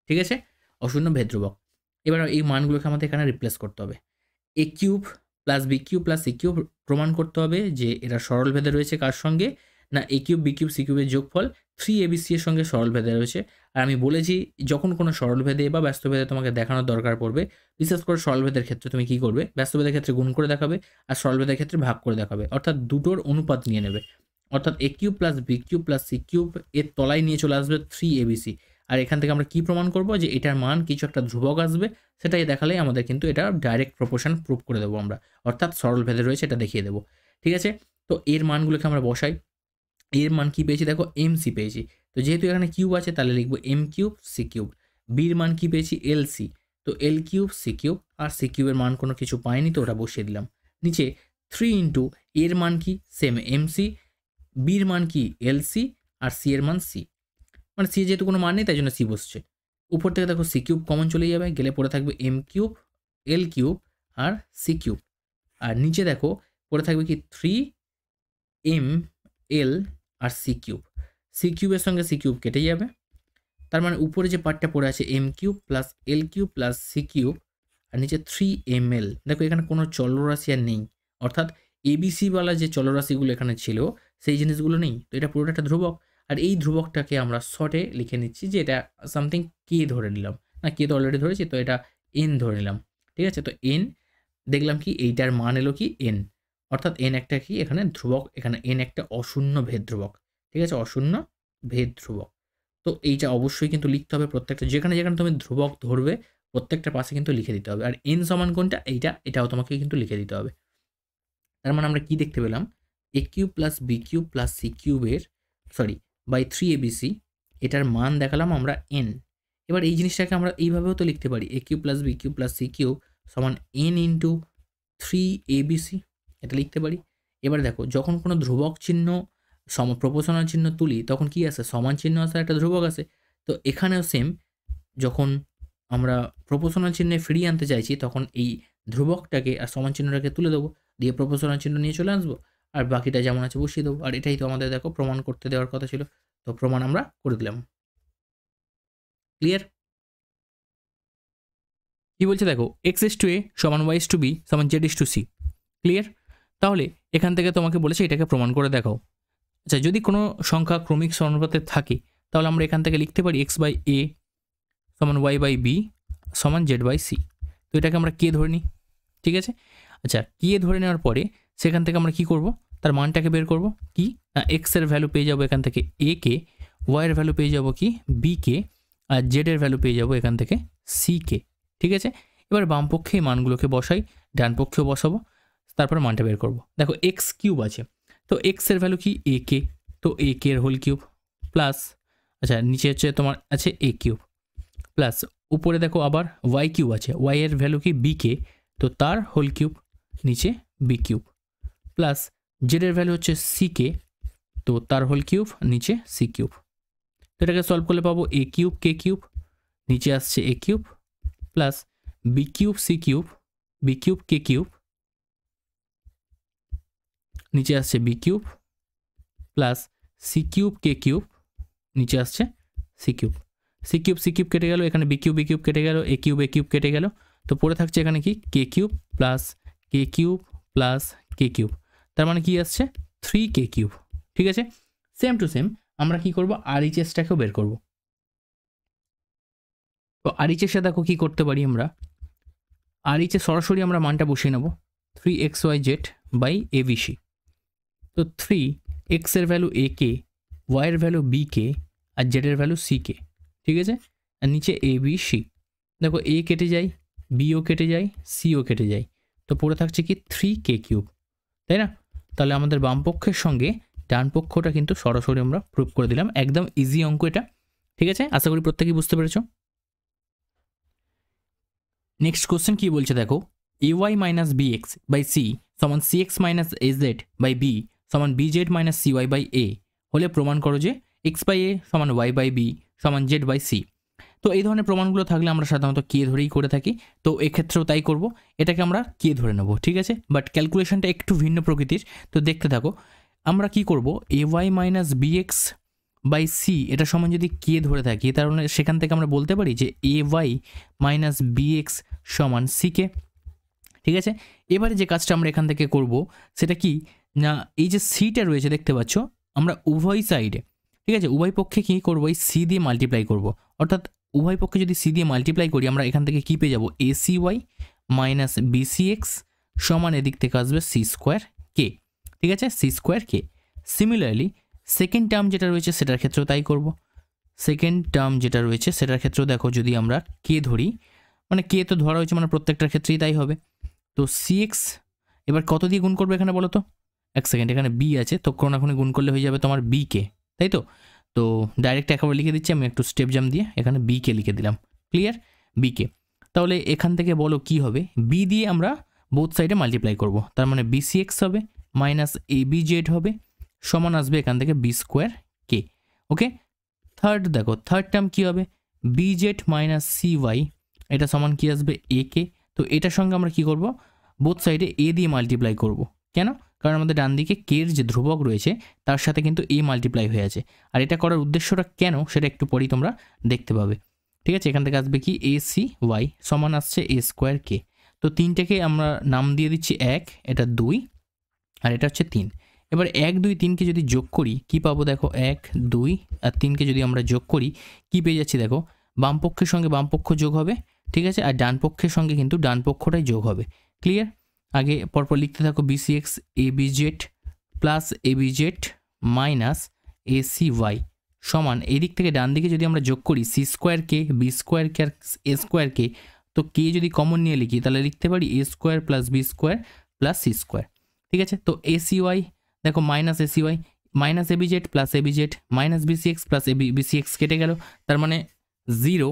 ঠিক আছে, অশূন্য ভেদ ধ্রুবক। এবার এই মানগুলোকে আমাদের এখানে রিপ্লেস করতে হবে। A cube plus B cube plus C cube প্রমাণ করতে হবে যে এরা সরল ভেদে রয়েছে কার সঙ্গে, না এ কিউব বি কিউব সি কিউবের যোগফল 3abc এর সঙ্গে সরল ভেদে রয়েছে। আর আমি বলেছি যখন কোনো সরল ভেদে বা ব্যস্ত ভেদে তোমাকে দেখানোর দরকার পড়বে, বিশেষ করে সরল ভেদের ক্ষেত্রে তুমি কি করবে, ব্যস্ত ভেদের ক্ষেত্রে গুণ করে দেখাবে আর সরল ভেদের ক্ষেত্রে ভাগ করে দেখাবে, অর্থাৎ দুটোর অনুপাত নিয়ে নেবে। অর্থাৎ A cube plus B cube plus C cube এর তলায় নিয়ে চলে আসবে 3abc। আর এখান থেকে আমরা কি প্রমাণ করব, যে এটার মান কিছু একটা ধ্রুবক আসবে, সেটাই দেখালেই আমাদের কিন্তু এটা ডাইরেক্ট প্রপোর্শন প্রুভ করে দেবো আমরা, অর্থাৎ সরল ভেদে রয়েছে এটা দেখিয়ে দেবো। ঠিক আছে, তো এর মানগুলোকে আমরা বসাই। এর মান কি পেয়েছি, দেখো এম সি পেয়েছি। তো যেহেতু এখানে কিউব আছে তাহলে লিখবো এম কিউব সি কিউব। বির মান কি পেয়েছি, এল সি। তো এল কিউব সি কিউব, আর সি কিউবের মান কোনো কিছু পাইনি তো ওটা বসিয়ে দিলাম। নিচে 3 ইন্টু এর মান কি সেম এম সি, বির মান কি এল সি, আর সি এর মান সি, মানে সি যেহেতু কোনো মান নেই তাই জন্য সি বসছে। উপর থেকে দেখো সি কিউব কমন চলে যাবে, গেলে পড়ে থাকবে এম কিউব এল কিউব আর সি কিউব। আর নিচে দেখো পড়ে থাকবে কি 3m এল আর সি কিউব। সি কিউবের সঙ্গে সি কিউব কেটে যাবে, তার মানে উপরে যে পার্টটা পড়ে আছে M cube plus L cube plus C cube, আর নিচে 3ml। দেখো এখানে কোনো চলরাশি আর নেই, অর্থাৎ এবিসিওয়ালা যে চলরাশিগুলো এখানে ছিল সেই জিনিসগুলো নেই, তো এটা পুরোটা একটা ধ্রুবক। আর এই ধ্রুবকটাকে আমরা শর্টে লিখে নিচ্ছি যে এটা সামথিং কে ধরে নিলাম, না কে তো অলরেডি ধরেছি, তো এটা এন ধরে নিলাম। ঠিক আছে, তো এন দেখলাম কি এইটার মান এলো কি এন, অর্থাৎ এন একটা কি এখানে ধ্রুবক, এখানে এন একটা অশূন্য ভেদ ধ্রুবক। ঠিক আছে, অশূন্য ভেদ ধ্রুবক। তো এইটা অবশ্যই কিন্তু লিখতে হবে প্রত্যেকটা, যেখানে যেখানে তুমি ধ্রুবক ধরবে প্রত্যেকটা পাশে কিন্তু লিখে দিতে হবে। আর এন সমান কোনটা এইটা, এটাও তোমাকে কিন্তু লিখে দিতে হবে। তার মানে আমরা কি দেখতে পেলাম, A cube plus B cube plus C কিউবের বাই 3abc এটার মান দেখালাম আমরা এন। এবার এই জিনিসটাকে আমরা এইভাবেও তো লিখতে পারি, A cube plus B cube plus C cube সমান এন ইন্টু 3abc, এটা লিখতে পারি। এবার দেখো যখন কোনো ধ্রুবক চিহ্ন প্রপোর্শনাল চিহ্ন তুলি তখন কি আসে, সমান চিহ্ন আসে, একটা ধ্রুবক আসে। তো এখানেও সেম, যখন আমরা প্রপোর্শনাল চিহ্নে ফিরিয়ে আনতে চাইছি তখন এই ধ্রুবকটাকে আর সমান চিহ্নটাকে তুলে দেবো, দিয়ে প্রপোর্শনাল চিহ্ন নিয়ে চলে আসবো, আর বাকিটা যেমন আছে বসিয়ে দেবো। আর এটাই তো আমাদের দেখো প্রমাণ করতে দেওয়ার কথা ছিল, তো প্রমাণ আমরা করে দিলাম। ক্লিয়ার? কি বলছে দেখো, এক্স ইস টু এ সমান ওয়াই ইস টু বি সমান Z is to C. Clear? তাহলে এখান থেকে তোমাকে বলেছে এটাকে প্রমাণ করে দেখাও। আচ্ছা, যদি কোনো সংখ্যা ক্রমিক সমানুপাতে থাকে তাহলে আমরা এখান থেকে লিখতে পারি এক্স বাই এ সমান ওয়াই বাই বি সমান জেড বাই সি। তো এটাকে আমরা কে ধরে নিই। ঠিক আছে, আচ্ছা কে ধরে নেওয়ার পরে সেখান থেকে আমরা কি করব, তার মানটাকে বের করব। কি না, এক্সের ভ্যালু পেয়ে যাবো এখান থেকে এ কে, ওয়াইয়ের ভ্যালু পেয়ে যাবো কি বি কে, আর জেডের ভ্যালু পেয়ে যাবো এখান থেকে সি কে। ঠিক আছে, এবার বাম পক্ষে এই মানগুলোকে বসাই, ডান পক্ষেও বসাবো, তারপর মানটা বের করব। দেখো এক্স কিউব আছে, তো এক্সের ভ্যালু কি এ কে, তো এ কে এর হোল কিউব প্লাস, আচ্ছা নিচে হচ্ছে তোমার আছে এ কিউব প্লাস উপরে দেখো আবার ওয়াই কিউব আছে, ওয়াই এর ভ্যালু কি বিকে, তো তার হোল কিউব নিচে বি কিউব প্লাস জেড এর ভ্যালু হচ্ছে সিকে, তো তার হোল কিউব নিচে সি কিউব। তো এটাকে সলভ করলে পাবো এ কিউব কে কিউব, নিচে আসছে A cube plus B cube C cube, B cube K cube, নিচে আসছে B cube plus C cube K cube, নিচে আসছে সি কিউব। সি কিউব কেটে গেল, এখানে বি কিউব কেটে গেল, এ কিউব কেটে গেল, তো পড়ে থাকছে এখানে কি K cube plus K cube plus K cube, তার মানে কি আসছে 3 কে কিউব। ঠিক আছে, সেম টু সেম আমরা কি করব আরইচএসটাকেও বের করব। তো আরইচএসে দেখো কি করতে পারি আমরা, আরইচএস সরাসরি আমরা মানটা বসিয়ে নেব 3xyz বাই এবিসি। তো 3x এর ভ্যালু এ কে, ওয়াই এর ভ্যালু বি কে আর জেড এর ভ্যালু সি কে। ঠিক আছে, আর নিচে এ বি সি, দেখো এ কেটে যায়, বিও কেটে যায়, সিও কেটে যায়, তো পড়ে থাকছে কি 3 কে কিউব, তাই না? তাহলে আমাদের বাম পক্ষের সঙ্গে ডান পক্ষটা কিন্তু সরাসরি আমরা প্রুভ করে দিলাম, একদম ইজি অঙ্ক এটা। ঠিক আছে, আশা করি প্রত্যেকেই বুঝতে পেরেছো। নেক্সট কোশ্চেন কি বলছে দেখো, A Y minus B X by C সমান C X minus A Z by B সমান B Z minus C Y by A হলে প্রমাণ করো যে এক্স বাই এ সমান ওয়াই বাই বি সমান জেড বাই সি। তো এই ধরনের প্রমাণগুলো থাকলে আমরা সাধারণত কে ধরেই করে থাকি, তো এক্ষেত্রেও তাই করব, এটাকে আমরা কে ধরে নেব। ঠিক আছে, বাট ক্যালকুলেশনটা একটু ভিন্ন প্রকৃতির, তো দেখতে থাকো। আমরা কি করব, A Y minus B X by C এটা সমান যদি কে ধরে থাকি, তার মানে সেখান থেকে আমরা বলতে পারি যে এ ওয়াই মাইনাস বি এক্স সমান সি কে। ঠিক আছে, এবারে যে কাজটা আমরা এখান থেকে করব সেটা কি না, এই যে সিটা রয়েছে দেখতে পাচ্ছ, আমরা উভয় সাইডে, ঠিক আছে, উভয় পক্ষে কী করবো, এই সি দিয়ে মাল্টিপ্লাই করব। অর্থাৎ উভয় পক্ষে যদি সি দিয়ে মাল্টিপ্লাই করি, আমরা এখান থেকে কী পেয়ে যাবো, A C Y minus BC X সমান এদিক থেকে আসবে সি স্কোয়ার কে। ঠিক আছে, সি স্কোয়ার কে। সিমিলারলি সেকেন্ড টার্ম যেটা রয়েছে সেটার ক্ষেত্রেও তাই করব। সেকেন্ড টার্ম যেটা রয়েছে সেটার ক্ষেত্রেও দেখো, যদি আমরা কে ধরি, মানে কে তো ধরা হয়েছে মানে প্রত্যেকটার ক্ষেত্রেই তাই হবে। তো সি এক্স এবার কত দিয়ে গুণ করবে এখানে বলো তো, এক সেকেন্ড, এখানে বি আছে তো কোনাকুনি গুণ করলে হয়ে যাবে তোমার বি কে, তাই তো। তো ডাইরেক্ট একবার লিখে দিচ্ছি আমি, একটু স্টেপ জাম দিয়ে এখানে বি কে লিখে দিলাম, ক্লিয়ার, বি কে। তাহলে এখান থেকে বলো কি হবে, বি দিয়ে আমরা বোথ সাইডে মাল্টিপ্লাই করব, তার মানে বিসি এক্স হবে মাইনাস এ বি জেড হবে সমান আসবে এখান থেকে বি স্কোয়ার কে। ওকে, থার্ড দেখো, থার্ড টার্ম কী হবে, B Z minus C Y এটা সমান কি আসবে এ কে। তো এটার সঙ্গে আমরা কি করব, বোথ সাইডে এ দিয়ে মাল্টিপ্লাই করব। কেন? কারণ আমাদের ডান দিকে কে এর যে ধ্রুবক রয়েছে তার সাথে কিন্তু এ মাল্টিপ্লাই হয়ে আছে, আর এটা করার উদ্দেশ্যটা কেন সেটা একটু পরেই তোমরা দেখতে পাবে। ঠিক আছে, এখান থেকে আসবে কি এ সি ওয়াই সমান আসছে এ স্কোয়ার কে। তো তিনটাকে আমরা নাম দিয়ে দিচ্ছি এক, এটা 2 আর এটা হচ্ছে 3। এবার 1 2 3কে যদি যোগ করি কি পাবো দেখো, 1 2 আর 3কে যদি আমরা যোগ করি কি পেয়ে যাচ্ছি দেখো, বাম পক্ষের সঙ্গে বাম পক্ষ যোগ হবে, ঠিক আছে, আর ডান পক্ষের সঙ্গে কিন্তু ডান পক্ষটাই যোগ হবে। ক্লিয়ার, আগে পরপর লিখতে থাকো, BC X A B Z plus A B Z minus A C Y সমান এই দিক থেকে ডান দিকে যদি আমরা যোগ করি C square K B square K আর এ স্কোয়ার কে, তো কে যদি কমন নিয়ে লিখি তাহলে লিখতে পারি A square plus B square plus C square. ঠিক আছে, তো এ সি ওয়াই দেখো minus A C Y minus A B Z plus A B Z minus BC X plus BC X কেটে গেল, তার মানে 0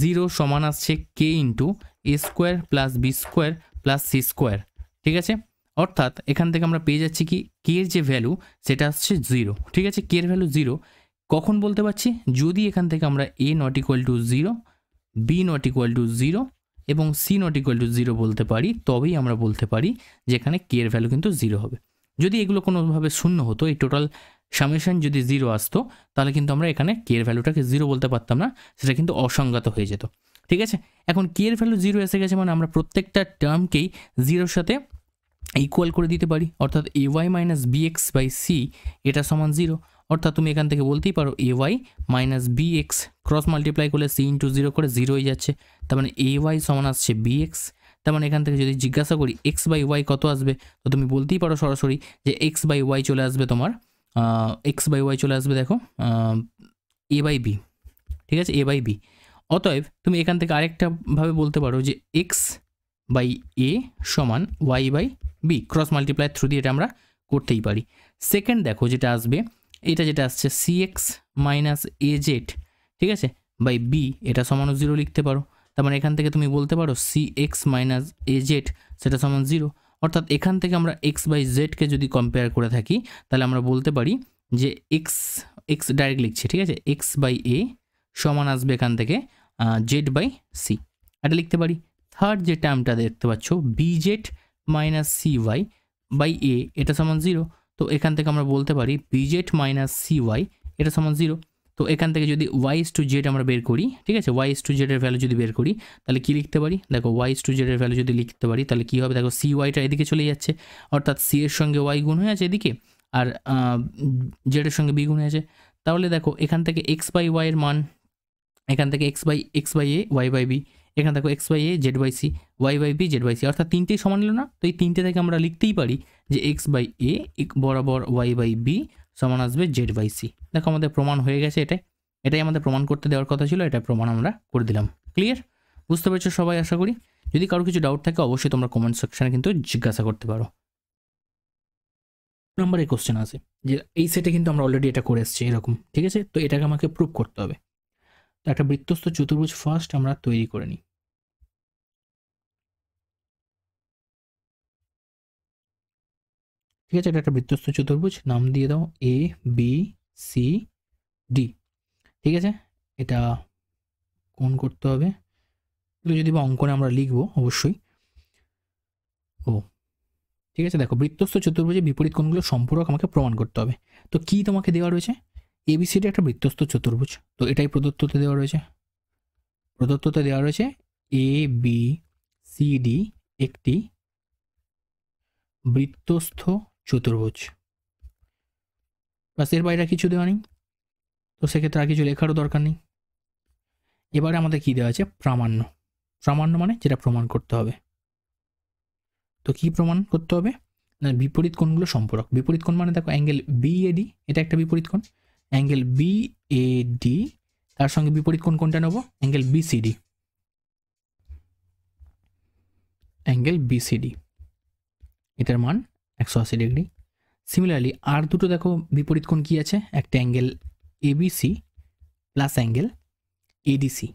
0 সমান আসছে K into A square plus B square plus C square. ঠিক আছে, অর্থাৎ এখান থেকে আমরা পেয়ে যাচ্ছি কি কে এর যে ভ্যালু সেটা আসছে 0। ঠিক আছে, কে এর ভ্যালু 0 কখন বলতে পারছি, যদি এখান থেকে আমরা A not equal to 0, B not equal to 0 এবং সি নট ইকুয়াল টু 0 বলতে পারি, তবেই আমরা বলতে পারি যে এখানে কে এর ভ্যালু কিন্তু 0 হবে। যদি এগুলো কোনোভাবে শূন্য হতো, এই টোটাল সামেশন যদি 0 আসতো, তাহলে কিন্তু আমরা এখানে কে এর ভ্যালুটাকে 0 বলতে পারতাম না, সেটা কিন্তু অসংগত হয়ে যেত। ঠিক আছে, এখন কে এর ভ্যালু 0 এসে গেছে মানে আমরা প্রত্যেকটা টার্মকেই 0-র সাথে ইকুয়াল করে দিতে পারি, অর্থাৎ A Y minus B X by C এটা সমান 0। অর্থাৎ তুমি এখান থেকে বলতেই পারো A Y minus B X cross multiply করলে সি ইন্টু 0 করে 0 হয়ে যাচ্ছে, তার মানে এ ওয়াই সমান আসছে বি এক্স। তার মানে এখান থেকে যদি জিজ্ঞাসা করি এক্স বাই ওয়াই কত আসবে, তো তুমি বলতেই পারো সরাসরি যে এক্স বাই ওয়াই চলে আসবে তোমার, এক্স বাই ওয়াই চলে আসবে দেখো এ বাই বি। ঠিক আছে, এ বাই বি। অতএব তুমি এখান থেকে আরেকটা ভাবে বলতে পারো যে এক্স বাই এ সমান Y by B, cross multiply through দিয়ে এটা আমরা করতেই পারি। সেকেন্ড দেখো যেটা আসবে এটা যেটা আসছে C X minus A Z, ঠিক আছে, বাই বি, এটা সমান 0 লিখতে পারো। তার মানে এখান থেকে তুমি বলতে পারো C X minus A Z সেটা সমান 0। অর্থাৎ এখান থেকে আমরা এক্স বাই জেডকে যদি কম্পেয়ার করে থাকি তাহলে আমরা বলতে পারি যে এক্স ডাইরেক্ট লিখছি, ঠিক আছে, এক্স বাই এ সমান আসবে এখান থেকে জেড বাই সি, এটা লিখতে পারি। থার্ড যে টার্মটা দেখতে পাচ্ছ B Z minus C Y by A, এটা সমান 0। তো এখান থেকে আমরা বলতে পারি B Z minus C Y এটা সমান 0। তো এখান থেকে যদি ওয়াই টু জেড আমরা বের করি, ঠিক আছে, ওয়াই টু জেডের ভ্যালু যদি বের করি তাহলে কী লিখতে পারি, দেখো ওয়াই টু জেডের ভ্যালু যদি লিখতে পারি তাহলে কী হবে, দেখো সি ওয়াইটা এদিকে চলে যাচ্ছে, অর্থাৎ সি এর সঙ্গে ওয়াই গুণ হয়ে আছে এদিকে, আর জেডের সঙ্গে বি গুণ হয়ে আছে। তাহলে দেখো এখান থেকে এক্স বাই ওয়াইয়ের মান, এখান থেকে X by A Y by B, এখান থেকে X by A Z by C Y by B Z by C, অর্থাৎ তিনটেই সমান হলো না। তো এই তিনটে থেকে আমরা লিখতেই পারি যে এক্স বাই এ বরাবর ওয়াই বাই বি সমান আসবে জেড বাই সি। দেখো আমাদের প্রমাণ হয়ে গেছে, এটাই আমাদের প্রমাণ করতে দেওয়ার কথা ছিল, এটা প্রমাণ আমরা করে দিলাম। ক্লিয়ার? বুঝতে পেরেছো সবাই আশা করি। যদি কারো কিছু ডাউট থাকে অবশ্যই তোমরা কমেন্ট সেকশনে কিন্তু জিজ্ঞাসা করতে পারো। নাম্বারে কোশ্চেন আছে যে এই সেটে কিন্তু আমরা অলরেডি এটা করে এসেছি এরকম, ঠিক আছে, তো এটাকে আমাকে প্রুভ করতে হবে। তো একটা বৃত্তস্থ চতুর্ভুজ ফার্স্ট আমরা তৈরি করে নিই। ঠিক আছে, এটা একটা বৃত্তস্থ চতুর্ভুজ, নাম দিয়ে দাও এ বি সি ডি। ঠিক আছে, এটা কোণ করতে হবে, যদি বা অঙ্কনে আমরা লিখবো অবশ্যই। ঠিক আছে, দেখো বৃত্তস্থ চতুর্ভুজে বিপরীত কোণগুলো সম্পূরক আমাকে প্রমাণ করতে হবে। তো কি তোমাকে দেওয়া রয়েছে, এবিসিডি একটা বৃত্তস্থ চতুর্ভুজ, তো এটাই প্রদত্ততে দেওয়া রয়েছে এ বি সি ডি একটি বৃত্তস্থ চতুর্ভুজ, বাস, এর বাইরে কিছু দেওয়া নেই, তো সেক্ষেত্রে আর কিছু লেখারও দরকার নেই। এবারে আমাদের কি দেওয়া আছে, প্রামাণ্য মানে যেটা প্রমাণ করতে হবে। তো কি প্রমাণ করতে হবে না, বিপরীত কোণগুলো সম্পূরক। বিপরীত কোণ মানে দেখো অ্যাঙ্গেল বিএডি, এটা একটা বিপরীত কোণ, অ্যাঙ্গেল বিএডি, তার সঙ্গে বিপরীত কোণ কোনটা নেব, অ্যাঙ্গেল বিসিডি, এটার মান 180 ডিগ্রি। সিমিলারলি আর দুটো দেখো বিপরীত কোণ কি আছে, একটা angle ABC plus angle ADC,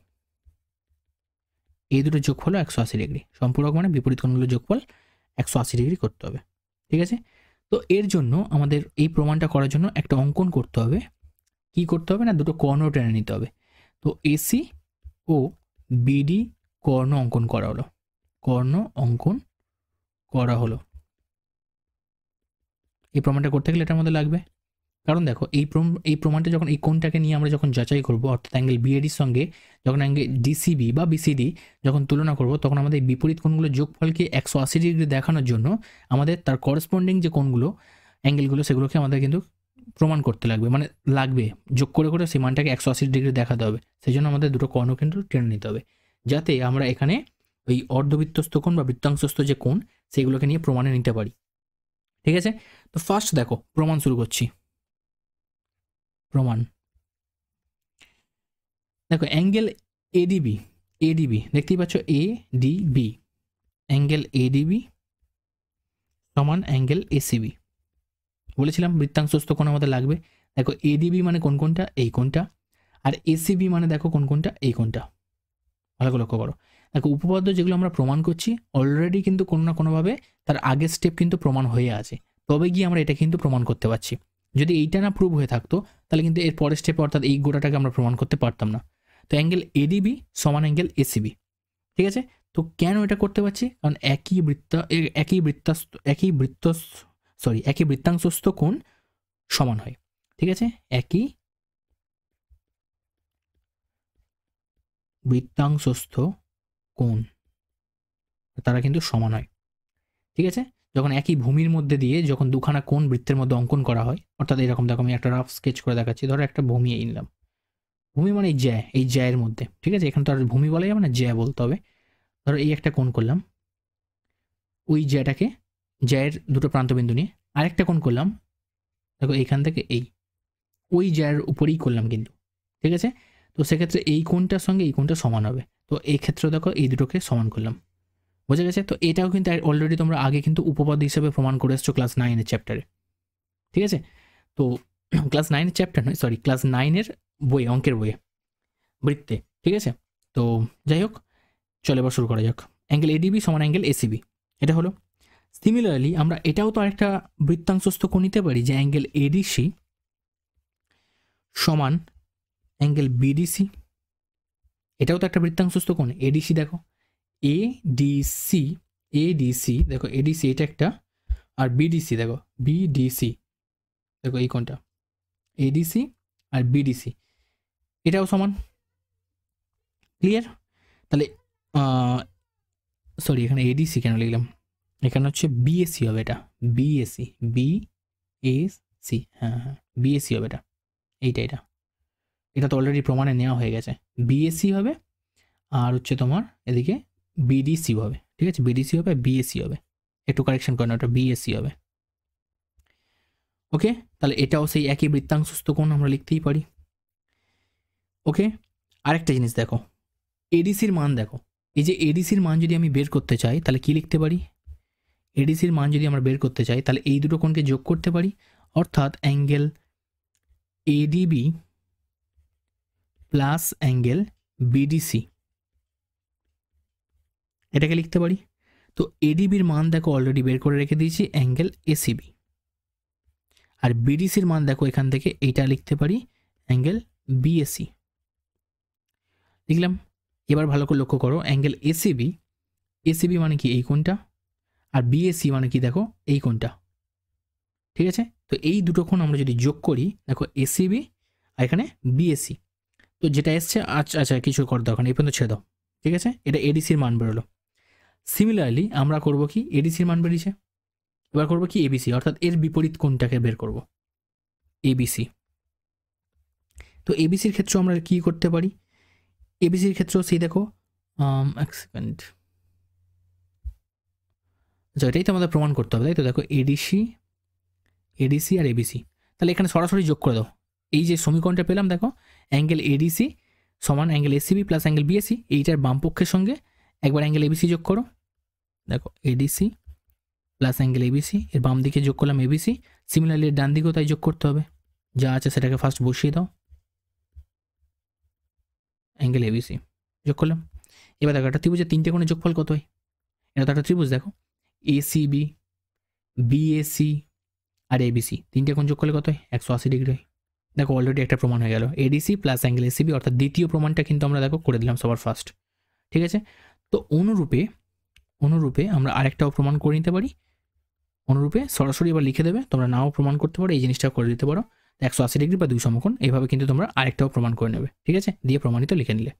এই দুটো যোগফল 180 ডিগ্রি। সম্পূরক মানে বিপরীত কোণগুলো যোগফল 180 ডিগ্রি করতে হবে। ঠিক আছে, তো এর জন্য আমাদের এই প্রমাণটা করার জন্য একটা অঙ্কন করতে হবে। কি করতে হবে না, দুটো কর্ণ টেনে নিতে হবে। তো এসি ও বিডি কর্ণ অঙ্কন করা হলো। এই প্রমাণটা করতে গেলে এটা আমাদের লাগবে, কারণ দেখো এই প্রমাণটা যখন এই কোণটাকে নিয়ে আমরা যখন যাচাই করবো, অর্থাৎ অ্যাঙ্গেল বিএডির সঙ্গে যখন অ্যাঙ্গেল ডিসিবি বা বিসিডি যখন তুলনা করবো, তখন আমাদের বিপরীত কোণগুলো যোগফলকে 180 ডিগ্রি দেখানোর জন্য আমাদের তার করসপন্ডিং যে কোণগুলো অ্যাঙ্গেলগুলো সেগুলোকে আমাদের কিন্তু প্রমাণ করতে লাগবে, যোগ করে করে সেই মানটাকে 180 ডিগ্রি দেখাতে হবে। সেই জন্য আমাদের দুটো কর্ণ কিন্তু টেনে নিতে হবে, যাতে আমরা এখানে ওই অর্ধবৃত্তস্থ কোণ বা বৃত্তাংশস্থ যে কোণ সেগুলোকে নিয়ে প্রমাণে নিতে পারি। ঠিক আছে, তো ফার্স্ট দেখো প্রমাণ শুরু করছি। প্রমাণ দেখো, অ্যাঙ্গেল এডিবি দেখতেই পাচ্ছ, এডিবি, অ্যাঙ্গেল এডিবি সমান অ্যাঙ্গেল এসিবি। বলেছিলাম বৃত্তাংশস্থ কোণ আমাদের লাগবে। দেখো এডিবি মানে কোন কোনটা, এই কোনটা, আর এসিবি মানে দেখো কোন কোনটা, এই কোনটা। ভালো করে লক্ষ্য করো, দেখো উপপাদ্য যেগুলো আমরা প্রমাণ করছি অলরেডি কিন্তু কোনো না কোনোভাবে তার আগের স্টেপ কিন্তু প্রমাণ হয়ে আছে, তবে গিয়ে আমরা এটা কিন্তু প্রমাণ করতে পারছি। যদি এইটা না প্রুভ হয়ে থাকতো তাহলে কিন্তু এর পরের স্টেপে অর্থাৎ এই গোটাটাকে আমরা প্রমাণ করতে পারতাম না। তো অ্যাঙ্গেল এডিবি সমান অ্যাঙ্গেল এসিবি। ঠিক আছে, তো কেন এটা করতে পারছি, কারণ একই বৃত্তাংশস্থ কোণ সমান হয়। ঠিক আছে, একই বৃত্তাংশস্থ কোণ তারা কিন্তু সমান হয়। ঠিক আছে, যখন একই ভূমির মধ্যে দিয়ে যখন দুখানা কোণ বৃত্তের মধ্যে অঙ্কন করা হয়, অর্থাৎ এরকম দেখো আমি একটা রাফ স্কেচ করে দেখাচ্ছি। ধরো একটা ভূমি এই নিলাম, ভূমি মানে এই জ্যায়ের মধ্যে, ঠিক আছে, এখানে তো আর ভূমি বলা যাবে না, জ্যা বলতে হবে। ধরো এই একটা কোণ করলাম, ওই জ্যায়ের দুটো প্রান্তবিন্দু নিয়ে আরেকটা কোণ করলাম, দেখো এইখান থেকে ওই জ্যায়ের উপরেই করলাম কিন্তু। ঠিক আছে, তো সেক্ষেত্রে এই কোণটার সঙ্গে এই কোণটা সমান হবে। তো এই ক্ষেত্রে দেখো এই দুটোকে সমান করলাম, বোঝা গেছে। তো এটাও কিন্তু অলরেডি তোমরা আগে কিন্তু উপপাদ্য হিসেবে প্রমাণ করে এসছো ক্লাস 9-এর চ্যাপ্টারে। ঠিক আছে, তো ক্লাস 9-এর চ্যাপ্টার নয়, সরি, ক্লাস 9-এর বই, অঙ্কের বইয়ে, বৃত্তে, ঠিক আছে? তো যাই হোক, চলো এবার শুরু করা যাক। অ্যাঙ্গেল এডিবি সমান অ্যাঙ্গেল এসিবি, এটা হলো। সিমিলারলি আমরা এটাও তো আরেকটা বৃত্তাংশস্থ কোণ নিতে পারি, যে অ্যাঙ্গেল এডিসি সমান অ্যাঙ্গেল বিডিসি। এটাও তো একটা বৃত্তাংশস্থ কোণ। এডিসি দেখো, এডিসি, এডিসি দেখো, এডিসি এটা একটা, আর বিডিসি দেখো, বিডিসি দেখো, এই কোণটা এডিসি আর বিডিসি, এটাও সমান। ক্লিয়ার? তাহলে সরি, এখানে এডিসি কেন লিখলাম, এখানে হচ্ছে বিএসি হবে, এটা বিএসি, বিএসি, হ্যাঁ হ্যাঁ, বিএসি হবে এটা, এটা এটা তো অলরেডি প্রমাণে নেওয়া হয়ে গেছে। বিএসি হবে, আর হচ্ছে তোমার এদিকে বিডিসি হবে, ঠিক আছে? বিডিসি হবে, বিএসি হবে, একটু কারেকশন করে না, ওটা বিএসি হবে। ওকে, তাহলে এটাও সেই একই বৃত্তাংশস্থ কোণ আমরা লিখতেই পারি। ওকে, আরেকটা জিনিস দেখো, এডিসির মান দেখো, এই যে এডিসির মান যদি আমি বের করতে চাই তাহলে কি লিখতে পারি? এডিসির মান যদি আমরা বের করতে চাই তাহলে এই দুটো কোণকে যোগ করতে পারি, অর্থাৎ angle ADB plus angle BDC, এটাকে লিখতে পারি। তো এডিবির মান দেখো অলরেডি বের করে রেখে দিয়েছি, অ্যাঙ্গেল এসিবি, আর বিডিসির মান দেখো এখান থেকে এইটা লিখতে পারি, অ্যাঙ্গেল বিএসি লিখলাম। এবার ভালো করে লক্ষ্য করো, অ্যাঙ্গেল এসিবি, এসিবি মানে কি এই কোণটা, আর বিএসি মানে কি দেখো এই কোণটা, ঠিক আছে? তো এই দুটো কোণ আমরা যদি যোগ করি, দেখো এসিবি আর এখানে বিএসি, তো যেটা এসছে, আচ্ছা আচ্ছা কিছু কর দাও, এই পর্যন্ত ছেড়ে দাও, ঠিক আছে? এটা এডিসির মান বেরোলো। সিমিলারলি আমরা করব কি, এডিসির মান বেরিয়েছে, এবার করবো কি এবিসি, অর্থাৎ এর বিপরীত কোণটাকে বের করব, এবিসি। তো এবিসির ক্ষেত্রে আমরা কি করতে পারি? এবিসির ক্ষেত্রেও সেই দেখো, এক সেকেন্ড, আচ্ছা এটাই তো আমাদের প্রমাণ করতে হবে, তাই তো? দেখো এডিসি, এডিসি আর এবিসি, তাহলে এখানে সরাসরি যোগ করে দাও। এই যে সমীকরণটা পেলাম দেখো, অ্যাঙ্গেল এডিসি সমান angle ACB plus angle BAC, এইটার বাম পক্ষের সঙ্গে একবার অ্যাঙ্গেল এবিসি যোগ করো, দেখো এডিসি প্লাস অ্যাঙ্গেল এবিসি, এর বাম দিকে যোগ করলাম এবিসি, সিমিলারলি এর ডান দিকেও তাই যোগ করতে হবে, যা আছে সেটাকে ফার্স্ট বসিয়ে দাও, অ্যাঙ্গেল এবিসি যোগ করলাম। এবার দেখো একটা ত্রিভুজের তিনটে কোণের যোগফল কত হয়? এটা তো একটা ত্রিভুজ, দেখো এসিবি, বিএসি আর এবিসি, তিনটে কোণ যোগ করলে কত হয়? 180 ডিগ্রি হয়। দেখো অলরেডি একটা প্রমাণ হয়ে গেল, এডিসি প্লাস অ্যাঙ্গেল এসিবি, অর্থাৎ দ্বিতীয় প্রমাণটা কিন্তু আমরা দেখো করে দিলাম সবার ফার্স্ট, ঠিক আছে? তো অনুরূপে আমরা আরেকটাও প্রমাণ করে নিতে পারি। অনুরূপে সরাসরি এবার লিখে দেবে, তোমরা নাও প্রমাণ করতে পারো, এই জিনিসটা করে দিতে পারো, 180 ডিগ্রি বা দুই সমকোণ, এইভাবে কিন্তু তোমরা আরেকটাও প্রমাণ করে নেবে, ঠিক আছে? দিয়ে প্রমাণিত লিখে নিলে।